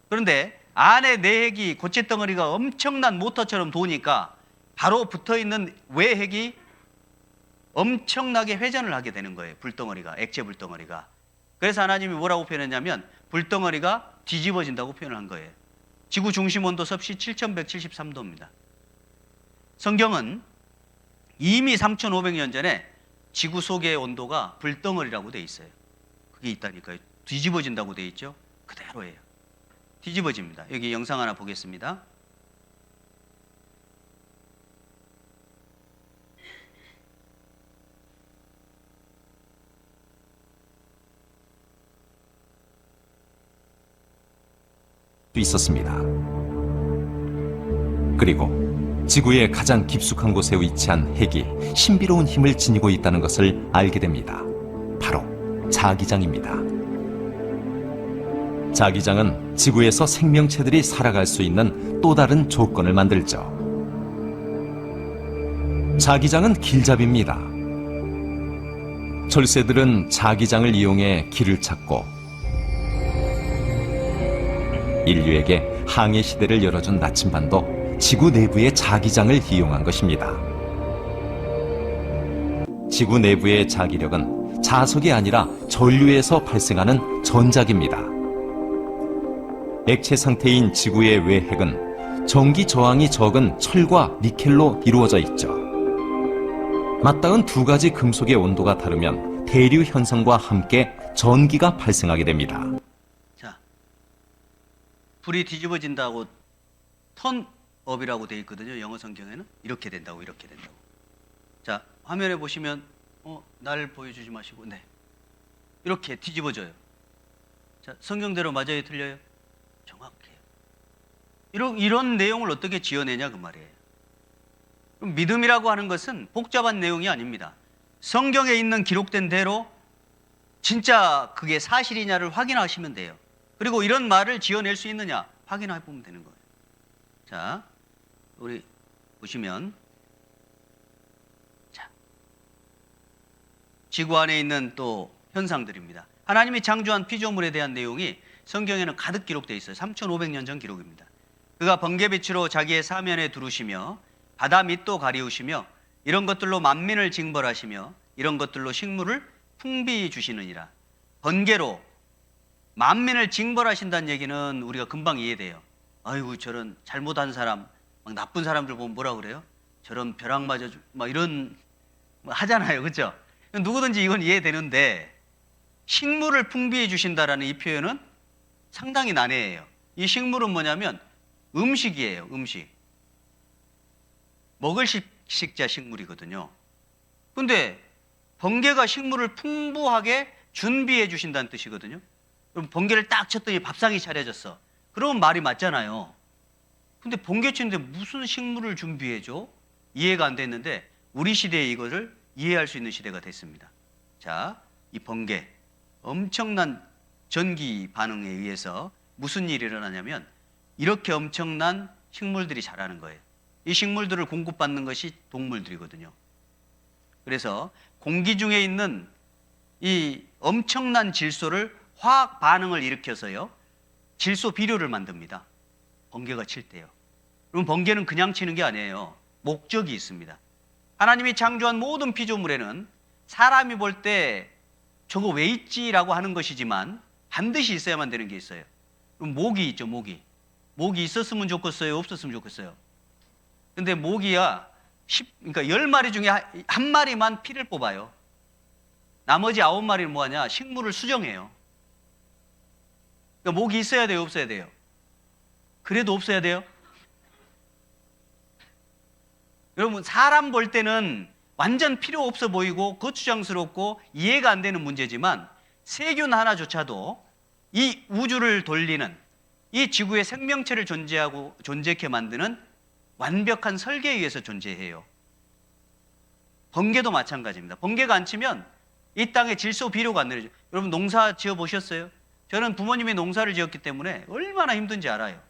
그런데 안에 내핵이 고체 덩어리가 엄청난 모터처럼 도니까 바로 붙어있는 외핵이 엄청나게 회전을 하게 되는 거예요. 불덩어리가, 액체 불덩어리가. 그래서 하나님이 뭐라고 표현했냐면 불덩어리가 뒤집어진다고 표현을 한 거예요. 지구 중심 온도 섭씨 7173도입니다. 성경은 이미 3500년 전에 지구 속의 온도가 불덩어리라고 돼 있어요. 그게 있다니까요. 뒤집어진다고 돼 있죠. 그대로예요. 뒤집어집니다. 여기 영상 하나 보겠습니다. 있었습니다. 그리고 지구의 가장 깊숙한 곳에 위치한 핵이 신비로운 힘을 지니고 있다는 것을 알게 됩니다. 바로 자기장입니다. 자기장은 지구에서 생명체들이 살아갈 수 있는 또 다른 조건을 만들죠. 자기장은 길잡이입니다. 철새들은 자기장을 이용해 길을 찾고 인류에게 항해 시대를 열어준 나침반도 지구 내부의 자기장을 이용한 것입니다. 지구 내부의 자기력은 자석이 아니라 전류에서 발생하는 전작입니다. 액체 상태인 지구의 외핵은 전기 저항이 적은 철과 니켈로 이루어져 있죠. 맞닿은 두 가지 금속의 온도가 다르면 대류 현상과 함께 전기가 발생하게 됩니다. 자, 불이 뒤집어진다고 턴업이라고 되어 있거든요. 영어 성경에는 이렇게 된다고, 이렇게 된다고. 자, 화면에 보시면 날 보여주지 마시고, 네, 이렇게 뒤집어져요. 자, 성경대로 맞아요, 틀려요? 정확해요. 이런 내용을 어떻게 지어내냐 그 말이에요. 그럼 믿음이라고 하는 것은 복잡한 내용이 아닙니다. 성경에 있는 기록된 대로 진짜 그게 사실이냐를 확인하시면 돼요. 그리고 이런 말을 지어낼 수 있느냐 확인해 보면 되는 거예요. 자, 우리 보시면, 자, 지구 안에 있는 또 현상들입니다. 하나님이 창조한 피조물에 대한 내용이 성경에는 가득 기록되어 있어요. 3500년 전 기록입니다. 그가 번개빛으로 자기의 사면에 두르시며 바다 밑도 가리우시며 이런 것들로 만민을 징벌하시며 이런 것들로 식물을 풍비히 주시느니라. 번개로 만민을 징벌하신다는 얘기는 우리가 금방 이해돼요. 아이고, 저런 잘못한 사람, 막 나쁜 사람들 보면 뭐라 그래요? 저런 벼락 맞아 막 이런 하잖아요. 그렇죠? 누구든지 이건 이해되는데 식물을 풍비해 주신다라는 이 표현은 상당히 난해해요. 이 식물은 뭐냐면 음식이에요. 음식. 먹을 식자 식물이거든요. 근데 번개가 식물을 풍부하게 준비해 주신다는 뜻이거든요. 그럼 번개를 딱 쳤더니 밥상이 차려졌어. 그러면 말이 맞잖아요. 근데 번개 치는데 무슨 식물을 준비해 줘? 이해가 안 됐는데 우리 시대에 이거를 이해할 수 있는 시대가 됐습니다. 자, 이 번개, 엄청난 전기 반응에 의해서 무슨 일이 일어나냐면 이렇게 엄청난 식물들이 자라는 거예요. 이 식물들을 공급받는 것이 동물들이거든요. 그래서 공기 중에 있는 이 엄청난 질소를 화학 반응을 일으켜서요, 질소 비료를 만듭니다. 번개가 칠 때요. 그럼 번개는 그냥 치는 게 아니에요. 목적이 있습니다. 하나님이 창조한 모든 피조물에는 사람이 볼 때 저거 왜 있지라고 하는 것이지만 반드시 있어야만 되는 게 있어요. 그럼 목이 있죠, 목이. 목이 있었으면 좋겠어요, 없었으면 좋겠어요? 근데 모기야 그러니까 10마리 중에 한 마리만 피를 뽑아요. 나머지 9마리는 뭐하냐? 식물을 수정해요. 그러니까 모기 있어야 돼요, 없어야 돼요? 그래도 없어야 돼요? 여러분, 사람 볼 때는 완전 필요 없어 보이고 거추장스럽고 이해가 안 되는 문제지만 세균 하나조차도 이 우주를 돌리는, 이 지구의 생명체를 존재케 만드는 완벽한 설계에 의해서 존재해요. 번개도 마찬가지입니다. 번개가 안 치면 이 땅에 질소 비료가 안 내려져요. 여러분, 농사 지어 보셨어요? 저는 부모님이 농사를 지었기 때문에 얼마나 힘든지 알아요.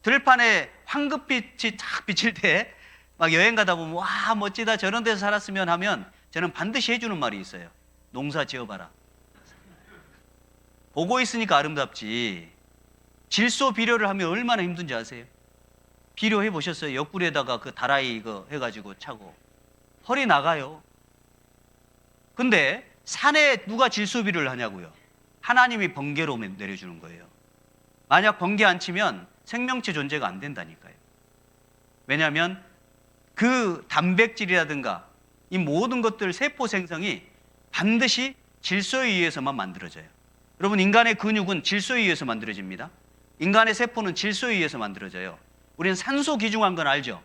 들판에 황급빛이 탁 비칠 때 막 여행 가다 보면 와 멋지다, 저런 데서 살았으면 하면 저는 반드시 해주는 말이 있어요. 농사 지어봐라. 보고 있으니까 아름답지. 질소 비료를 하면 얼마나 힘든지 아세요? 비료 해보셨어요? 옆구리에다가 그 다라이 이거 해가지고 차고 허리 나가요. 근데 산에 누가 질소 비료를 하냐고요? 하나님이 번개로 내려주는 거예요. 만약 번개 안 치면 생명체 존재가 안 된다니까요. 왜냐하면 그 단백질이라든가 이 모든 것들 세포 생성이 반드시 질소에 의해서만 만들어져요. 여러분, 인간의 근육은 질소에 의해서 만들어집니다. 인간의 세포는 질소에 의해서 만들어져요. 우리는 산소 기중한 건 알죠?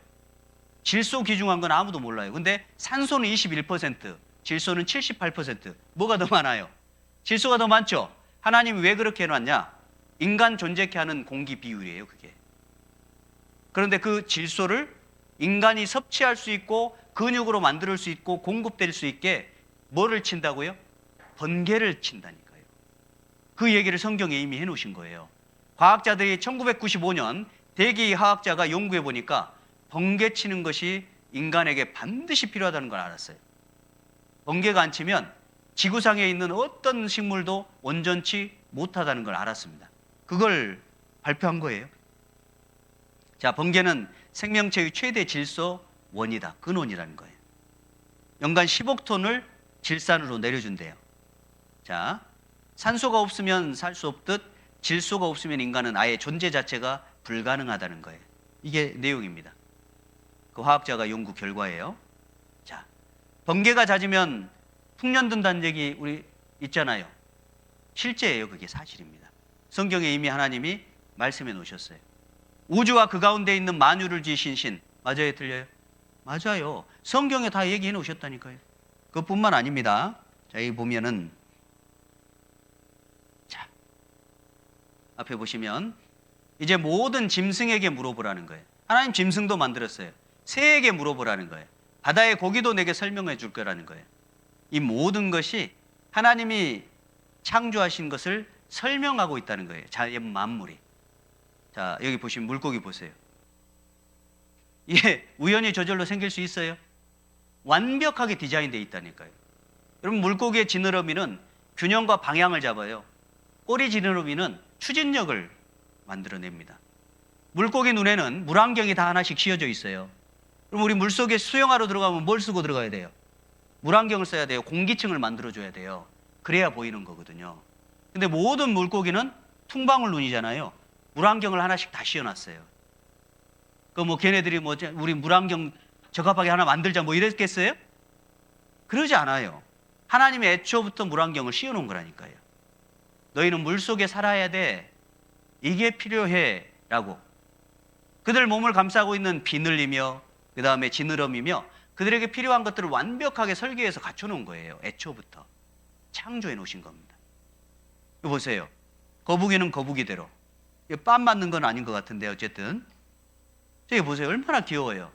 질소 기중한 건 아무도 몰라요. 근데 산소는 21%, 질소는 78%. 뭐가 더 많아요? 질소가 더 많죠? 하나님이 왜 그렇게 해놨냐? 인간 존재케 하는 공기 비율이에요, 그게. 그런데 그 질소를 인간이 섭취할 수 있고 근육으로 만들 수 있고 공급될 수 있게 뭐를 친다고요? 번개를 친다니까요. 그 얘기를 성경에 이미 해놓으신 거예요. 과학자들이 1995년 대기화학자가 연구해 보니까 번개 치는 것이 인간에게 반드시 필요하다는 걸 알았어요. 번개가 안 치면 지구상에 있는 어떤 식물도 온전치 못하다는 걸 알았습니다. 그걸 발표한 거예요. 자, 번개는 생명체의 최대 질소 원이다, 근원이라는 거예요. 연간 10억 톤을 질산으로 내려준대요. 자, 산소가 없으면 살 수 없듯 질소가 없으면 인간은 아예 존재 자체가 불가능하다는 거예요. 이게 내용입니다. 그 화학자가 연구 결과예요. 자, 번개가 잦으면 풍년 든다는 얘기 우리 있잖아요. 실제예요. 그게 사실입니다. 성경에 이미 하나님이 말씀해 놓으셨어요. 우주와 그 가운데 있는 만유를 지으신 신, 맞아요, 틀려요? 맞아요. 성경에 다 얘기해 놓으셨다니까요. 그것뿐만 아닙니다. 자, 여기 보면은, 자, 앞에 보시면 이제 모든 짐승에게 물어보라는 거예요. 하나님 짐승도 만들었어요. 새에게 물어보라는 거예요. 바다의 고기도 내게 설명해 줄 거라는 거예요. 이 모든 것이 하나님이 창조하신 것을 설명하고 있다는 거예요. 자연 만물이. 자, 여기 보시면 물고기 보세요. 이게 우연히 저절로 생길 수 있어요? 완벽하게 디자인되어 있다니까요. 여러분, 물고기의 지느러미는 균형과 방향을 잡아요. 꼬리 지느러미는 추진력을 만들어냅니다. 물고기 눈에는 물안경이 다 하나씩 씌워져 있어요. 그럼 우리 물속에 수영하러 들어가면 뭘 쓰고 들어가야 돼요? 물안경을 써야 돼요. 공기층을 만들어줘야 돼요. 그래야 보이는 거거든요. 근데 모든 물고기는 퉁방울 눈이잖아요. 물안경을 하나씩 다 씌워놨어요. 그 뭐 걔네들이 뭐 우리 물안경 적합하게 하나 만들자 뭐 이랬겠어요? 그러지 않아요. 하나님이 애초부터 물안경을 씌워놓은 거라니까요. 너희는 물속에 살아야 돼. 이게 필요해. 라고. 그들 몸을 감싸고 있는 비늘이며 그 다음에 지느러미며 그들에게 필요한 것들을 완벽하게 설계해서 갖춰놓은 거예요. 애초부터. 창조해 놓으신 겁니다. 이거 보세요. 거북이는 거북이대로. 빰 맞는 건 아닌 것 같은데 어쨌든. 저기 보세요. 얼마나 귀여워요.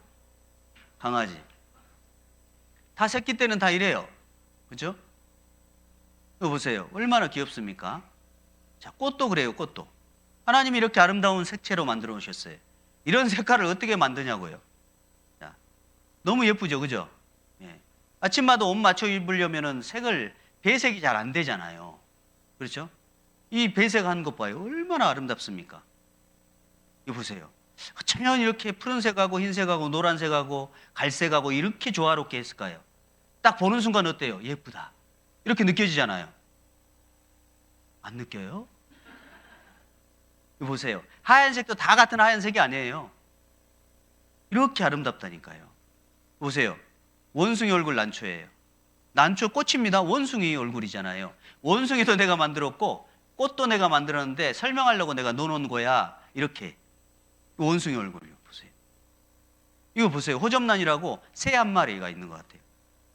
강아지. 다 새끼 때는 다 이래요. 그죠? 이거 보세요. 얼마나 귀엽습니까? 자, 꽃도 그래요. 꽃도. 하나님이 이렇게 아름다운 색채로 만들어 놓으셨어요. 이런 색깔을 어떻게 만드냐고요. 자, 너무 예쁘죠, 그죠? 예. 아침마다 옷 맞춰 입으려면은 색을 배색이 잘 안 되잖아요. 그렇죠? 이 배색하는 것 봐요. 얼마나 아름답습니까? 이거 보세요. 어쩌면 이렇게 푸른색하고 흰색하고 노란색하고 갈색하고 이렇게 조화롭게 했을까요? 딱 보는 순간 어때요? 예쁘다. 이렇게 느껴지잖아요. 안 느껴요? 이거 보세요. 하얀색도 다 같은 하얀색이 아니에요. 이렇게 아름답다니까요. 보세요. 원숭이 얼굴 난초예요. 난초 꽃입니다. 원숭이 얼굴이잖아요. 원숭이도 내가 만들었고 꽃도 내가 만들었는데 설명하려고 내가 넣어놓은 거야. 이렇게 원숭이 얼굴이요. 보세요. 이거 보세요. 호접란이라고 새 한 마리가 있는 것 같아요.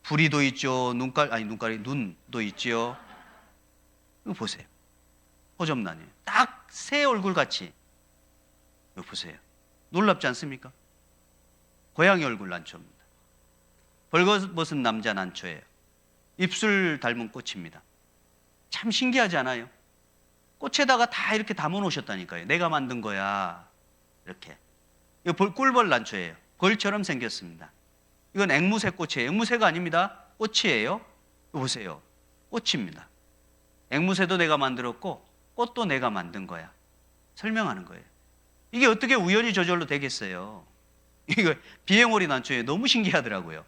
부리도 있죠. 눈도 있죠. 이거 보세요. 호접란이에요. 딱 새 얼굴 같이. 이거 보세요. 놀랍지 않습니까? 고양이 얼굴 난초입니다. 벌거벗은 남자 난초예요. 입술 닮은 꽃입니다. 참 신기하지 않아요? 꽃에다가 다 이렇게 담아 놓으셨다니까요. 내가 만든 거야. 이렇게. 이거 꿀벌 난초예요. 벌처럼 생겼습니다. 이건 앵무새 꽃이에요. 앵무새가 아닙니다. 꽃이에요. 이거 보세요. 꽃입니다. 앵무새도 내가 만들었고 꽃도 내가 만든 거야. 설명하는 거예요. 이게 어떻게 우연히 저절로 되겠어요? 이거 비행오리 난초예요. 너무 신기하더라고요.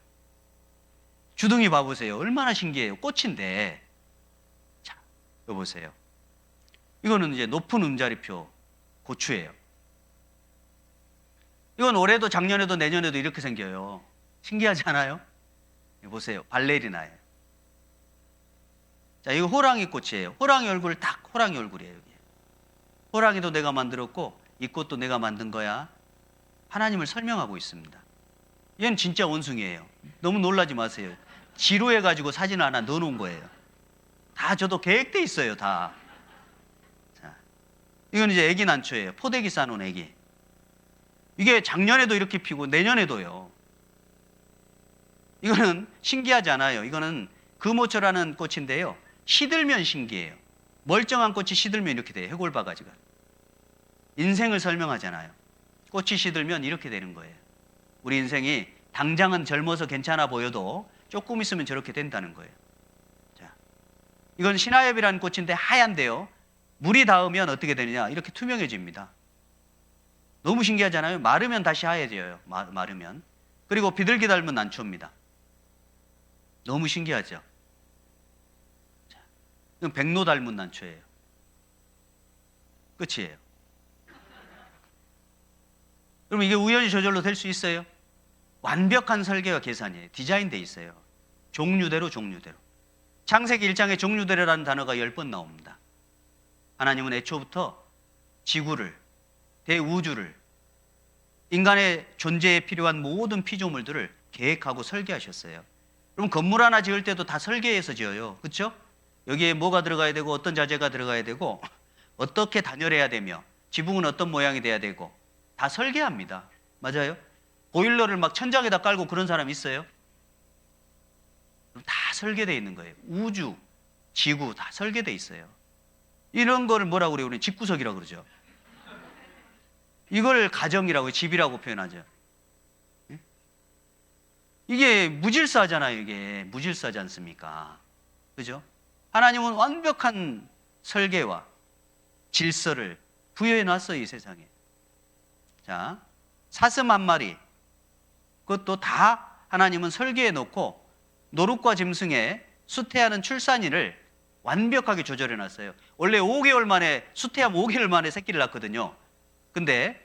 주둥이 봐보세요. 얼마나 신기해요. 꽃인데. 자, 이거 보세요. 이거는 이제 높은 음자리표 고추예요. 이건 올해도 작년에도 내년에도 이렇게 생겨요. 신기하지 않아요? 이거 보세요. 발레리나예요. 자, 이거 호랑이 꽃이에요. 호랑이 얼굴 딱 호랑이 얼굴이에요. 여기. 호랑이도 내가 만들었고 이 꽃도 내가 만든 거야. 하나님을 설명하고 있습니다. 얘는 진짜 원숭이에요. 너무 놀라지 마세요. 지루해가지고 사진 하나 넣어놓은 거예요. 다 저도 계획돼 있어요. 다. 자, 이건 이제 애기 난초예요. 포대기 싸놓은 애기. 이게 작년에도 이렇게 피고 내년에도요. 이거는 신기하지 않아요. 이거는 금오초라는 꽃인데요. 시들면 신기해요. 멀쩡한 꽃이 시들면 이렇게 돼요. 해골바가지가. 인생을 설명하잖아요. 꽃이 시들면 이렇게 되는 거예요. 우리 인생이 당장은 젊어서 괜찮아 보여도 조금 있으면 저렇게 된다는 거예요. 자, 이건 신하엽이라는 꽃인데 하얀데요. 물이 닿으면 어떻게 되느냐? 이렇게 투명해집니다. 너무 신기하잖아요. 마르면 다시 하얘져요. 마르면. 그리고 비둘기 닮은 난초입니다. 너무 신기하죠? 자, 이건 백로 닮은 난초예요. 끝이에요. 그럼 이게 우연히 저절로 될 수 있어요? 완벽한 설계와 계산이에요. 디자인돼 있어요. 종류대로 종류대로. 창세기 1장에 종류대로라는 단어가 10번 나옵니다. 하나님은 애초부터 지구를, 대우주를, 인간의 존재에 필요한 모든 피조물들을 계획하고 설계하셨어요. 그럼 건물 하나 지을 때도 다 설계해서 지어요. 그렇죠? 여기에 뭐가 들어가야 되고 어떤 자재가 들어가야 되고 어떻게 단열해야 되며 지붕은 어떤 모양이 돼야 되고 다 설계합니다. 맞아요? 보일러를 막 천장에다 깔고 그런 사람 있어요? 다 설계되어 있는 거예요. 우주, 지구 다 설계되어 있어요. 이런 거를 뭐라고 그래요? 우리 집구석이라고 그러죠. 이걸 가정이라고, 집이라고 표현하죠. 이게 무질서하잖아요. 이게 무질서하지 않습니까? 그죠? 하나님은 완벽한 설계와 질서를 부여해 놨어요. 이 세상에. 자, 사슴 한 마리, 그것도 다 하나님은 설계해 놓고 노룩과 짐승의 수태하는 출산일을 완벽하게 조절해 놨어요. 원래 5개월 만에, 수태하면 5개월 만에 새끼를 낳거든요. 근데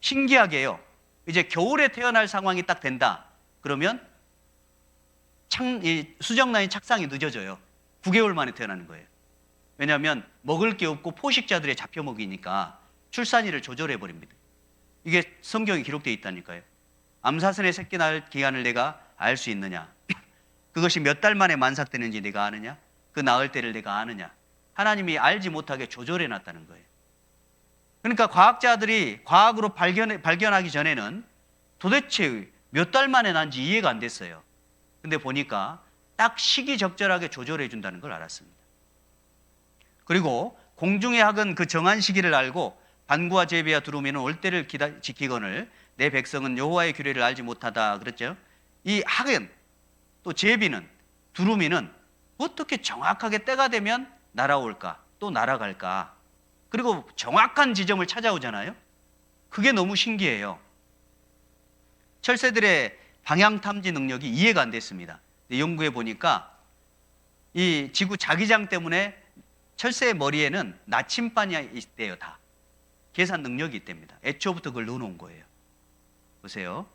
신기하게요. 이제 겨울에 태어날 상황이 딱 된다. 그러면 수정란이 착상이 늦어져요. 9개월 만에 태어나는 거예요. 왜냐하면 먹을 게 없고 포식자들에 잡혀 먹이니까 출산일을 조절해 버립니다. 이게 성경에 기록되어 있다니까요. 암사슴의 새끼 낳을 기간을 내가 알 수 있느냐? 그것이 몇 달 만에 만삭되는지 내가 아느냐? 그 낳을 때를 내가 아느냐? 하나님이 알지 못하게 조절해 놨다는 거예요. 그러니까 과학자들이 과학으로 발견하기 전에는 도대체 몇 달 만에 난지 이해가 안 됐어요. 근데 보니까 딱 시기적절하게 조절해 준다는 걸 알았습니다. 그리고 공중의 학은 그 정한 시기를 알고 반구와 제비와 두루미는 올 때를 지키거늘 내 백성은 여호와의 규례를 알지 못하다 그랬죠. 이 학은 또 제비는 두루미는 어떻게 정확하게 때가 되면 날아올까 또 날아갈까 그리고 정확한 지점을 찾아오잖아요. 그게 너무 신기해요. 철새들의 방향 탐지 능력이 이해가 안 됐습니다. 연구해 보니까 이 지구 자기장 때문에 철새의 머리에는 나침반이 있대요. 다 계산 능력이 있답니다. 애초부터 그걸 넣어놓은 거예요. 보세요.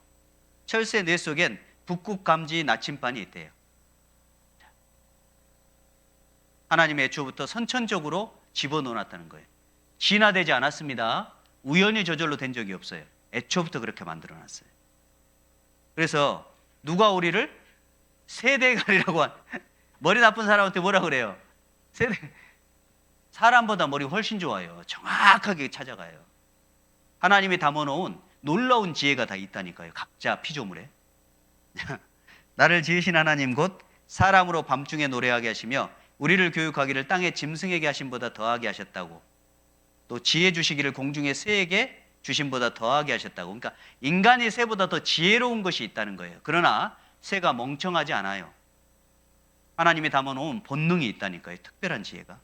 철새 뇌 속엔 북극 감지 나침반이 있대요. 하나님의 애초부터 선천적으로 집어넣어놨다는 거예요. 진화되지 않았습니다. 우연히 저절로 된 적이 없어요. 애초부터 그렇게 만들어놨어요. 그래서 누가 우리를 세대갈이라고 머리 나쁜 사람한테 뭐라 그래요? 사람보다 머리 훨씬 좋아요. 정확하게 찾아가요. 하나님이 담아놓은 놀라운 지혜가 다 있다니까요. 각자 피조물에. 나를 지으신 하나님 곧 사람으로 밤중에 노래하게 하시며 우리를 교육하기를 땅의 짐승에게 하심보다 더하게 하셨다고. 또 지혜 주시기를 공중의 새에게 주심보다 더하게 하셨다고. 그러니까 인간이 새보다 더 지혜로운 것이 있다는 거예요. 그러나 새가 멍청하지 않아요. 하나님이 담아놓은 본능이 있다니까요. 특별한 지혜가.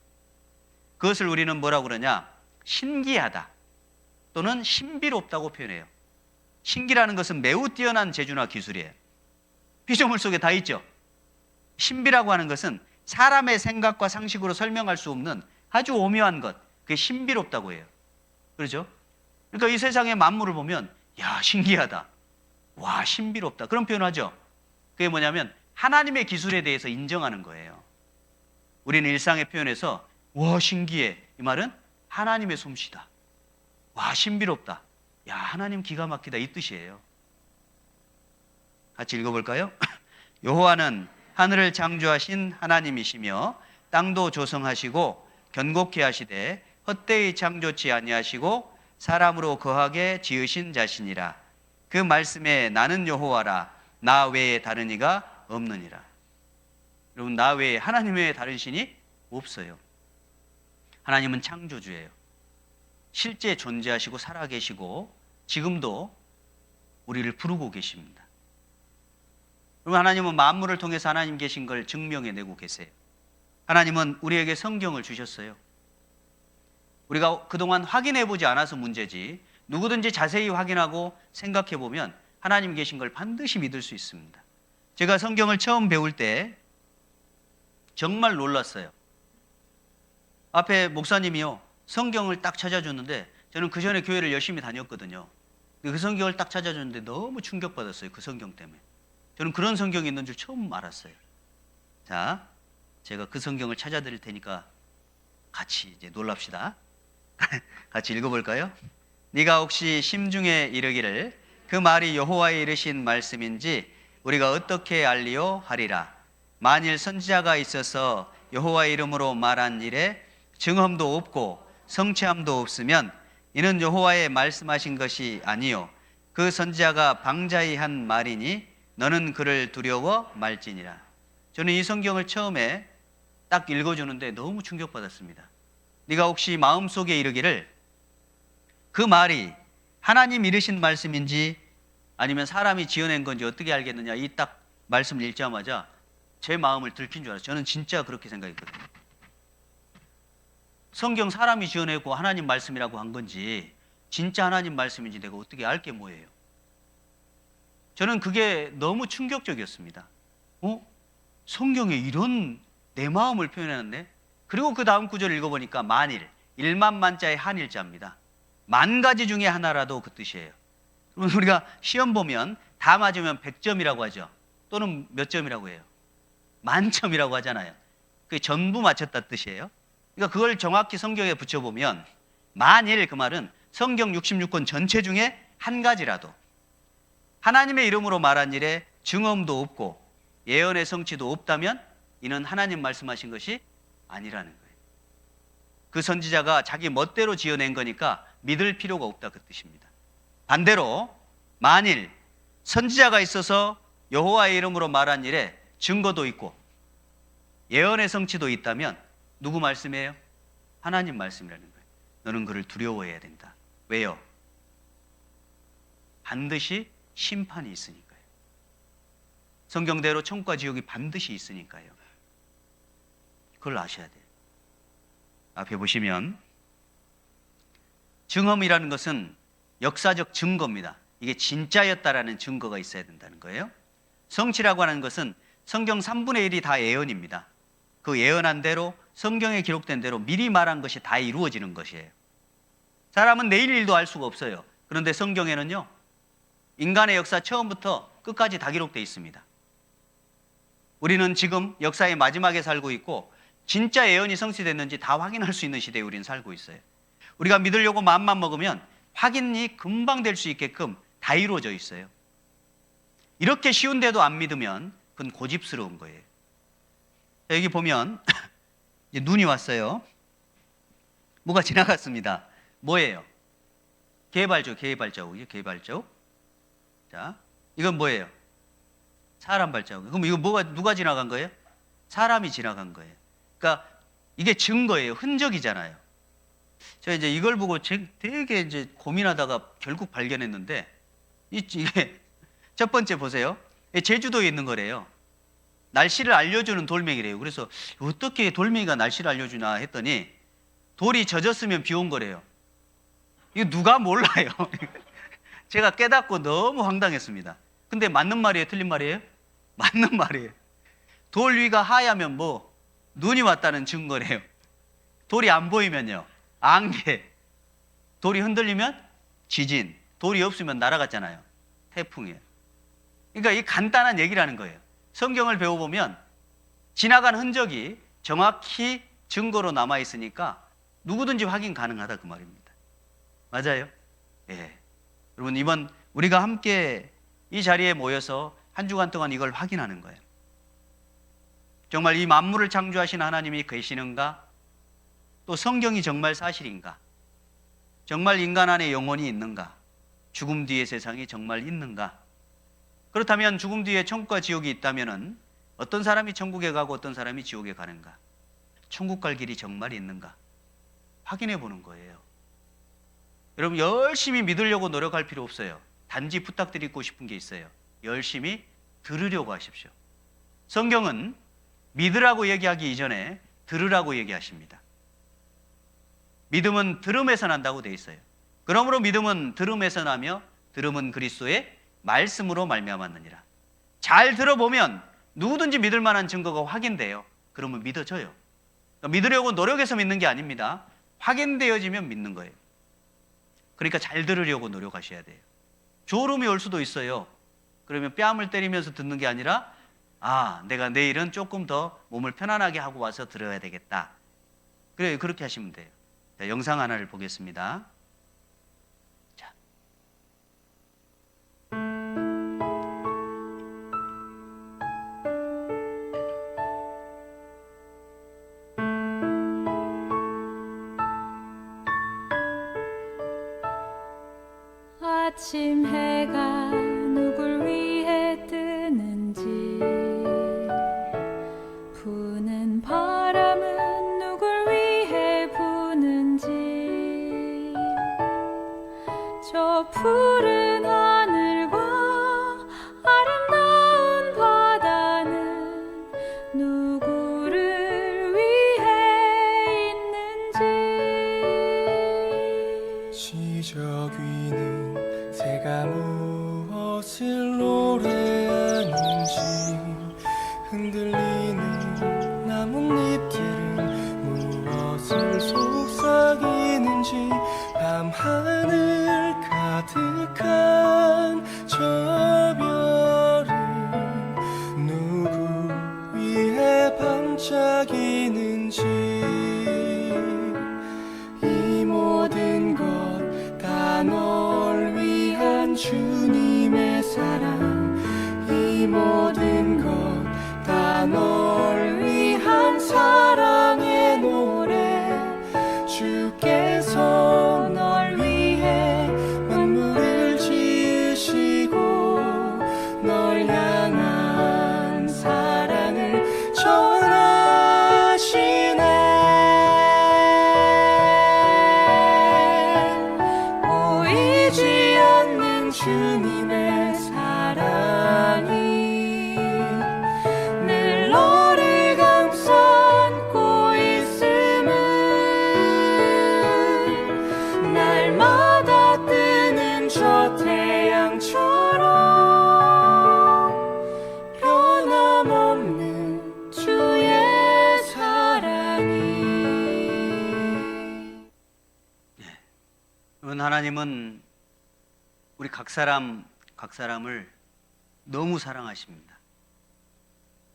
그것을 우리는 뭐라고 그러냐? 신기하다 또는 신비롭다고 표현해요. 신기라는 것은 매우 뛰어난 재주나 기술이에요. 피조물 속에 다 있죠. 신비라고 하는 것은 사람의 생각과 상식으로 설명할 수 없는 아주 오묘한 것, 그게 신비롭다고 해요. 그렇죠? 그러니까 이 세상의 만물을 보면 야, 신기하다, 와, 신비롭다, 그런 표현을 하죠. 그게 뭐냐면 하나님의 기술에 대해서 인정하는 거예요. 우리는 일상의 표현에서 와, 신기해, 이 말은 하나님의 솜씨다, 와, 신비롭다, 야, 하나님 기가 막히다, 이 뜻이에요. 같이 읽어볼까요? 여호와는 하늘을 창조하신 하나님이시며 땅도 조성하시고 견고케 하시되 헛되이 창조치 아니하시고 사람으로 거하게 지으신 자시니라. 그 말씀에 나는 여호와라 나 외에 다른 이가 없느니라. 여러분, 나 외에, 하나님 외에 다른 신이 없어요. 하나님은 창조주예요. 실제 존재하시고 살아계시고 지금도 우리를 부르고 계십니다. 그리고 하나님은 만물을 통해서 하나님 계신 걸 증명해내고 계세요. 하나님은 우리에게 성경을 주셨어요. 우리가 그동안 확인해보지 않아서 문제지, 누구든지 자세히 확인하고 생각해보면 하나님 계신 걸 반드시 믿을 수 있습니다. 제가 성경을 처음 배울 때 정말 놀랐어요. 앞에 목사님이요, 성경을 딱 찾아줬는데, 저는 그 전에 교회를 열심히 다녔거든요. 그 성경을 딱 찾아줬는데 너무 충격받았어요. 그 성경 때문에. 저는 그런 성경이 있는 줄 처음 알았어요. 자, 제가 그 성경을 찾아드릴 테니까 같이 이제 놀랍시다. 같이 읽어볼까요? 네가 혹시 심중에 이르기를 그 말이 여호와의 이르신 말씀인지 우리가 어떻게 알리요 하리라. 만일 선지자가 있어서 여호와의 이름으로 말한 일에 증언도 없고 성취함도 없으면 이는 여호와의 말씀하신 것이 아니요 그 선지자가 방자히 한 말이니 너는 그를 두려워 말지니라. 저는 이 성경을 처음에 딱 읽어주는데 너무 충격받았습니다. 네가 혹시 마음속에 이르기를 그 말이 하나님 이르신 말씀인지 아니면 사람이 지어낸 건지 어떻게 알겠느냐, 이 딱 말씀을 읽자마자 제 마음을 들킨 줄 알았어요. 저는 진짜 그렇게 생각했거든요. 성경 사람이 지어내고 하나님 말씀이라고 한 건지 진짜 하나님 말씀인지 내가 어떻게 알 게 뭐예요? 저는 그게 너무 충격적이었습니다. 성경에 이런 내 마음을 표현하는데? 그리고 그 다음 구절을 읽어보니까 만일, 1만 만자의 한일자입니다. 만 가지 중에 하나라도 그 뜻이에요. 그러면 우리가 시험 보면 다 맞으면 100점이라고 하죠. 또는 몇 점이라고 해요? 만점이라고 하잖아요. 그게 전부 맞췄다 뜻이에요. 그러니까 그걸 정확히 성경에 붙여보면 만일, 그 말은 성경 66권 전체 중에 한 가지라도 하나님의 이름으로 말한 일에 증언도 없고 예언의 성취도 없다면 이는 하나님 말씀하신 것이 아니라는 거예요. 그 선지자가 자기 멋대로 지어낸 거니까 믿을 필요가 없다, 그 뜻입니다. 반대로 만일 선지자가 있어서 여호와의 이름으로 말한 일에 증거도 있고 예언의 성취도 있다면 누구 말씀이에요? 하나님 말씀이라는 거예요. 너는 그를 두려워해야 된다. 왜요? 반드시 심판이 있으니까요. 성경대로 천국과 지옥이 반드시 있으니까요. 그걸 아셔야 돼요. 앞에 보시면 증언이라는 것은 역사적 증거입니다. 이게 진짜였다라는 증거가 있어야 된다는 거예요. 성취라고 하는 것은 성경 3분의 1이 다 예언입니다. 그 예언한 대로, 성경에 기록된 대로 미리 말한 것이 다 이루어지는 것이에요. 사람은 내일 일도 알 수가 없어요. 그런데 성경에는요, 인간의 역사 처음부터 끝까지 다 기록되어 있습니다. 우리는 지금 역사의 마지막에 살고 있고 진짜 예언이 성취됐는지 다 확인할 수 있는 시대에 우리는 살고 있어요. 우리가 믿으려고 마음만 먹으면 확인이 금방 될 수 있게끔 다 이루어져 있어요. 이렇게 쉬운데도 안 믿으면 그건 고집스러운 거예요. 여기 보면 이제 눈이 왔어요. 뭐가 지나갔습니다. 뭐예요? 개발자국이요. 개발자국. 자, 이건 뭐예요? 사람 발자국. 그럼 이거 누가 지나간 거예요? 사람이 지나간 거예요. 그러니까 이게 증거예요. 흔적이잖아요. 제가 이제 이걸 보고 되게 이제 고민하다가 결국 발견했는데 이게 첫 번째 보세요. 제주도에 있는 거래요. 날씨를 알려주는 돌멩이래요. 그래서 어떻게 돌멩이가 날씨를 알려주나 했더니 돌이 젖었으면 비 온 거래요. 이거 누가 몰라요. 제가 깨닫고 너무 황당했습니다. 근데 맞는 말이에요? 틀린 말이에요? 맞는 말이에요. 돌 위가 하얗면 뭐? 눈이 왔다는 증거래요. 돌이 안 보이면요? 안개. 돌이 흔들리면 지진. 돌이 없으면 날아갔잖아요. 태풍이에요. 그러니까 이 간단한 얘기라는 거예요. 성경을 배워보면 지나간 흔적이 정확히 증거로 남아있으니까 누구든지 확인 가능하다 그 말입니다. 맞아요? 예. 여러분 이번 우리가 함께 이 자리에 모여서 한 주간 동안 이걸 확인하는 거예요. 정말 이 만물을 창조하신 하나님이 계시는가? 또 성경이 정말 사실인가? 정말 인간 안에 영혼이 있는가? 죽음 뒤의 세상이 정말 있는가? 그렇다면 죽음 뒤에 천국과 지옥이 있다면 어떤 사람이 천국에 가고 어떤 사람이 지옥에 가는가? 천국 갈 길이 정말 있는가? 확인해 보는 거예요. 여러분 열심히 믿으려고 노력할 필요 없어요. 단지 부탁드리고 싶은 게 있어요. 열심히 들으려고 하십시오. 성경은 믿으라고 얘기하기 이전에 들으라고 얘기하십니다. 믿음은 들음에서 난다고 돼 있어요. 그러므로 믿음은 들음에서 나며 들음은 그리스도의 말씀으로 말미암았느니라. 잘 들어보면 누구든지 믿을 만한 증거가 확인돼요. 그러면 믿어져요. 그러니까 믿으려고 노력해서 믿는 게 아닙니다. 확인되어지면 믿는 거예요. 그러니까 잘 들으려고 노력하셔야 돼요. 졸음이 올 수도 있어요. 그러면 뺨을 때리면서 듣는 게 아니라 내가 내일은 조금 더 몸을 편안하게 하고 와서 들어야 되겠다. 그래요. 그렇게 하시면 돼요. 자, 영상 하나를 보겠습니다. 자. 아침 해가 누굴 위해 뜨는지 부는 바람은 누굴 위해 부는지 저 푸른 하늘과 아름다운 바다는 누구를 위해 있는지 시적 위는 새가 무엇을 노래하는지 흔들리는 나뭇잎들은 무엇을 속삭이는지 밤하늘 가득한 저 별은 누구 위해 반짝이는지 이 모든 것 다 널 위한 주님의 사랑 이 모든 것 다 널 위한 사랑의 노래 주께서 널 위해 만물을 지으시고 널 향한 사랑을 전하시네 보이지 않는 주님의 사랑이 늘 너를 감싸고 있음은 날마다 뜨는 저 태양처럼 변함없는 주의 사랑이 여러분 하나님은 우리 각 사람 각 사람을 너무 사랑하십니다.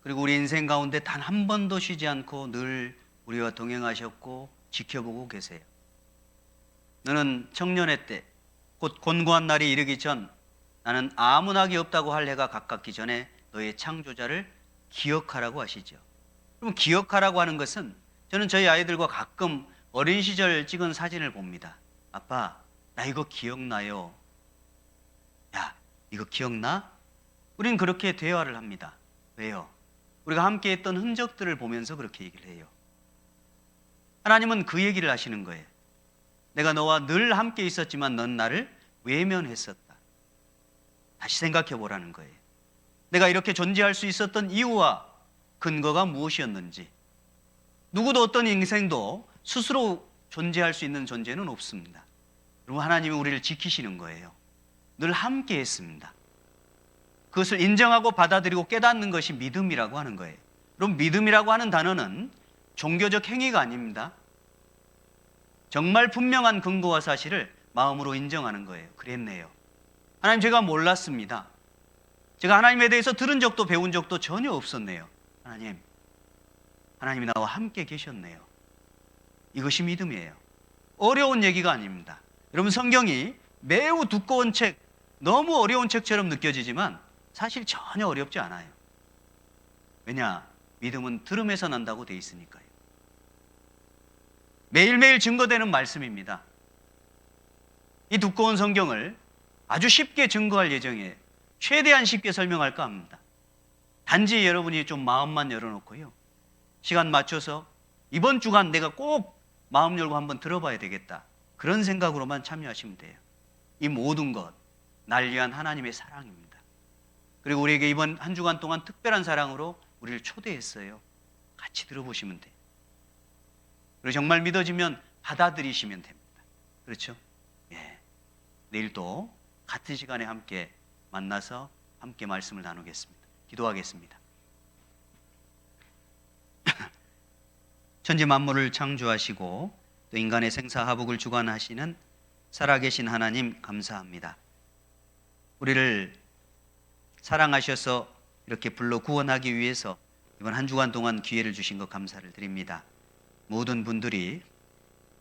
그리고 우리 인생 가운데 단 한 번도 쉬지 않고 늘 우리와 동행하셨고 지켜보고 계세요. 너는 청년의 때, 곧 곤고한 날이 이르기 전 나는 아무 낙이 없다고 할 해가 가깝기 전에 너의 창조자를 기억하라고 하시죠. 그럼 기억하라고 하는 것은 저는 저희 아이들과 가끔 어린 시절 찍은 사진을 봅니다. 아빠, 나 이거 기억나요? 야, 이거 기억나? 우린 그렇게 대화를 합니다. 왜요? 우리가 함께 했던 흔적들을 보면서 그렇게 얘기를 해요. 하나님은 그 얘기를 하시는 거예요. 내가 너와 늘 함께 있었지만 넌 나를 외면했었다. 다시 생각해 보라는 거예요. 내가 이렇게 존재할 수 있었던 이유와 근거가 무엇이었는지. 누구도 어떤 인생도 스스로 존재할 수 있는 존재는 없습니다. 그리고 하나님이 우리를 지키시는 거예요. 늘 함께 했습니다. 그것을 인정하고 받아들이고 깨닫는 것이 믿음이라고 하는 거예요. 그럼 믿음이라고 하는 단어는 종교적 행위가 아닙니다. 정말 분명한 근거와 사실을 마음으로 인정하는 거예요. 그랬네요. 하나님, 제가 몰랐습니다. 제가 하나님에 대해서 들은 적도 배운 적도 전혀 없었네요. 하나님이 나와 함께 계셨네요. 이것이 믿음이에요. 어려운 얘기가 아닙니다. 여러분, 성경이 매우 두꺼운 책, 너무 어려운 책처럼 느껴지지만 사실 전혀 어렵지 않아요. 왜냐? 믿음은 들음에서 난다고 돼 있으니까요. 매일매일 증거되는 말씀입니다. 이 두꺼운 성경을 아주 쉽게 증거할 예정이에요. 최대한 쉽게 설명할까 합니다. 단지 여러분이 좀 마음만 열어놓고요, 시간 맞춰서 이번 주간 내가 꼭 마음 열고 한번 들어봐야 되겠다, 그런 생각으로만 참여하시면 돼요. 이 모든 것 날 위한 하나님의 사랑입니다. 그리고 우리에게 이번 한 주간 동안 특별한 사랑으로 우리를 초대했어요. 같이 들어보시면 돼요. 그리고 정말 믿어지면 받아들이시면 됩니다. 그렇죠? 예. 내일 또 같은 시간에 함께 만나서 함께 말씀을 나누겠습니다. 기도하겠습니다. 천지 만물을 창조하시고 또 인간의 생사화복을 주관하시는 살아계신 하나님, 감사합니다. 우리를 사랑하셔서 이렇게 불러 구원하기 위해서 이번 한 주간 동안 기회를 주신 것 감사를 드립니다. 모든 분들이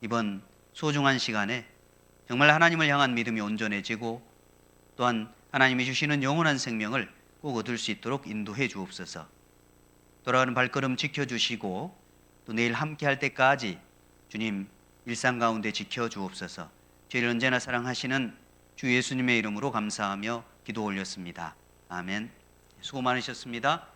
이번 소중한 시간에 정말 하나님을 향한 믿음이 온전해지고 또한 하나님이 주시는 영원한 생명을 꼭 얻을 수 있도록 인도해 주옵소서. 돌아가는 발걸음 지켜주시고 또 내일 함께 할 때까지 주님 일상 가운데 지켜주옵소서. 저희를 언제나 사랑하시는 주 예수님의 이름으로 감사하며 기도 올렸습니다. 아멘. 수고 많으셨습니다.